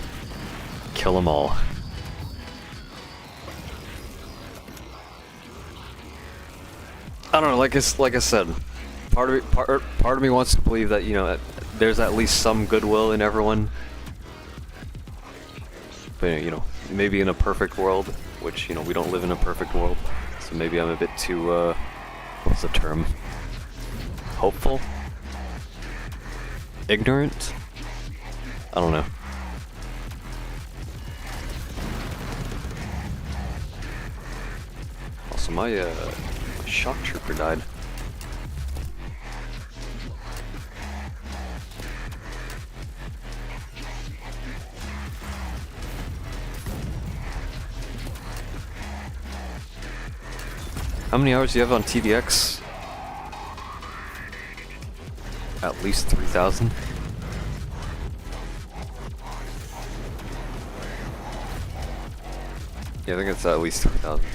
Kill them all. I don't know, like I said, part of me wants to believe that there's at least some goodwill in everyone. But you know, maybe in a perfect world, which you know we don't live in a perfect world, so maybe I'm a bit too what's the term? Hopeful? Ignorant? I don't know. Also, my shock trooper died. How many hours do you have on TDX? At least 3,000. Yeah, I think it's at least 3,000.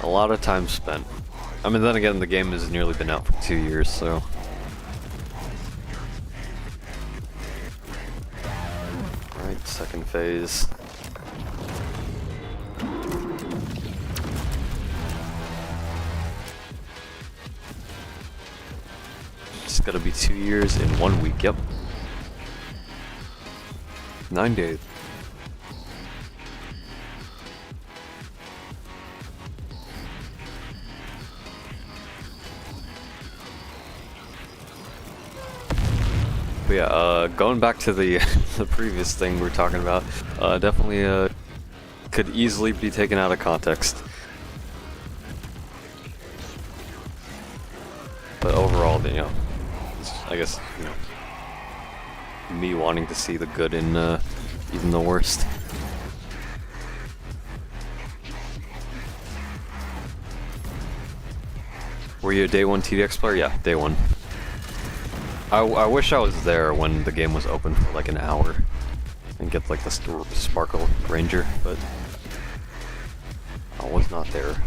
A lot of time spent. I mean, then again, the game has nearly been out for 2 years, so... Alright, second phase. It's gotta be 2 years in 1 week, yep. 9 days. But yeah, going back to the the previous thing we were talking about, definitely could easily be taken out of context. But overall, you know, I guess, you know, me wanting to see the good in even the worst. Were you a day one TDX player? Yeah, day one. I wish I was there when the game was open for like an hour and get like the Sparkle Ranger, but I was not there.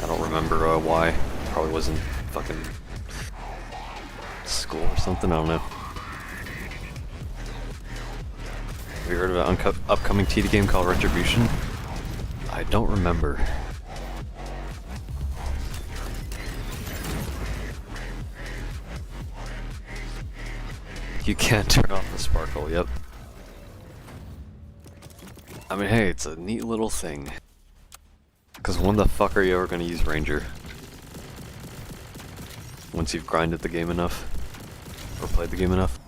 I don't remember why. Probably wasn't fucking school or something, I don't know. Have you heard of an upcoming TD game called Retribution? I don't remember. You can't turn off the sparkle, yep. I mean, hey, it's a neat little thing. Because when the fuck are you ever gonna use Ranger? Once you've grinded the game enough? Or played the game enough?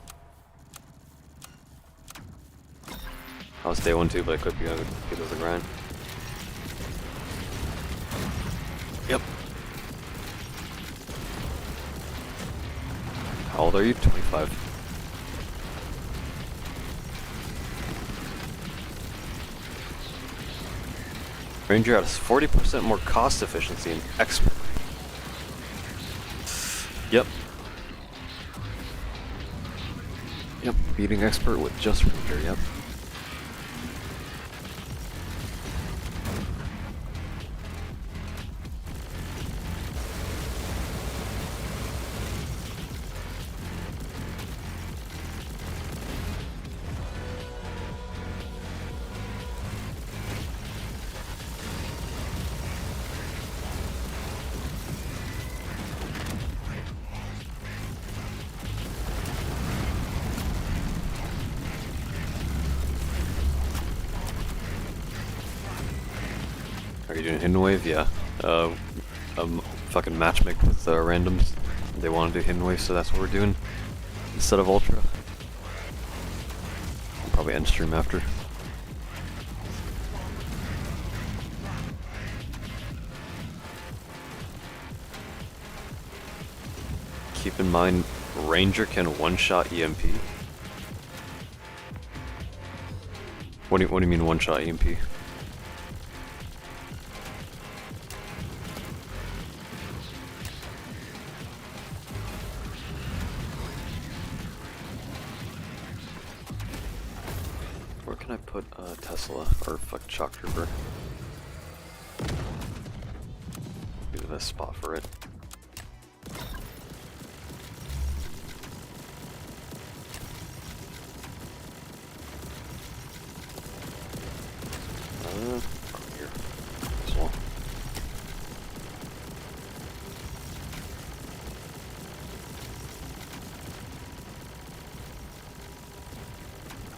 I was day one too, but I could be good as a grind. Yep. How old are you? 25. Ranger has 40% more cost efficiency in expert. Yep. Yep, beating expert with just Ranger, yep. Are you doing Hidden Wave? Yeah. Fucking matchmake with randoms. They want to do Hidden Wave, so that's what we're doing instead of Ultra. I'll probably end stream after. Keep in mind, Ranger can one-shot EMP. What do you mean one-shot EMP? Where can I put Tesla or fuck Shock Trooper? Be the best spot for it.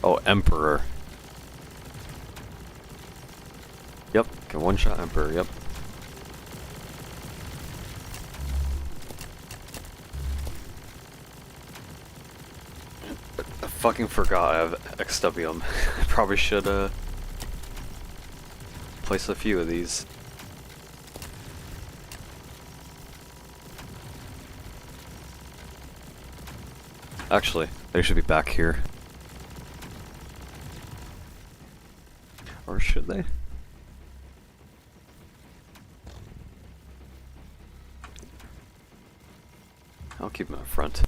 Oh, Emperor. Yep, can one-shot Emperor, yep. I fucking forgot I have XWM. I probably should, place a few of these. Actually, they should be back here. Or should they? I'll keep them in front.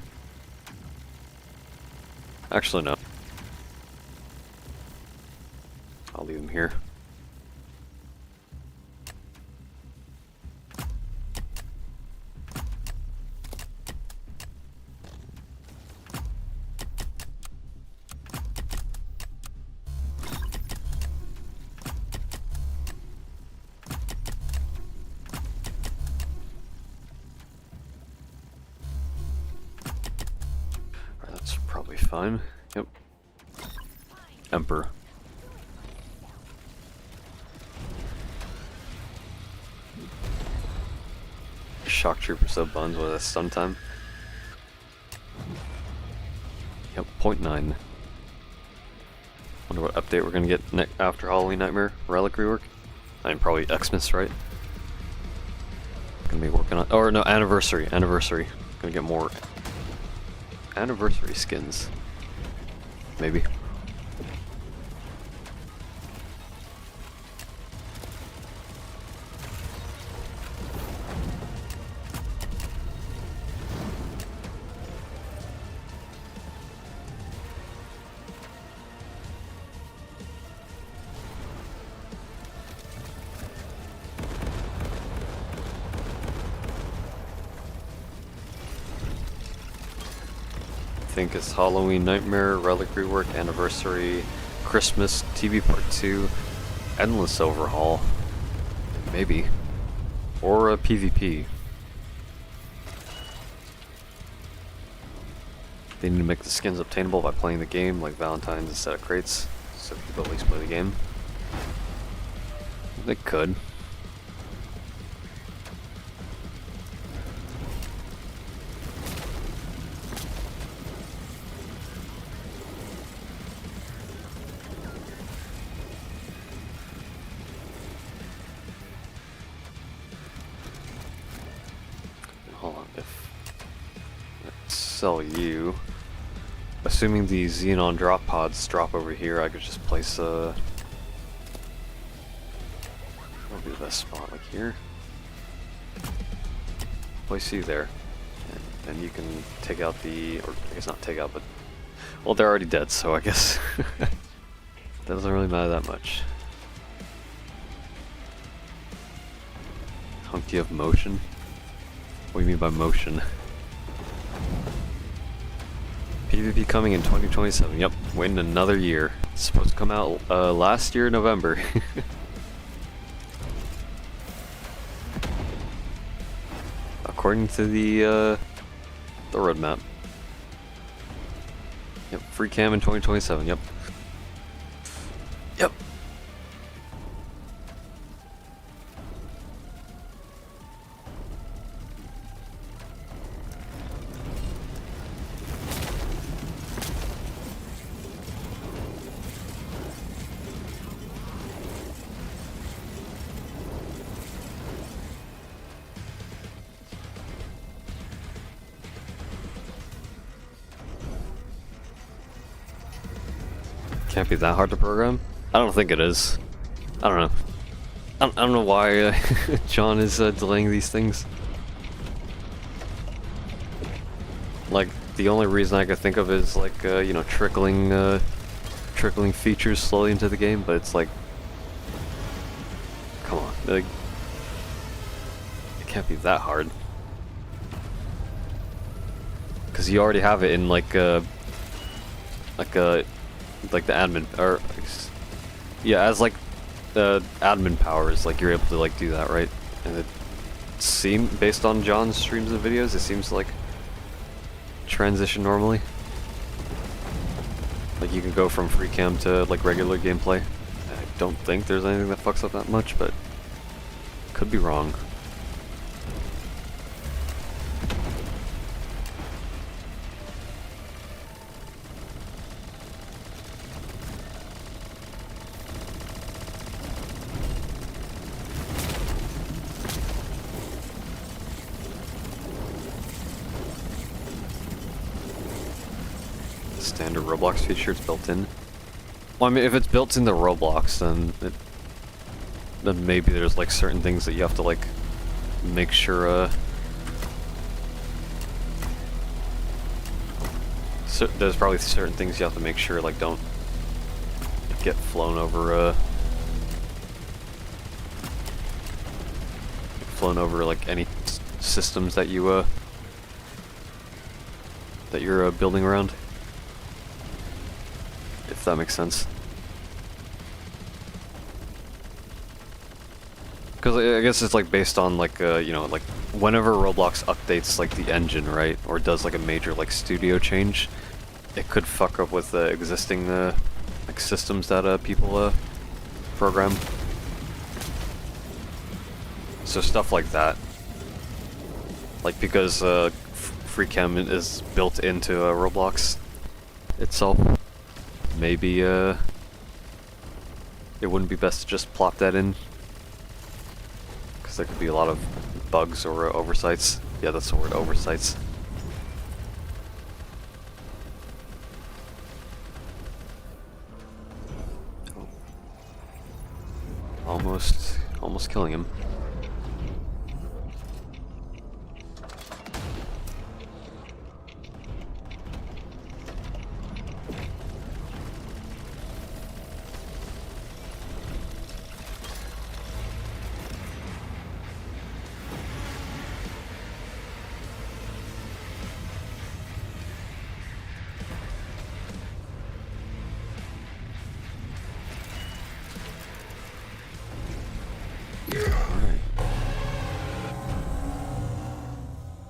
Actually, no. I'll leave them here. That's probably fine. Yep. Emperor. Shock Trooper sub buns with a stun time. Yep, 0.9. Wonder what update we're gonna get after Halloween Nightmare Relic rework. I mean, probably Xmas, right? Gonna be working on. Or no, Anniversary. Anniversary. Gonna get more Anniversary skins. Maybe. I think it's Halloween Nightmare, Relic Rework, Anniversary, Christmas, TV Part 2, Endless Overhaul, maybe, or a PvP. They need to make the skins obtainable by playing the game, like Valentine's instead of crates, so people at least play the game. They could. Hold on, if let's sell you. Assuming the Xenon drop pods drop over here, I could just place a. That'll be the best spot, like here. Place you there, and then you can take out the, or I guess not take out, but well, they're already dead, so I guess that doesn't really matter that much. Hunky of motion. What do you mean by motion? PvP coming in 2027. Yep, waiting another year. It's supposed to come out last year, November. According to the roadmap. Yep, free cam in 2027. Yep. Yep. Can't be that hard to program? I don't think it is. I don't know. I don't know why John is delaying these things. Like, the only reason I could think of is like, you know, trickling features slowly into the game, but it's like, come on, like, it can't be that hard. Because you already have it in like the admin, or yeah, as like the admin powers, like you're able to like do that, right? And it seems, based on John's streams and videos, it seems like transition normally. Like Like you can go from free cam to like regular gameplay. I don't think there's anything that fucks up that much, but could be wrong. Standard Roblox feature, it's built in. Well, I mean, if it's built into Roblox, then maybe there's like certain things that you have to like make sure. There's probably certain things you have to make sure like don't get flown over. Flown over like any systems that you that you're building around. If that makes sense. Because I guess it's like based on like you know, like whenever Roblox updates like the engine, right, or does like a major like studio change, it could fuck up with the existing like systems that people program. So stuff like that. Like because FreeCam is built into Roblox itself. Maybe it wouldn't be best to just plop that in, because there could be a lot of bugs or oversights. Yeah, that's the word, oversights. Oh. Almost killing him.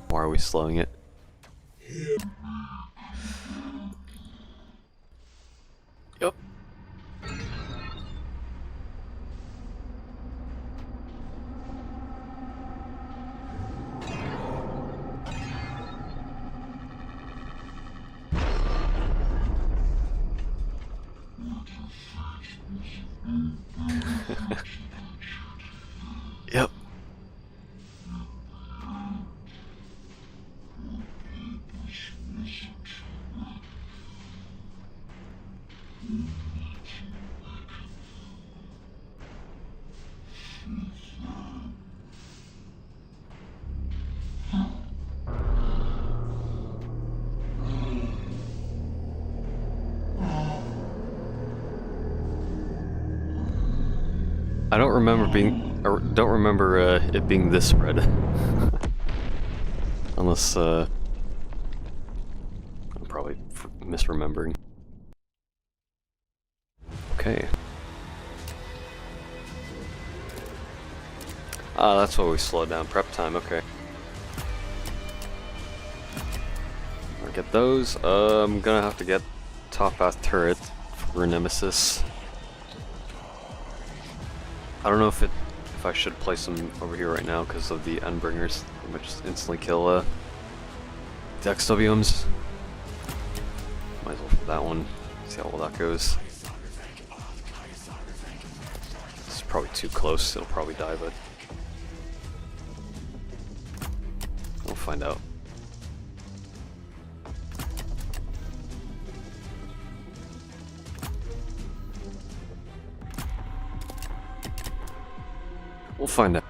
Why are we slowing it? Yep. Yep. I don't remember it being this red. Unless I'm probably misremembering. Okay. Ah, that's why we slowed down prep time, okay. I'll get those. I'm gonna have to get top path turret for Nemesis. I don't know if I should place them over here right now because of the Endbringers, which just instantly kill the XWMs. Might as well for that one. See how well that goes. It's probably too close. It'll probably die, but we'll find out. We'll find out.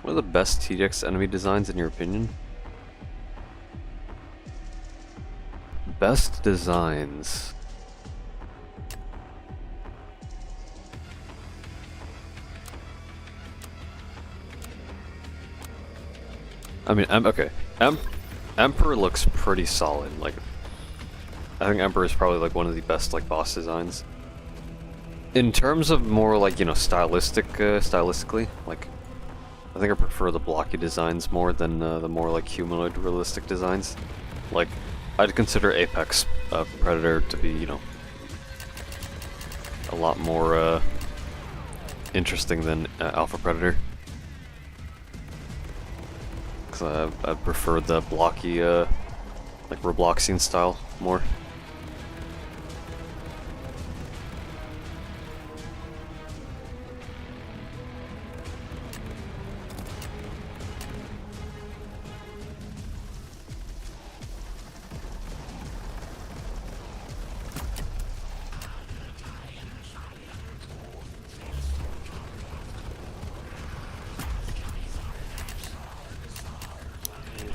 What are the best TJX enemy designs in your opinion? Best designs. I mean, okay. Emperor looks pretty solid. Like, I think Emperor is probably like one of the best like boss designs. In terms of more like, you know, stylistically, like I think I prefer the blocky designs more than the more like humanoid realistic designs. Like, I'd consider Apex Predator to be, you know, a lot more interesting than Alpha Predator. Because I prefer the blocky, like Robloxian style more.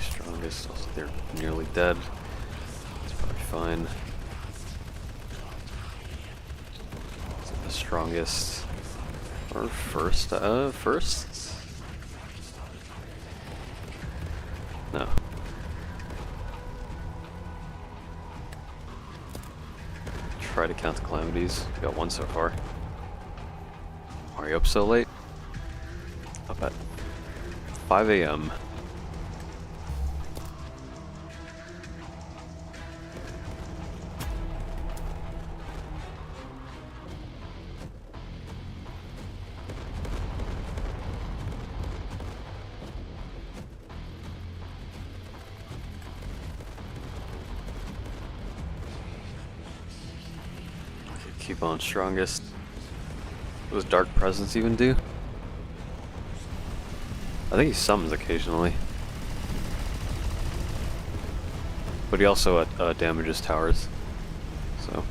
Strongest, also they're nearly dead. It's probably fine. Is it the strongest? Or first? First? No. Try to count the calamities. We got one so far. Are you up so late? Up at 5 AM. Keep on strongest. What does Dark Presence even do? I think he summons occasionally. But he also damages towers. So.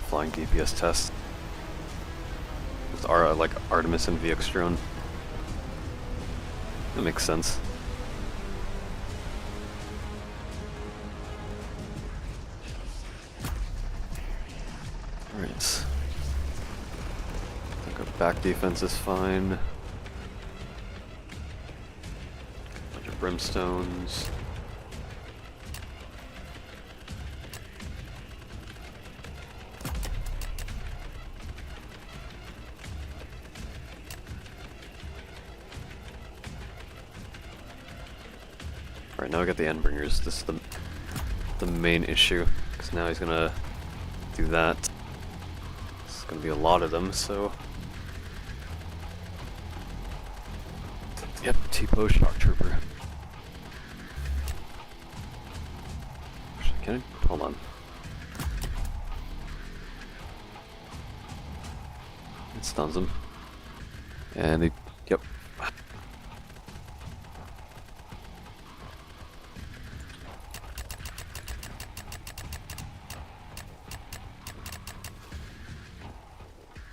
Flying DPS test. With like Artemis and VX drone. That makes sense. Alright. I think our back defense is fine. Bunch of brimstones. Alright, now we got the Endbringers. This is the main issue, because now he's gonna do that. It's gonna be a lot of them, so... Yep, T-Pose Shock Trooper. Actually, can I... hold on. It stuns him. And he... yep.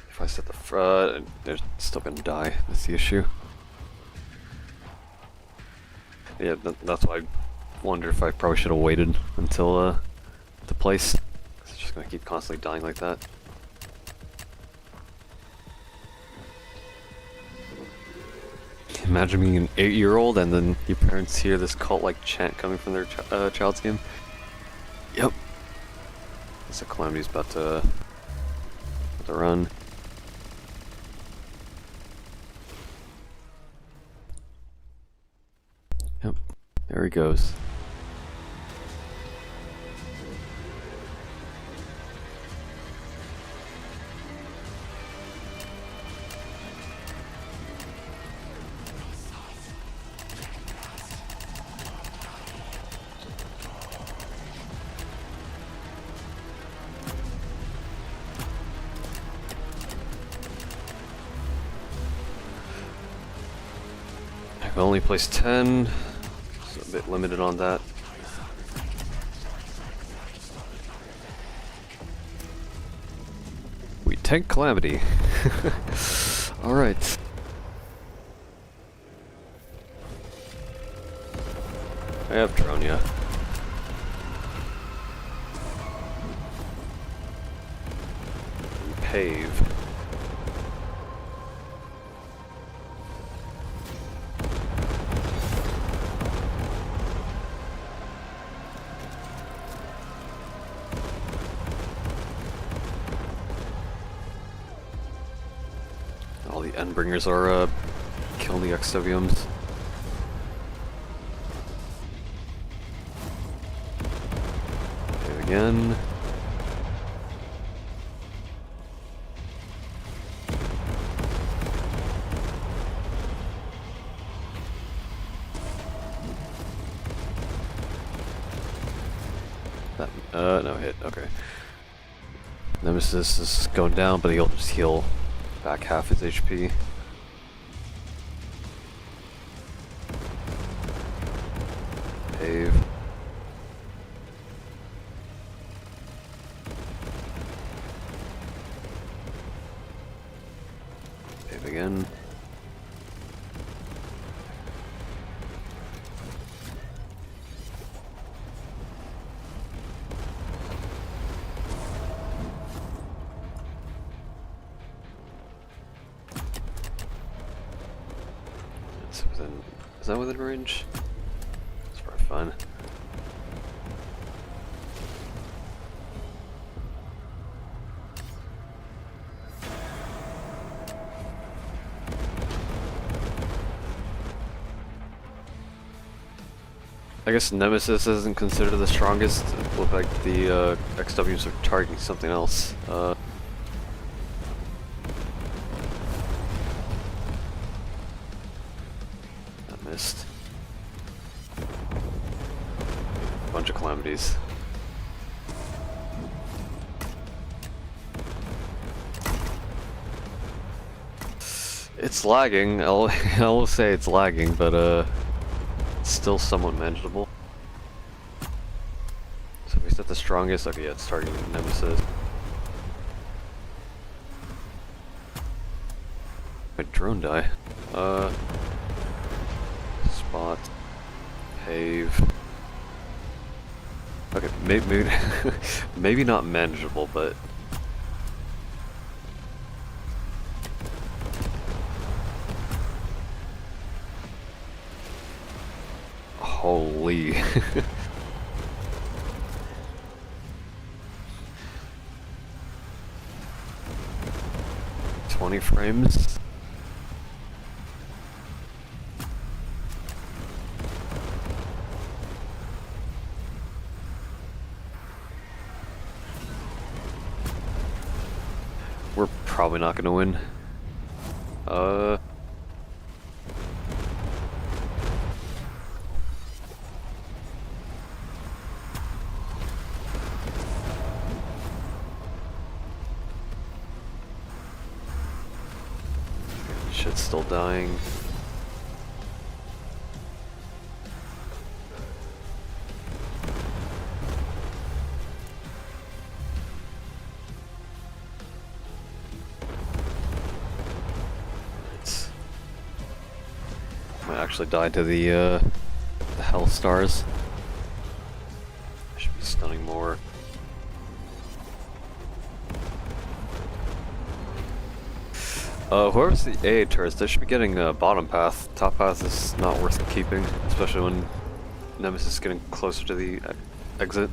If I set the front, they're still gonna die. That's the issue. Yeah, that's why I wonder if I probably should have waited until the place. It's just gonna keep constantly dying like that. Imagine being an 8-year-old and then your parents hear this cult-like chant coming from their child's game. Yep. This calamity's about to run. Yep, there he goes. I've only placed 10, so a bit limited on that. We tank Calamity. Alright. I have Dronia. Pave. All the Endbringers are killing the XWMs. Pave again. No hit, okay. Nemesis is going down, but he'll just heal back half his HP. Pave. Pave again. Is that within range? It's probably fine. I guess Nemesis isn't considered the strongest. It looked like the XWs are targeting something else. Missed. Bunch of calamities. It's lagging. I'll say it's lagging, but it's still somewhat manageable. So if we set the strongest, okay, yeah, it's targeting Nemesis. My drone die. Spot. Pave. Okay, maybe maybe not manageable, but holy. 20 frames. We're probably not gonna win. Shit's still dying. Might actually die to the Hell Stars. I should be stunning more. Whoever's the AA turrets, they should be getting bottom path. Top path is not worth keeping, especially when Nemesis is getting closer to the exit.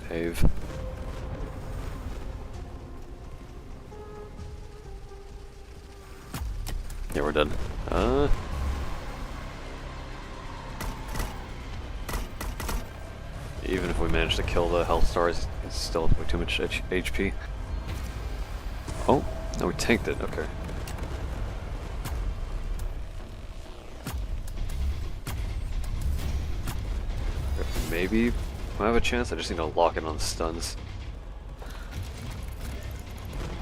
Pave. Yeah, we're dead. Even if we manage to kill the Health Stars, it's still way too much HP. Oh, no, we tanked it, okay. Maybe I have a chance, I just need to lock in on the stuns.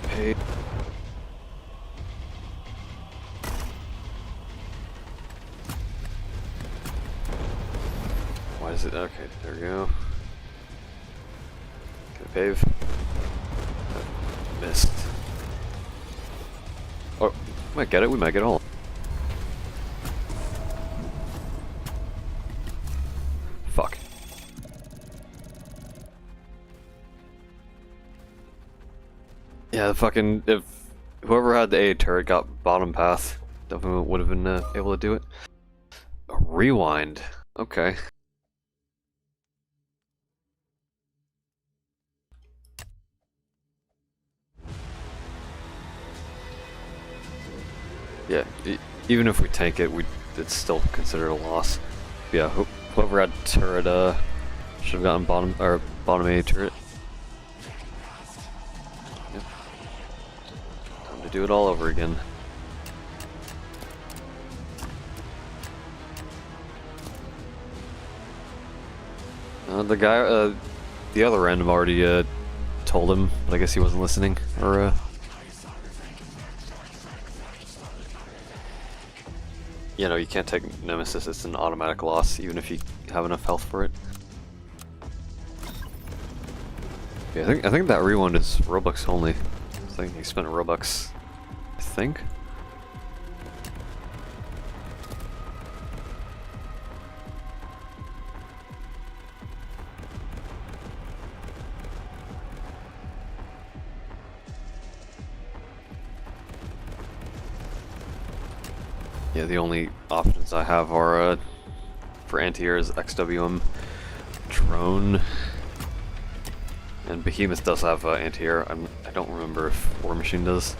Hey. Why is it? Okay, there we go. Okay, pave. Missed. Oh, we might get it, we might get all. Yeah, fucking if whoever had the A turret got bottom path, definitely would have been able to do it. A rewind. Okay. Yeah, even if we tank it, it's still considered a loss. Yeah, whoever had turret should have gotten bottom A turret. Yep. Time to do it all over again. The guy, the other random already told him, but I guess he wasn't listening, or you know, you can't take Nemesis, it's an automatic loss, even if you have enough health for it. Yeah, I think that rewind is Robux only. I think he spent a Robux, I think? Yeah, the only options I have are for anti-air is XWM, drone, and Behemoth does have anti-air. I don't remember if War Machine does.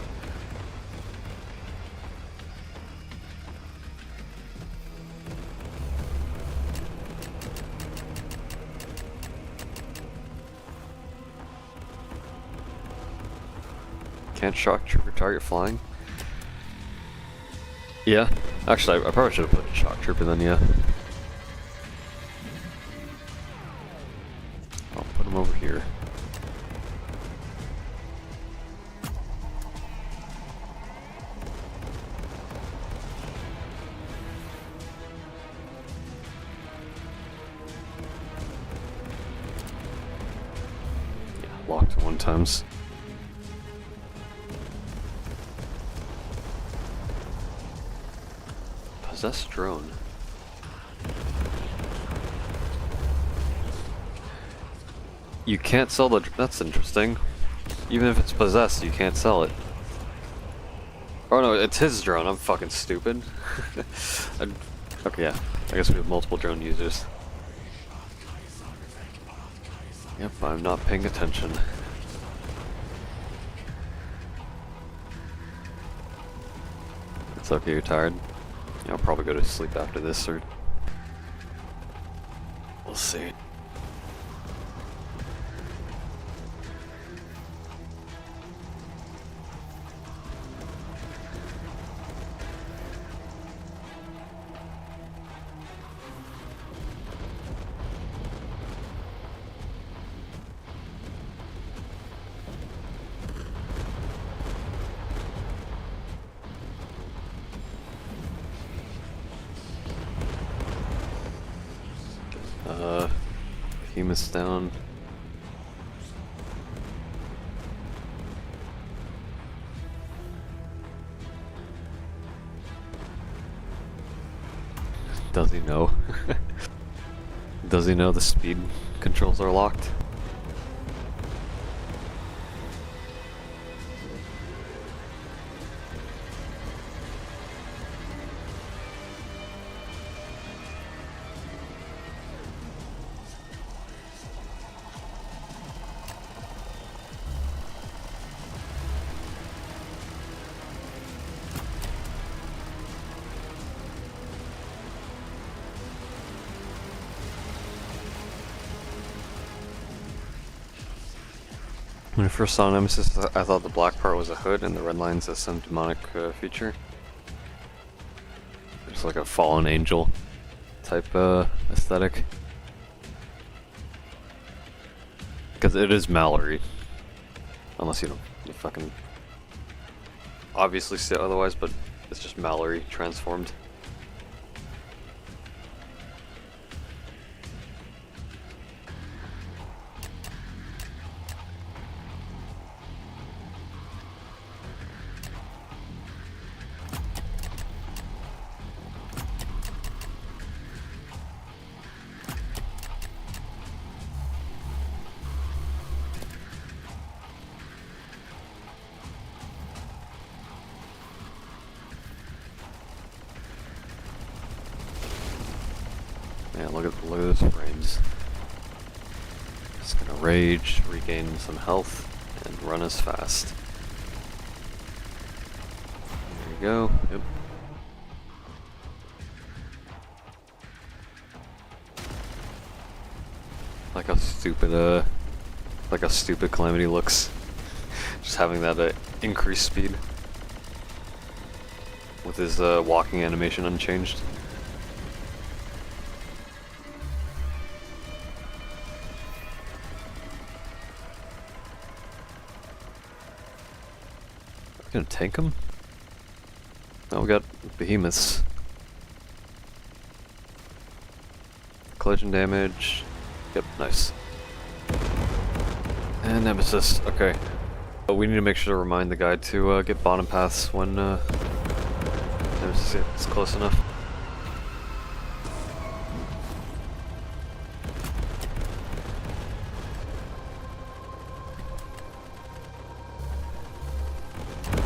Can't shock trooper target flying? Yeah, actually I probably should have put shock trooper then, yeah. I'll put him over here. Yeah, locked one times. Possessed drone. You can't sell the. That's interesting. Even if it's possessed, you can't sell it. Oh no, it's his drone. I'm fucking stupid. Okay, yeah. I guess we have multiple drone users. Yep, I'm not paying attention. It's okay, you're tired. Yeah, I'll probably go to sleep after this, or we'll see. Behemoth's down. Does he know? Does he know the speed controls are locked? When I first saw Nemesis, I thought the black part was a hood and the red lines is some demonic feature. It's like a fallen angel type aesthetic. Because it is Mallory. Unless you fucking obviously say otherwise, but it's just Mallory transformed. Yeah, look at those frames. Just gonna rage, regain some health, and run as fast. There you go. Yep. Like how stupid Calamity looks. Just having that increased speed with his walking animation unchanged. Are we gonna tank him? Oh, we got behemoths. Collision damage. Yep, nice. And Nemesis, okay. But we need to make sure to remind the guy to get bottom paths when Nemesis is close enough.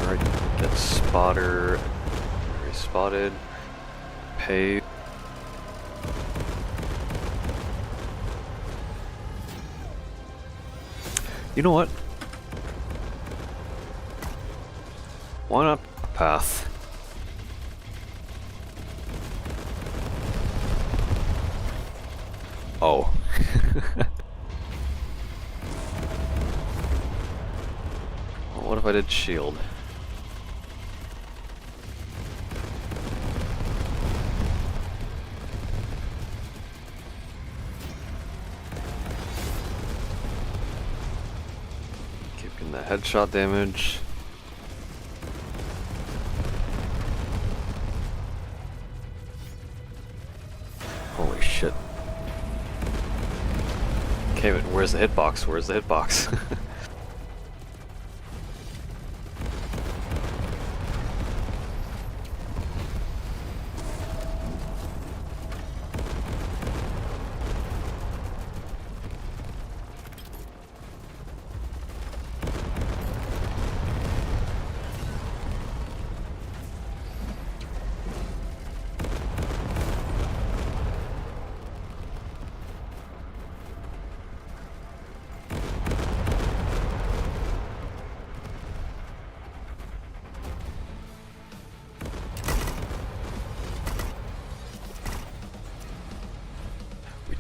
Alright, get spotter. Very spotted. Pay. You know what? Why not path? Oh. Well, what if I did shield? Keeping the headshot damage. Holy shit. Okay, but where's the hitbox? Where's the hitbox?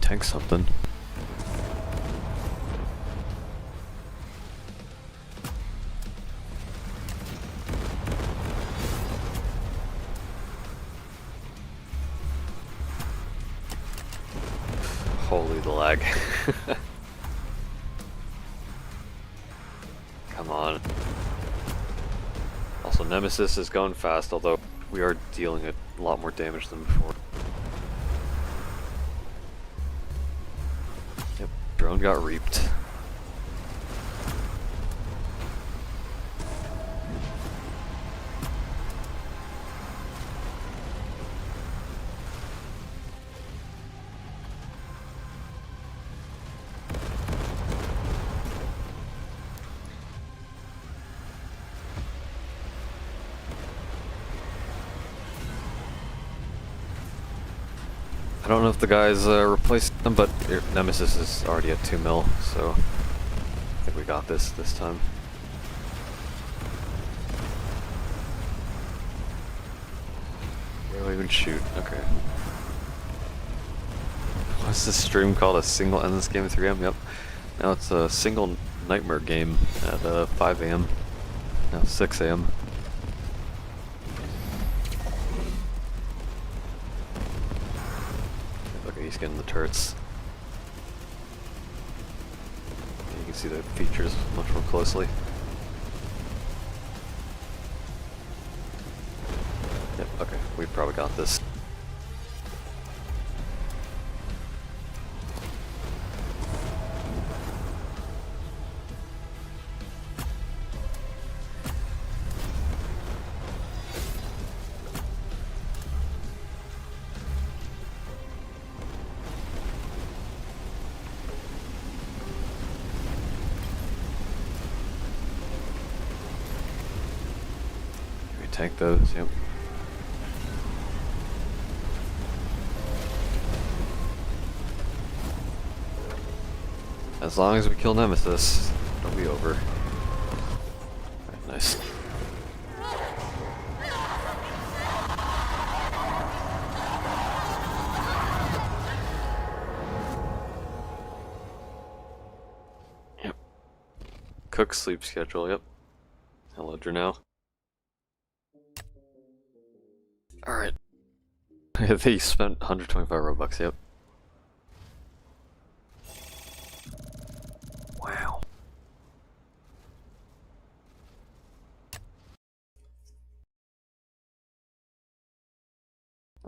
Tank something. Holy the lag. Come on. Also, Nemesis is going fast, although we are dealing a lot more damage than before. Yep, drone got reaped. I don't know if the guys replaced them, but Nemesis is already at 2 mil, so I think we got this time. Where do I even shoot? Okay. What's this stream called? A single endless game at 3 AM? Yep. Now it's a single nightmare game at 5 AM. Now 6 AM. He's getting the turrets. You can see the features much more closely. Yep, okay, we probably got this. Tank those, yep. As long as we kill Nemesis, it'll be over. Alright, nice. Yep. Cook sleep schedule, yep. Hello, now. Alright. They spent 125 Robux, yep. Wow.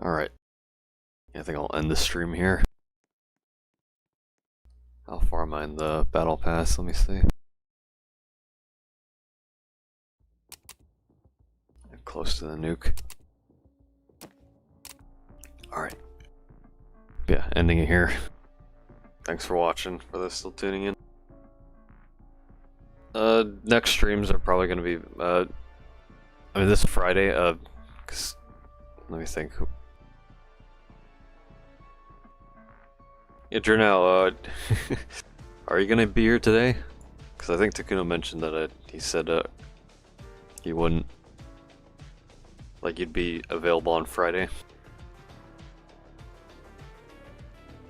Alright. I think I'll end the stream here. How far am I in the battle pass? Let me see. I'm close to the nuke. Alright. Yeah, ending it here. Thanks for watching, for those still tuning in. Next streams are probably gonna be, I mean this Friday, cause, let me think. Yeah, Jernal, are you gonna be here today? Cause I think Takuno mentioned that he said, he wouldn't. Like, you'd be available on Friday.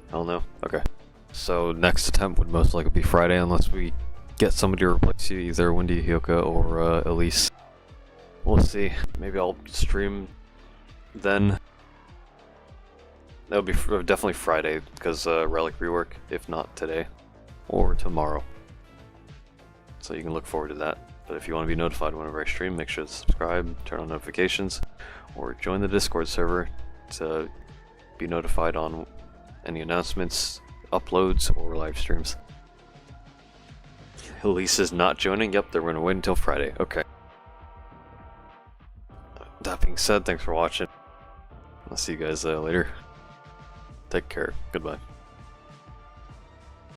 I don't know. Okay. So next attempt would most likely be Friday unless we get somebody to replace you, either Wendy Hyoka or Elise. We'll see. Maybe I'll stream then. That would be definitely Friday because Relic rework, if not today or tomorrow. So you can look forward to that. But if you want to be notified whenever I stream, make sure to subscribe, turn on notifications, or join the Discord server to be notified on any announcements, uploads, or live streams. Elise is not joining. Yep, they're going to wait until Friday. Okay. That being said, thanks for watching. I'll see you guys later. Take care. Goodbye.